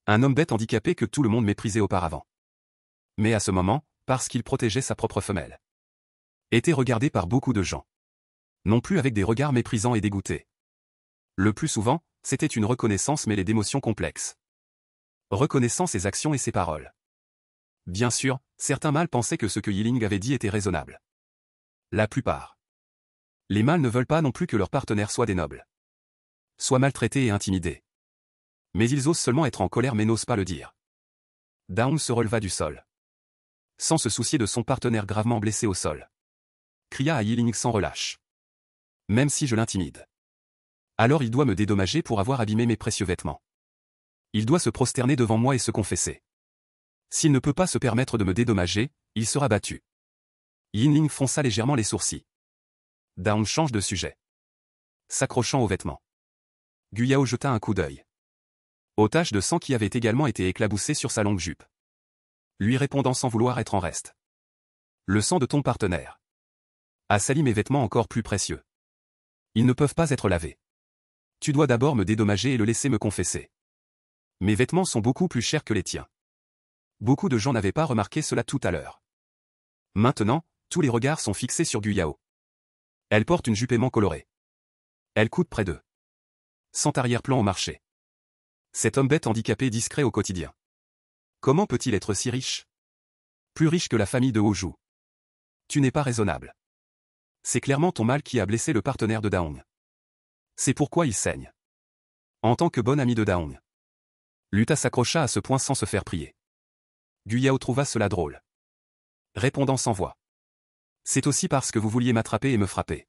Un homme bête handicapé que tout le monde méprisait auparavant. Mais à ce moment, parce qu'il protégeait sa propre femelle, était regardé par beaucoup de gens. Non plus avec des regards méprisants et dégoûtés. Le plus souvent, c'était une reconnaissance mêlée d'émotions complexes. Reconnaissant ses actions et ses paroles. Bien sûr, certains mâles pensaient que ce que Yinling avait dit était raisonnable. La plupart. Les mâles ne veulent pas non plus que leurs partenaires soient des nobles. Soient maltraités et intimidés. Mais ils osent seulement être en colère mais n'osent pas le dire. Daon se releva du sol. Sans se soucier de son partenaire gravement blessé au sol. Cria à Yinling sans relâche. Même si je l'intimide. Alors il doit me dédommager pour avoir abîmé mes précieux vêtements. Il doit se prosterner devant moi et se confesser. S'il ne peut pas se permettre de me dédommager, il sera battu. Yinling fronça légèrement les sourcils. Daon change de sujet. S'accrochant aux vêtements. Guyao jeta un coup d'œil aux taches de sang qui avaient également été éclaboussées sur sa longue jupe. Lui répondant sans vouloir être en reste. Le sang de ton partenaire a sali mes vêtements encore plus précieux. Ils ne peuvent pas être lavés. Tu dois d'abord me dédommager et le laisser me confesser. Mes vêtements sont beaucoup plus chers que les tiens. Beaucoup de gens n'avaient pas remarqué cela tout à l'heure. Maintenant, tous les regards sont fixés sur Guyao. Elle porte une jupe aimant colorée. Elle coûte près de 100 arrière-plan au marché. Cet homme bête handicapé discret au quotidien. Comment peut-il être si riche? Plus riche que la famille de Hoju. Tu n'es pas raisonnable. C'est clairement ton mal qui a blessé le partenaire de Daong. C'est pourquoi il saigne. En tant que bon ami de Daong. Luta s'accrocha à ce point sans se faire prier. Guyao trouva cela drôle. Répondant sans voix. C'est aussi parce que vous vouliez m'attraper et me frapper.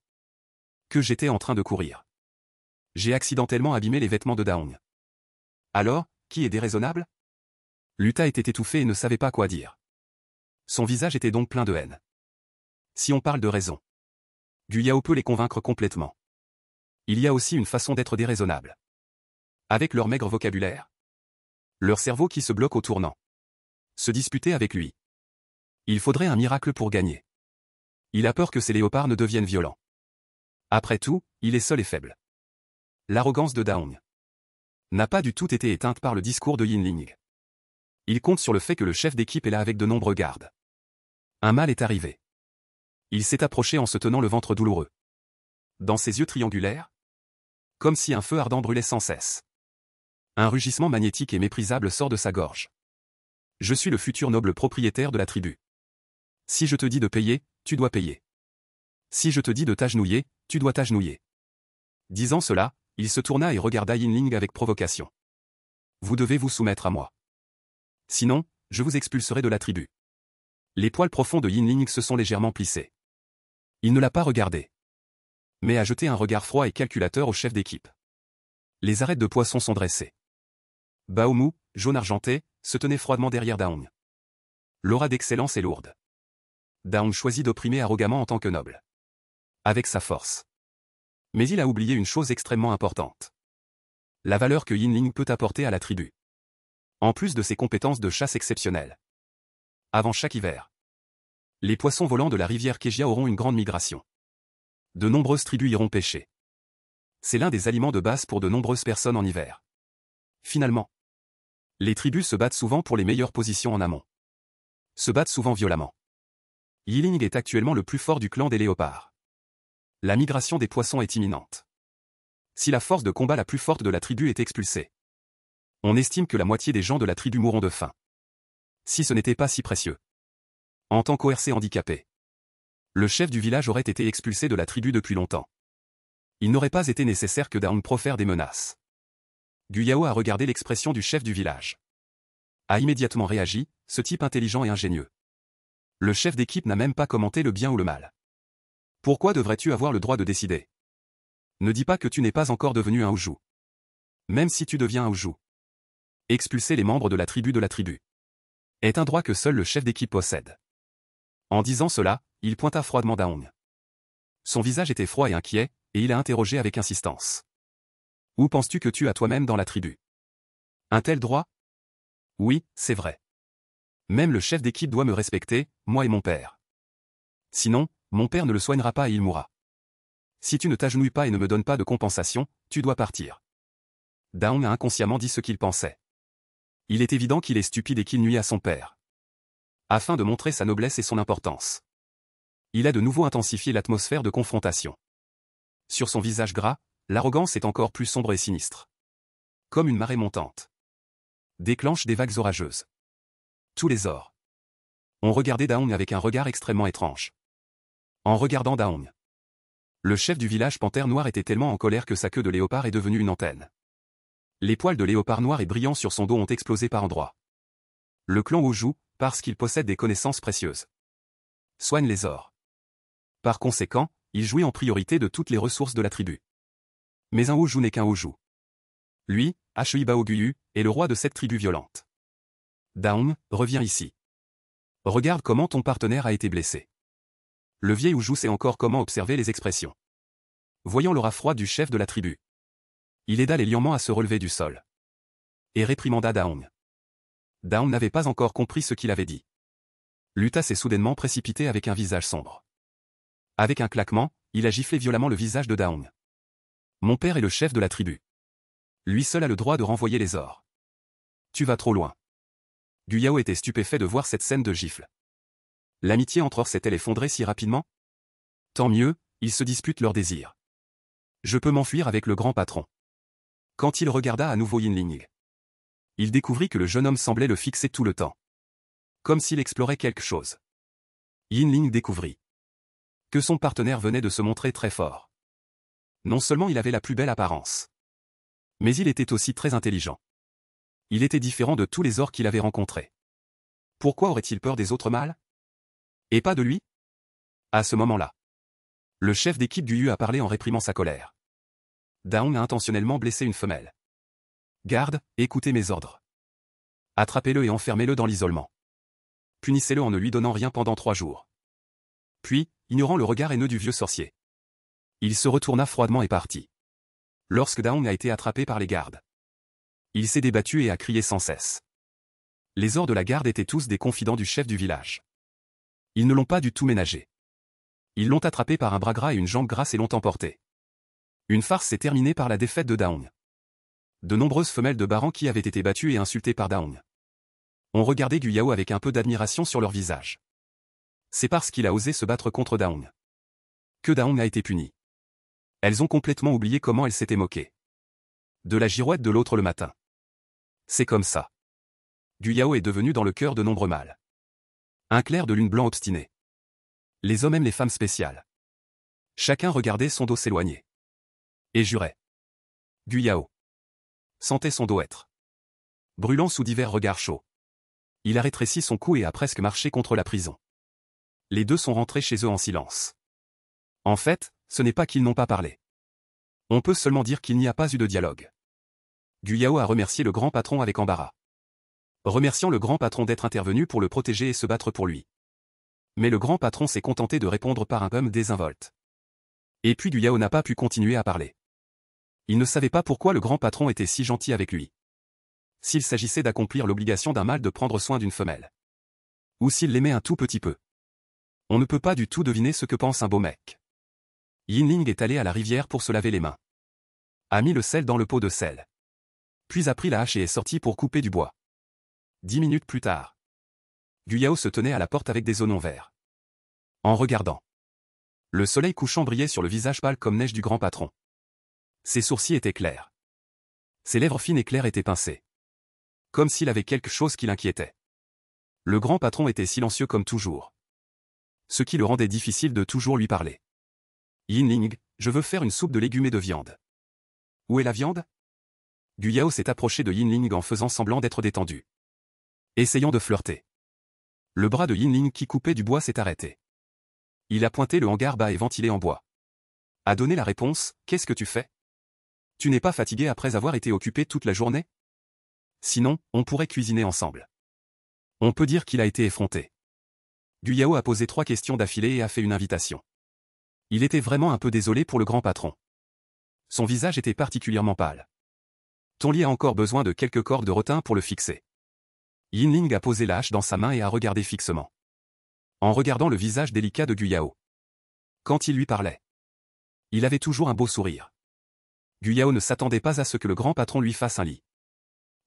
Que j'étais en train de courir. J'ai accidentellement abîmé les vêtements de Daong. Alors, qui est déraisonnable? Luta était étouffé et ne savait pas quoi dire. Son visage était donc plein de haine. Si on parle de raison, Guyao peut les convaincre complètement. Il y a aussi une façon d'être déraisonnable. Avec leur maigre vocabulaire. Leur cerveau qui se bloque au tournant. Se disputer avec lui. Il faudrait un miracle pour gagner. Il a peur que ses léopards ne deviennent violents. Après tout, il est seul et faible. L'arrogance de Daong n'a pas du tout été éteinte par le discours de Yinling. Il compte sur le fait que le chef d'équipe est là avec de nombreux gardes. Un mal est arrivé. Il s'est approché en se tenant le ventre douloureux. Dans ses yeux triangulaires, comme si un feu ardent brûlait sans cesse. Un rugissement magnétique et méprisable sort de sa gorge. Je suis le futur noble propriétaire de la tribu. Si je te dis de payer, tu dois payer. Si je te dis de t'agenouiller, tu dois t'agenouiller. Disant cela, il se tourna et regarda Yinling avec provocation. Vous devez vous soumettre à moi. Sinon, je vous expulserai de la tribu. Les poils profonds de Yinling se sont légèrement plissés. Il ne l'a pas regardé, mais a jeté un regard froid et calculateur au chef d'équipe. Les arêtes de poisson sont dressées. Baomu, jaune argenté, se tenait froidement derrière Daong. L'aura d'excellence est lourde. Daong choisit d'opprimer arrogamment en tant que noble. Avec sa force. Mais il a oublié une chose extrêmement importante. La valeur que Yinling peut apporter à la tribu. En plus de ses compétences de chasse exceptionnelles. Avant chaque hiver, les poissons volants de la rivière Kejia auront une grande migration. De nombreuses tribus iront pêcher. C'est l'un des aliments de base pour de nombreuses personnes en hiver. Finalement, les tribus se battent souvent pour les meilleures positions en amont. Se battent souvent violemment. Yinling est actuellement le plus fort du clan des léopards. La migration des poissons est imminente. Si la force de combat la plus forte de la tribu est expulsée, on estime que la moitié des gens de la tribu mourront de faim. Si ce n'était pas si précieux. En tant qu'ORC handicapé, le chef du village aurait été expulsé de la tribu depuis longtemps. Il n'aurait pas été nécessaire que Daong profère des menaces. Guyao a regardé l'expression du chef du village. A immédiatement réagi, ce type intelligent et ingénieux. Le chef d'équipe n'a même pas commenté le bien ou le mal. Pourquoi devrais-tu avoir le droit de décider? Ne dis pas que tu n'es pas encore devenu un Oujou. Même si tu deviens un Oujou. Expulser les membres de la tribu est un droit que seul le chef d'équipe possède. En disant cela, il pointa froidement Daong. Son visage était froid et inquiet, et il a interrogé avec insistance. Où penses-tu que tu as toi-même dans la tribu? Un tel droit? Oui, c'est vrai. Même le chef d'équipe doit me respecter, moi et mon père. Sinon, mon père ne le soignera pas et il mourra. Si tu ne t'agenouilles pas et ne me donnes pas de compensation, tu dois partir. Daong a inconsciemment dit ce qu'il pensait. Il est évident qu'il est stupide et qu'il nuit à son père. Afin de montrer sa noblesse et son importance. Il a de nouveau intensifié l'atmosphère de confrontation. Sur son visage gras, l'arrogance est encore plus sombre et sinistre. Comme une marée montante. Déclenche des vagues orageuses. Tous les ors ont regardé Daong avec un regard extrêmement étrange. En regardant Daong, le chef du village Panthère Noire était tellement en colère que sa queue de léopard est devenue une antenne. Les poils de léopard noir et brillants sur son dos ont explosé par endroits. Le clan Oujou, parce qu'il possède des connaissances précieuses, soigne les ors. Par conséquent, il jouit en priorité de toutes les ressources de la tribu. Mais un Oujou n'est qu'un Oujou. Lui, Achui Baoguyu, est le roi de cette tribu violente. Daong, reviens ici. Regarde comment ton partenaire a été blessé. Le vieil Oujou sait encore comment observer les expressions. Voyant l'aura froide du chef de la tribu, il aida les lions à se relever du sol. Et réprimanda Daong. Daong n'avait pas encore compris ce qu'il avait dit. Luta s'est soudainement précipité avec un visage sombre. Avec un claquement, il a giflé violemment le visage de Daong. Mon père est le chef de la tribu. Lui seul a le droit de renvoyer les ors. Tu vas trop loin. Guyao était stupéfait de voir cette scène de gifle. L'amitié entre ors s'est-elle effondrée si rapidement? Tant mieux, ils se disputent leurs désirs. Je peux m'enfuir avec le grand patron. Quand il regarda à nouveau Yinling, il découvrit que le jeune homme semblait le fixer tout le temps. Comme s'il explorait quelque chose. Yinling découvrit que son partenaire venait de se montrer très fort. Non seulement il avait la plus belle apparence, mais il était aussi très intelligent. Il était différent de tous les orques qu'il avait rencontrés. Pourquoi aurait-il peur des autres mâles? Et pas de lui? À ce moment-là, le chef d'équipe du Yu a parlé en réprimant sa colère. Daong a intentionnellement blessé une femelle. Garde, écoutez mes ordres. Attrapez-le et enfermez-le dans l'isolement. Punissez-le en ne lui donnant rien pendant 3 jours. Puis, ignorant le regard haineux du vieux sorcier, il se retourna froidement et partit. Lorsque Daong a été attrapé par les gardes, il s'est débattu et a crié sans cesse. Les ors de la garde étaient tous des confidents du chef du village. Ils ne l'ont pas du tout ménagé. Ils l'ont attrapé par un bras gras et une jambe grasse et l'ont emporté. Une farce s'est terminée par la défaite de Daong. De nombreuses femelles de Baran qui avaient été battues et insultées par Daong ont regardé Guyao avec un peu d'admiration sur leur visage. C'est parce qu'il a osé se battre contre Daong que Daong a été puni. Elles ont complètement oublié comment elles s'étaient moquées de la girouette de l'autre le matin. C'est comme ça. Guyao est devenu dans le cœur de nombreux mâles un clair de lune blanc obstiné. Les hommes aiment les femmes spéciales. Chacun regardait son dos s'éloigner. Et jurait. Guyao sentait son dos être brûlant sous divers regards chauds. Il a rétréci son cou et a presque marché contre la prison. Les deux sont rentrés chez eux en silence. En fait, ce n'est pas qu'ils n'ont pas parlé. On peut seulement dire qu'il n'y a pas eu de dialogue. Guyao a remercié le grand patron avec embarras. Remerciant le grand patron d'être intervenu pour le protéger et se battre pour lui. Mais le grand patron s'est contenté de répondre par un désinvolte. Et puis Guyao n'a pas pu continuer à parler. Il ne savait pas pourquoi le grand patron était si gentil avec lui. S'il s'agissait d'accomplir l'obligation d'un mâle de prendre soin d'une femelle. Ou s'il l'aimait un tout petit peu. On ne peut pas du tout deviner ce que pense un beau mec. Yinling est allé à la rivière pour se laver les mains. A mis le sel dans le pot de sel. Puis a pris la hache et est sorti pour couper du bois. 10 minutes plus tard. Guyao se tenait à la porte avec des os non verts. En regardant. Le soleil couchant brillait sur le visage pâle comme neige du grand patron. Ses sourcils étaient clairs. Ses lèvres fines et claires étaient pincées. Comme s'il avait quelque chose qui l'inquiétait. Le grand patron était silencieux comme toujours. Ce qui le rendait difficile de toujours lui parler. Yinling, Je veux faire une soupe de légumes et de viande. Où est la viande? Gu Yao s'est approché de Yinling en faisant semblant d'être détendu. Essayant de flirter. Le bras de Yinling qui coupait du bois s'est arrêté. Il a pointé le hangar bas et ventilé en bois. A donné la réponse, qu'est-ce que tu fais? Tu n'es pas fatigué après avoir été occupé toute la journée? Sinon, on pourrait cuisiner ensemble. On peut dire qu'il a été effronté. Gu Yao a posé 3 questions d'affilée et a fait une invitation. Il était vraiment un peu désolé pour le grand patron. Son visage était particulièrement pâle. Ton lit a encore besoin de quelques cordes de rotin pour le fixer. Yinling a posé la hache dans sa main et a regardé fixement. En regardant le visage délicat de Gu Yao. Quand il lui parlait, il avait toujours un beau sourire. Gu Yao ne s'attendait pas à ce que le grand patron lui fasse un lit.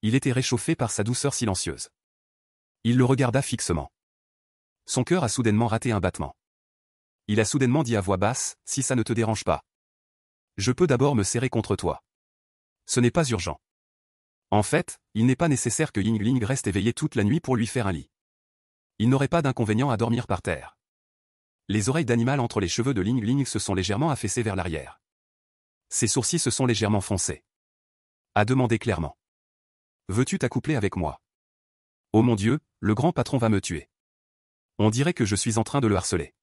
Il était réchauffé par sa douceur silencieuse. Il le regarda fixement. Son cœur a soudainement raté un battement. Il a soudainement dit à voix basse, si ça ne te dérange pas. Je peux d'abord me serrer contre toi. Ce n'est pas urgent. En fait, il n'est pas nécessaire que Yingling reste éveillé toute la nuit pour lui faire un lit. Il n'aurait pas d'inconvénient à dormir par terre. Les oreilles d'animal entre les cheveux de Yingling se sont légèrement affaissées vers l'arrière. Ses sourcils se sont légèrement foncés. A demandé clairement. Veux-tu t'accoupler avec moi? Oh mon Dieu, le grand patron va me tuer. On dirait que je suis en train de le harceler.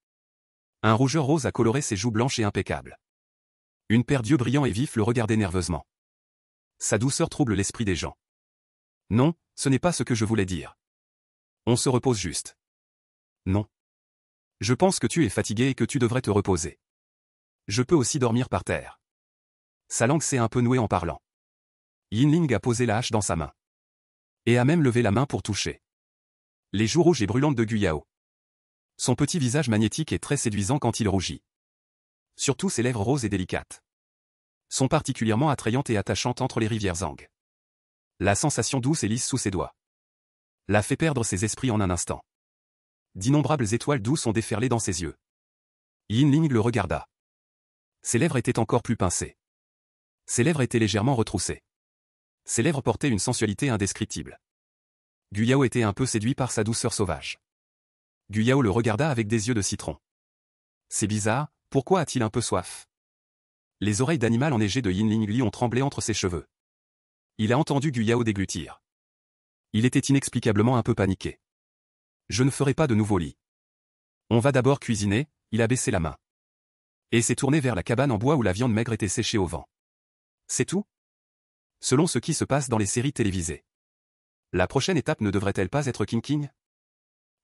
Un rougeur rose a coloré ses joues blanches et impeccables. Une paire d'yeux brillants et vifs le regardaient nerveusement. Sa douceur trouble l'esprit des gens. Non, ce n'est pas ce que je voulais dire. On se repose juste. Non. Je pense que tu es fatigué et que tu devrais te reposer. Je peux aussi dormir par terre. Sa langue s'est un peu nouée en parlant. Yinling a posé la hache dans sa main. Et a même levé la main pour toucher. Les joues rouges et brûlantes de Gu Yao. Son petit visage magnétique est très séduisant quand il rougit. Surtout ses lèvres roses et délicates sont particulièrement attrayantes et attachantes entre les rivières Zhang. La sensation douce et lisse sous ses doigts l'a fait perdre ses esprits en un instant. D'innombrables étoiles douces ont déferlé dans ses yeux. Yinling le regarda. Ses lèvres étaient encore plus pincées. Ses lèvres étaient légèrement retroussées. Ses lèvres portaient une sensualité indescriptible. Gu Yao était un peu séduit par sa douceur sauvage. Gu Yao le regarda avec des yeux de citron. C'est bizarre, pourquoi a-t-il un peu soif? Les oreilles d'animal enneigées de Yinling Li ont tremblé entre ses cheveux. Il a entendu Gu Yao déglutir. Il était inexplicablement un peu paniqué. Je ne ferai pas de nouveau lit. On va d'abord cuisiner, il a baissé la main. Et s'est tourné vers la cabane en bois où la viande maigre était séchée au vent. C'est tout? Selon ce qui se passe dans les séries télévisées. La prochaine étape ne devrait-elle pas être King King?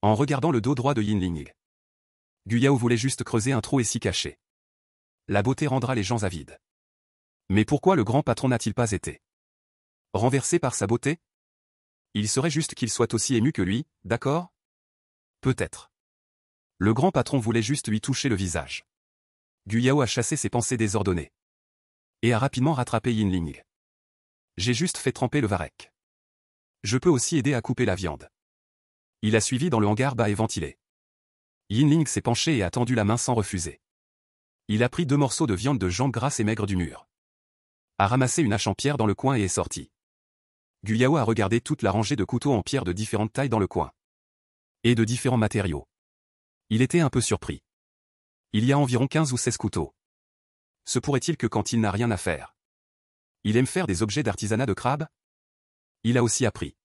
En regardant le dos droit de Yinling. Gu Yao voulait juste creuser un trou et s'y cacher. La beauté rendra les gens avides. Mais pourquoi le grand patron n'a-t-il pas été renversé par sa beauté? Il serait juste qu'il soit aussi ému que lui, d'accord? Peut-être. Le grand patron voulait juste lui toucher le visage. Gu Yao a chassé ses pensées désordonnées. Et a rapidement rattrapé Yinling. J'ai juste fait tremper le varech. Je peux aussi aider à couper la viande. Il a suivi dans le hangar bas et ventilé. Yinling s'est penché et a tendu la main sans refuser. Il a pris 2 morceaux de viande de jambe grasse et maigre du mur. A ramassé une hache en pierre dans le coin et est sorti. Gu Yao a regardé toute la rangée de couteaux en pierre de différentes tailles dans le coin. Et de différents matériaux. Il était un peu surpris. Il y a environ 15 ou 16 couteaux. Se pourrait-il que quand il n'a rien à faire, il aime faire des objets d'artisanat de crabe? Il a aussi appris.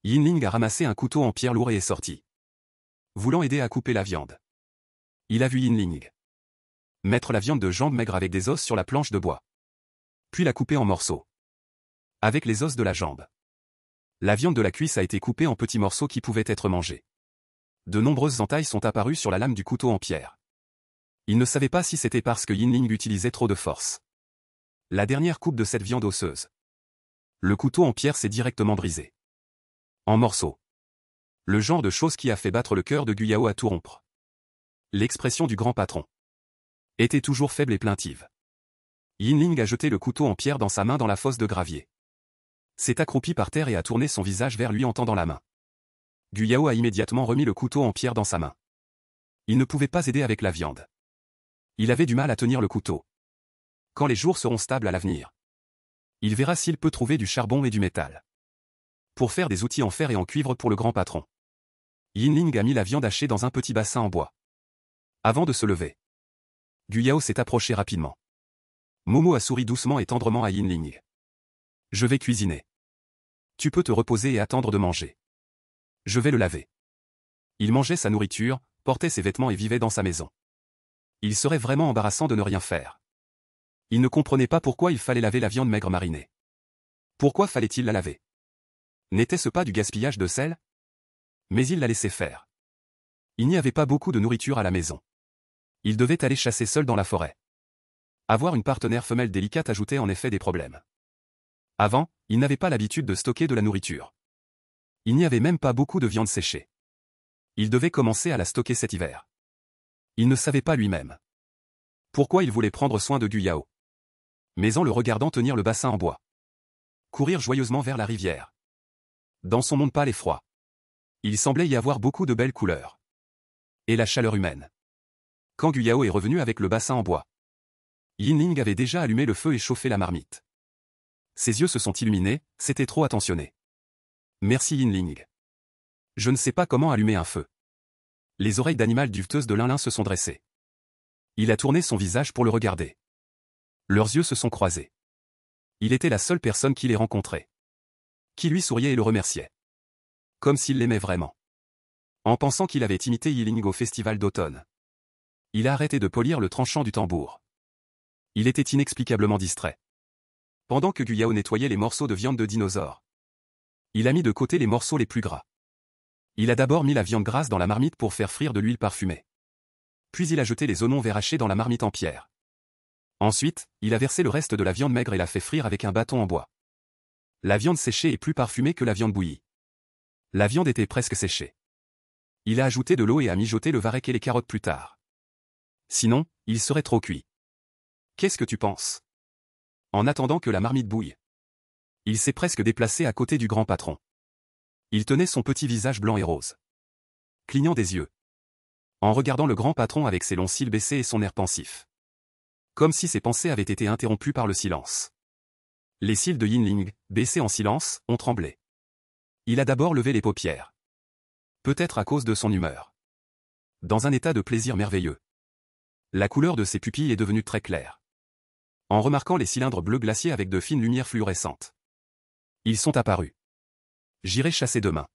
Yinling a ramassé un couteau en pierre lourd et est sorti. Voulant aider à couper la viande. Il a vu Yinling mettre la viande de jambe maigre avec des os sur la planche de bois. Puis la couper en morceaux. Avec les os de la jambe. La viande de la cuisse a été coupée en petits morceaux qui pouvaient être mangés. De nombreuses entailles sont apparues sur la lame du couteau en pierre. Il ne savait pas si c'était parce que Yinling utilisait trop de force. La dernière coupe de cette viande osseuse. Le couteau en pierre s'est directement brisé. En morceaux. Le genre de chose qui a fait battre le cœur de Gu Yao à tout rompre. L'expression du grand patron était toujours faible et plaintive. Yinling a jeté le couteau en pierre dans sa main dans la fosse de gravier. S'est accroupi par terre et a tourné son visage vers lui en tendant la main. Gu Yao a immédiatement remis le couteau en pierre dans sa main. Il ne pouvait pas aider avec la viande. Il avait du mal à tenir le couteau. Quand les jours seront stables à l'avenir, il verra s'il peut trouver du charbon et du métal. Pour faire des outils en fer et en cuivre pour le grand patron. Yinling a mis la viande hachée dans un petit bassin en bois. Avant de se lever. Guyao s'est approché rapidement. Momo a souri doucement et tendrement à Yinling. Je vais cuisiner. Tu peux te reposer et attendre de manger. Je vais le laver. Il mangeait sa nourriture, portait ses vêtements et vivait dans sa maison. Il serait vraiment embarrassant de ne rien faire. Il ne comprenait pas pourquoi il fallait laver la viande maigre marinée. Pourquoi fallait-il la laver? N'était-ce pas du gaspillage de sel? Mais il la laissait faire. Il n'y avait pas beaucoup de nourriture à la maison. Il devait aller chasser seul dans la forêt. Avoir une partenaire femelle délicate ajoutait en effet des problèmes. Avant, il n'avait pas l'habitude de stocker de la nourriture. Il n'y avait même pas beaucoup de viande séchée. Il devait commencer à la stocker cet hiver. Il ne savait pas lui-même pourquoi il voulait prendre soin de Guyao. Mais en le regardant tenir le bassin en bois, courir joyeusement vers la rivière. Dans son monde pâle et froid, il semblait y avoir beaucoup de belles couleurs. Et la chaleur humaine. Quand Guyao est revenu avec le bassin en bois, Yinling avait déjà allumé le feu et chauffé la marmite. Ses yeux se sont illuminés, c'était trop attentionné. Merci Yinling. Je ne sais pas comment allumer un feu. Les oreilles d'animal duveteuse de Linlin se sont dressées. Il a tourné son visage pour le regarder. Leurs yeux se sont croisés. Il était la seule personne qui les rencontrait, qui lui souriait et le remerciait. Comme s'il l'aimait vraiment. En pensant qu'il avait imité Yinling au festival d'automne. Il a arrêté de polir le tranchant du tambour. Il était inexplicablement distrait. Pendant que Guyao nettoyait les morceaux de viande de dinosaure, il a mis de côté les morceaux les plus gras. Il a d'abord mis la viande grasse dans la marmite pour faire frire de l'huile parfumée. Puis il a jeté les oignons verts hachés dans la marmite en pierre. Ensuite, il a versé le reste de la viande maigre et l'a fait frire avec un bâton en bois. La viande séchée est plus parfumée que la viande bouillie. La viande était presque séchée. Il a ajouté de l'eau et a mijoté le varech et les carottes plus tard. Sinon, il serait trop cuit. Qu'est-ce que tu penses? En attendant que la marmite bouille, il s'est presque déplacé à côté du grand patron. Il tenait son petit visage blanc et rose, clignant des yeux, en regardant le grand patron avec ses longs cils baissés et son air pensif. Comme si ses pensées avaient été interrompues par le silence. Les cils de Yinling, baissés en silence, ont tremblé. Il a d'abord levé les paupières. Peut-être à cause de son humeur. Dans un état de plaisir merveilleux. La couleur de ses pupilles est devenue très claire. En remarquant les cylindres bleus glaciers avec de fines lumières fluorescentes. Ils sont apparus. J'irai chasser demain.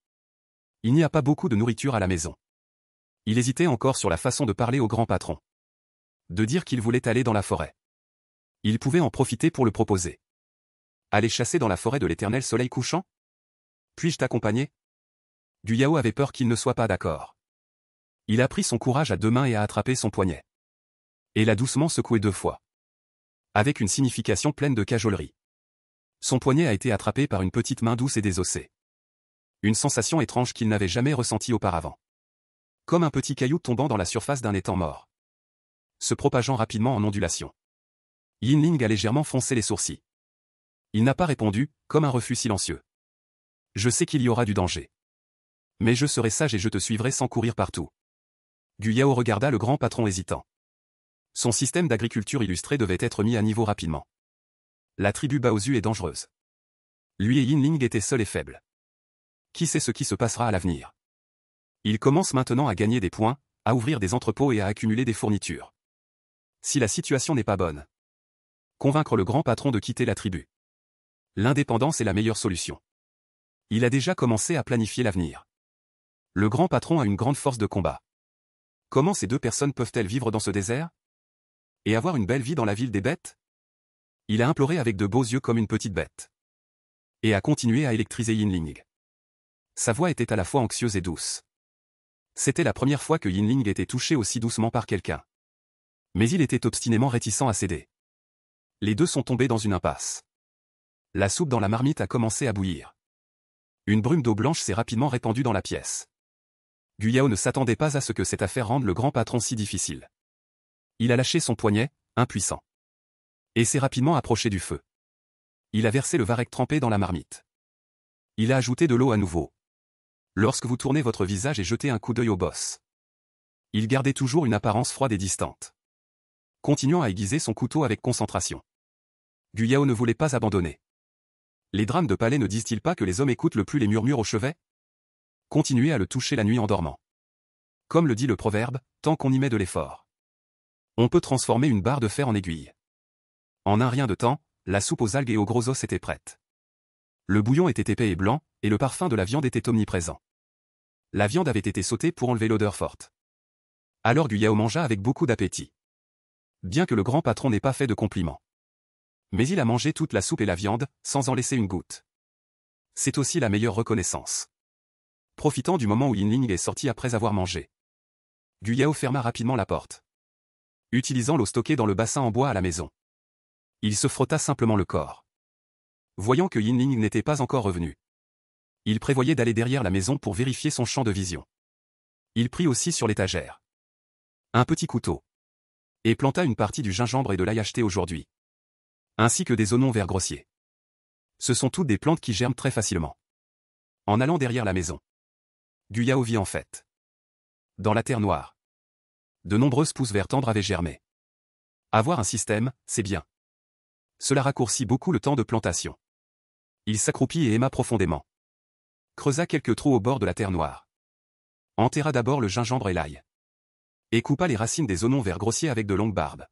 Il n'y a pas beaucoup de nourriture à la maison. Il hésitait encore sur la façon de parler au grand patron. De dire qu'il voulait aller dans la forêt. Il pouvait en profiter pour le proposer. Aller chasser dans la forêt de l'éternel soleil couchant? Puis-je t'accompagner? Guyao avait peur qu'il ne soit pas d'accord. Il a pris son courage à deux mains et a attrapé son poignet. Et l'a doucement secoué 2 fois. Avec une signification pleine de cajolerie. Son poignet a été attrapé par une petite main douce et désossée. Une sensation étrange qu'il n'avait jamais ressentie auparavant. Comme un petit caillou tombant dans la surface d'un étang mort. Se propageant rapidement en ondulation. Yinling a légèrement froncé les sourcils. Il n'a pas répondu, comme un refus silencieux. Je sais qu'il y aura du danger. Mais je serai sage et je te suivrai sans courir partout. Guyao regarda le grand patron hésitant. Son système d'agriculture illustré devait être mis à niveau rapidement. La tribu Baozu est dangereuse. Lui et Yinling étaient seuls et faibles. Qui sait ce qui se passera à l'avenir? Il commence maintenant à gagner des points, à ouvrir des entrepôts et à accumuler des fournitures. Si la situation n'est pas bonne. Convaincre le grand patron de quitter la tribu. L'indépendance est la meilleure solution. Il a déjà commencé à planifier l'avenir. Le grand patron a une grande force de combat. Comment ces 2 personnes peuvent-elles vivre dans ce désert? Et avoir une belle vie dans la ville des bêtes? Il a imploré avec de beaux yeux comme une petite bête. Et a continué à électriser Yinling. Sa voix était à la fois anxieuse et douce. C'était la première fois que Yinling était touché aussi doucement par quelqu'un. Mais il était obstinément réticent à céder. Les 2 sont tombés dans une impasse. La soupe dans la marmite a commencé à bouillir. Une brume d'eau blanche s'est rapidement répandue dans la pièce. Guyao ne s'attendait pas à ce que cette affaire rende le grand patron si difficile. Il a lâché son poignet, impuissant. Et s'est rapidement approché du feu. Il a versé le varech trempé dans la marmite. Il a ajouté de l'eau à nouveau. Lorsque vous tournez votre visage et jetez un coup d'œil au boss. Il gardait toujours une apparence froide et distante. Continuant à aiguiser son couteau avec concentration. Guyao ne voulait pas abandonner. Les drames de palais ne disent-ils pas que les hommes écoutent le plus les murmures au chevet? Continuez à le toucher la nuit en dormant. Comme le dit le proverbe, tant qu'on y met de l'effort. On peut transformer une barre de fer en aiguille. En un rien de temps, la soupe aux algues et aux gros os était prête. Le bouillon était épais et blanc, et le parfum de la viande était omniprésent. La viande avait été sautée pour enlever l'odeur forte. Alors Gu Yao mangea avec beaucoup d'appétit. Bien que le grand patron n'ait pas fait de compliments. Mais il a mangé toute la soupe et la viande, sans en laisser une goutte. C'est aussi la meilleure reconnaissance. Profitant du moment où Yinling est sorti après avoir mangé, Gu Yao ferma rapidement la porte. Utilisant l'eau stockée dans le bassin en bois à la maison, il se frotta simplement le corps. Voyant que Yinling n'était pas encore revenu, il prévoyait d'aller derrière la maison pour vérifier son champ de vision. Il prit aussi sur l'étagère un petit couteau et planta une partie du gingembre et de l'ail acheté aujourd'hui, ainsi que des oignons verts grossiers. Ce sont toutes des plantes qui germent très facilement. En allant derrière la maison, Gu Yao vit en fait, dans la terre noire, de nombreuses pousses verts tendres avaient germé. Avoir un système, c'est bien. Cela raccourcit beaucoup le temps de plantation. Il s'accroupit et aima profondément. Creusa quelques trous au bord de la terre noire. Enterra d'abord le gingembre et l'ail. Et coupa les racines des oignons verts grossiers avec de longues barbes,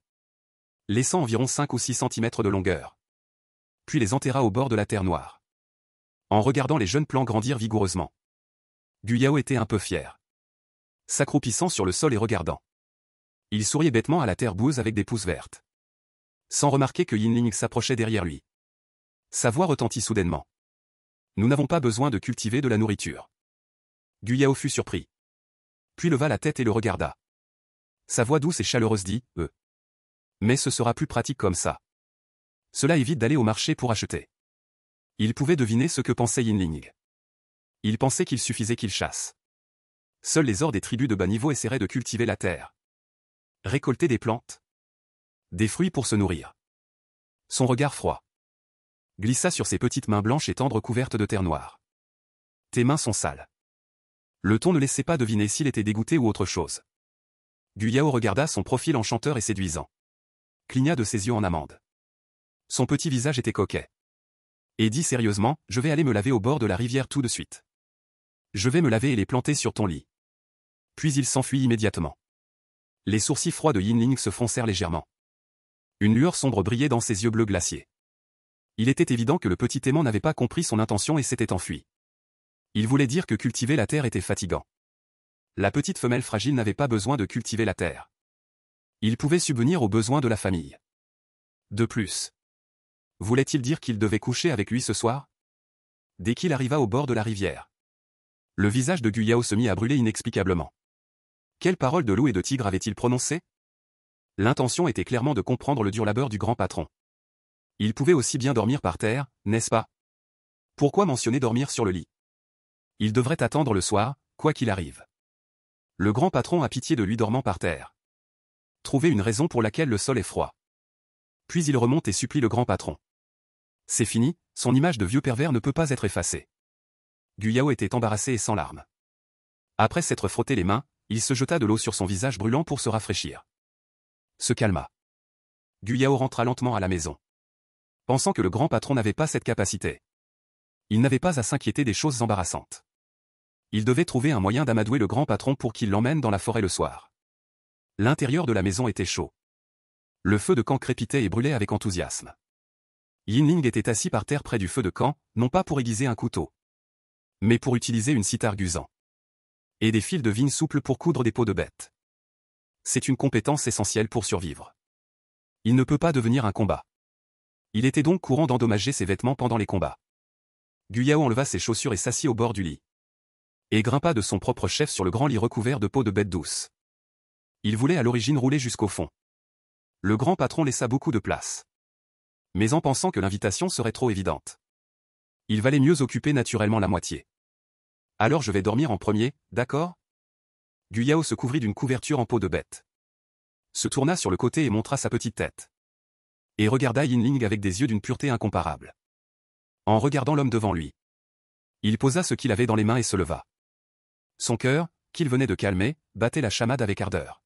laissant environ 5 ou 6 cm de longueur. Puis les enterra au bord de la terre noire. En regardant les jeunes plants grandir vigoureusement, Gu Yao était un peu fier. S'accroupissant sur le sol et regardant, il souriait bêtement à la terre boueuse avec des pousses vertes, sans remarquer que Yinling s'approchait derrière lui. Sa voix retentit soudainement. Nous n'avons pas besoin de cultiver de la nourriture. Gu Yao fut surpris. Puis leva la tête et le regarda. Sa voix douce et chaleureuse dit « Mais ce sera plus pratique comme ça. Cela évite d'aller au marché pour acheter. » Il pouvait deviner ce que pensait Yinling. Il pensait qu'il suffisait qu'il chasse. Seuls les orcs des tribus de bas niveau essaieraient de cultiver la terre. Récolter des plantes. Des fruits pour se nourrir. Son regard froid glissa sur ses petites mains blanches et tendres couvertes de terre noire. « Tes mains sont sales. » Le ton ne laissait pas deviner s'il était dégoûté ou autre chose. Gu Yao regarda son profil enchanteur et séduisant. Cligna de ses yeux en amande. Son petit visage était coquet. Et dit sérieusement, « Je vais aller me laver au bord de la rivière tout de suite. Je vais me laver et les planter sur ton lit. » Puis il s'enfuit immédiatement. Les sourcils froids de Yinling se froncèrent légèrement. Une lueur sombre brillait dans ses yeux bleus glaciés. Il était évident que le petit aimant n'avait pas compris son intention et s'était enfui. Il voulait dire que cultiver la terre était fatigant. La petite femelle fragile n'avait pas besoin de cultiver la terre. Il pouvait subvenir aux besoins de la famille. De plus, voulait-il dire qu'il devait coucher avec lui ce soir? Dès qu'il arriva au bord de la rivière, le visage de Gu Yao se mit à brûler inexplicablement. Quelles paroles de loup et de tigre avait-il prononcées? L'intention était clairement de comprendre le dur labeur du grand patron. Il pouvait aussi bien dormir par terre, n'est-ce pas? Pourquoi mentionner dormir sur le lit? Il devrait attendre le soir, quoi qu'il arrive. Le grand patron a pitié de lui dormant par terre. Trouver une raison pour laquelle le sol est froid. Puis il remonte et supplie le grand patron. C'est fini, son image de vieux pervers ne peut pas être effacée. Gu Yao était embarrassé et sans larmes. Après s'être frotté les mains, il se jeta de l'eau sur son visage brûlant pour se rafraîchir. Se calma. Gu Yao rentra lentement à la maison, pensant que le grand patron n'avait pas cette capacité. Il n'avait pas à s'inquiéter des choses embarrassantes. Il devait trouver un moyen d'amadouer le grand patron pour qu'il l'emmène dans la forêt le soir. L'intérieur de la maison était chaud. Le feu de camp crépitait et brûlait avec enthousiasme. Yinling était assis par terre près du feu de camp, non pas pour aiguiser un couteau, mais pour utiliser une scie argusant. Et des fils de vigne souples pour coudre des peaux de bête. C'est une compétence essentielle pour survivre. Il ne peut pas devenir un combat. Il était donc courant d'endommager ses vêtements pendant les combats. Gu Yao enleva ses chaussures et s'assit au bord du lit. Et grimpa de son propre chef sur le grand lit recouvert de peau de bête douce. Il voulait à l'origine rouler jusqu'au fond. Le grand patron laissa beaucoup de place. Mais en pensant que l'invitation serait trop évidente, il valait mieux occuper naturellement la moitié. Alors je vais dormir en premier, d'accord? Gu Yao se couvrit d'une couverture en peau de bête. Se tourna sur le côté et montra sa petite tête. Et regarda Yinling avec des yeux d'une pureté incomparable. En regardant l'homme devant lui, il posa ce qu'il avait dans les mains et se leva. Son cœur, qu'il venait de calmer, battait la chamade avec ardeur.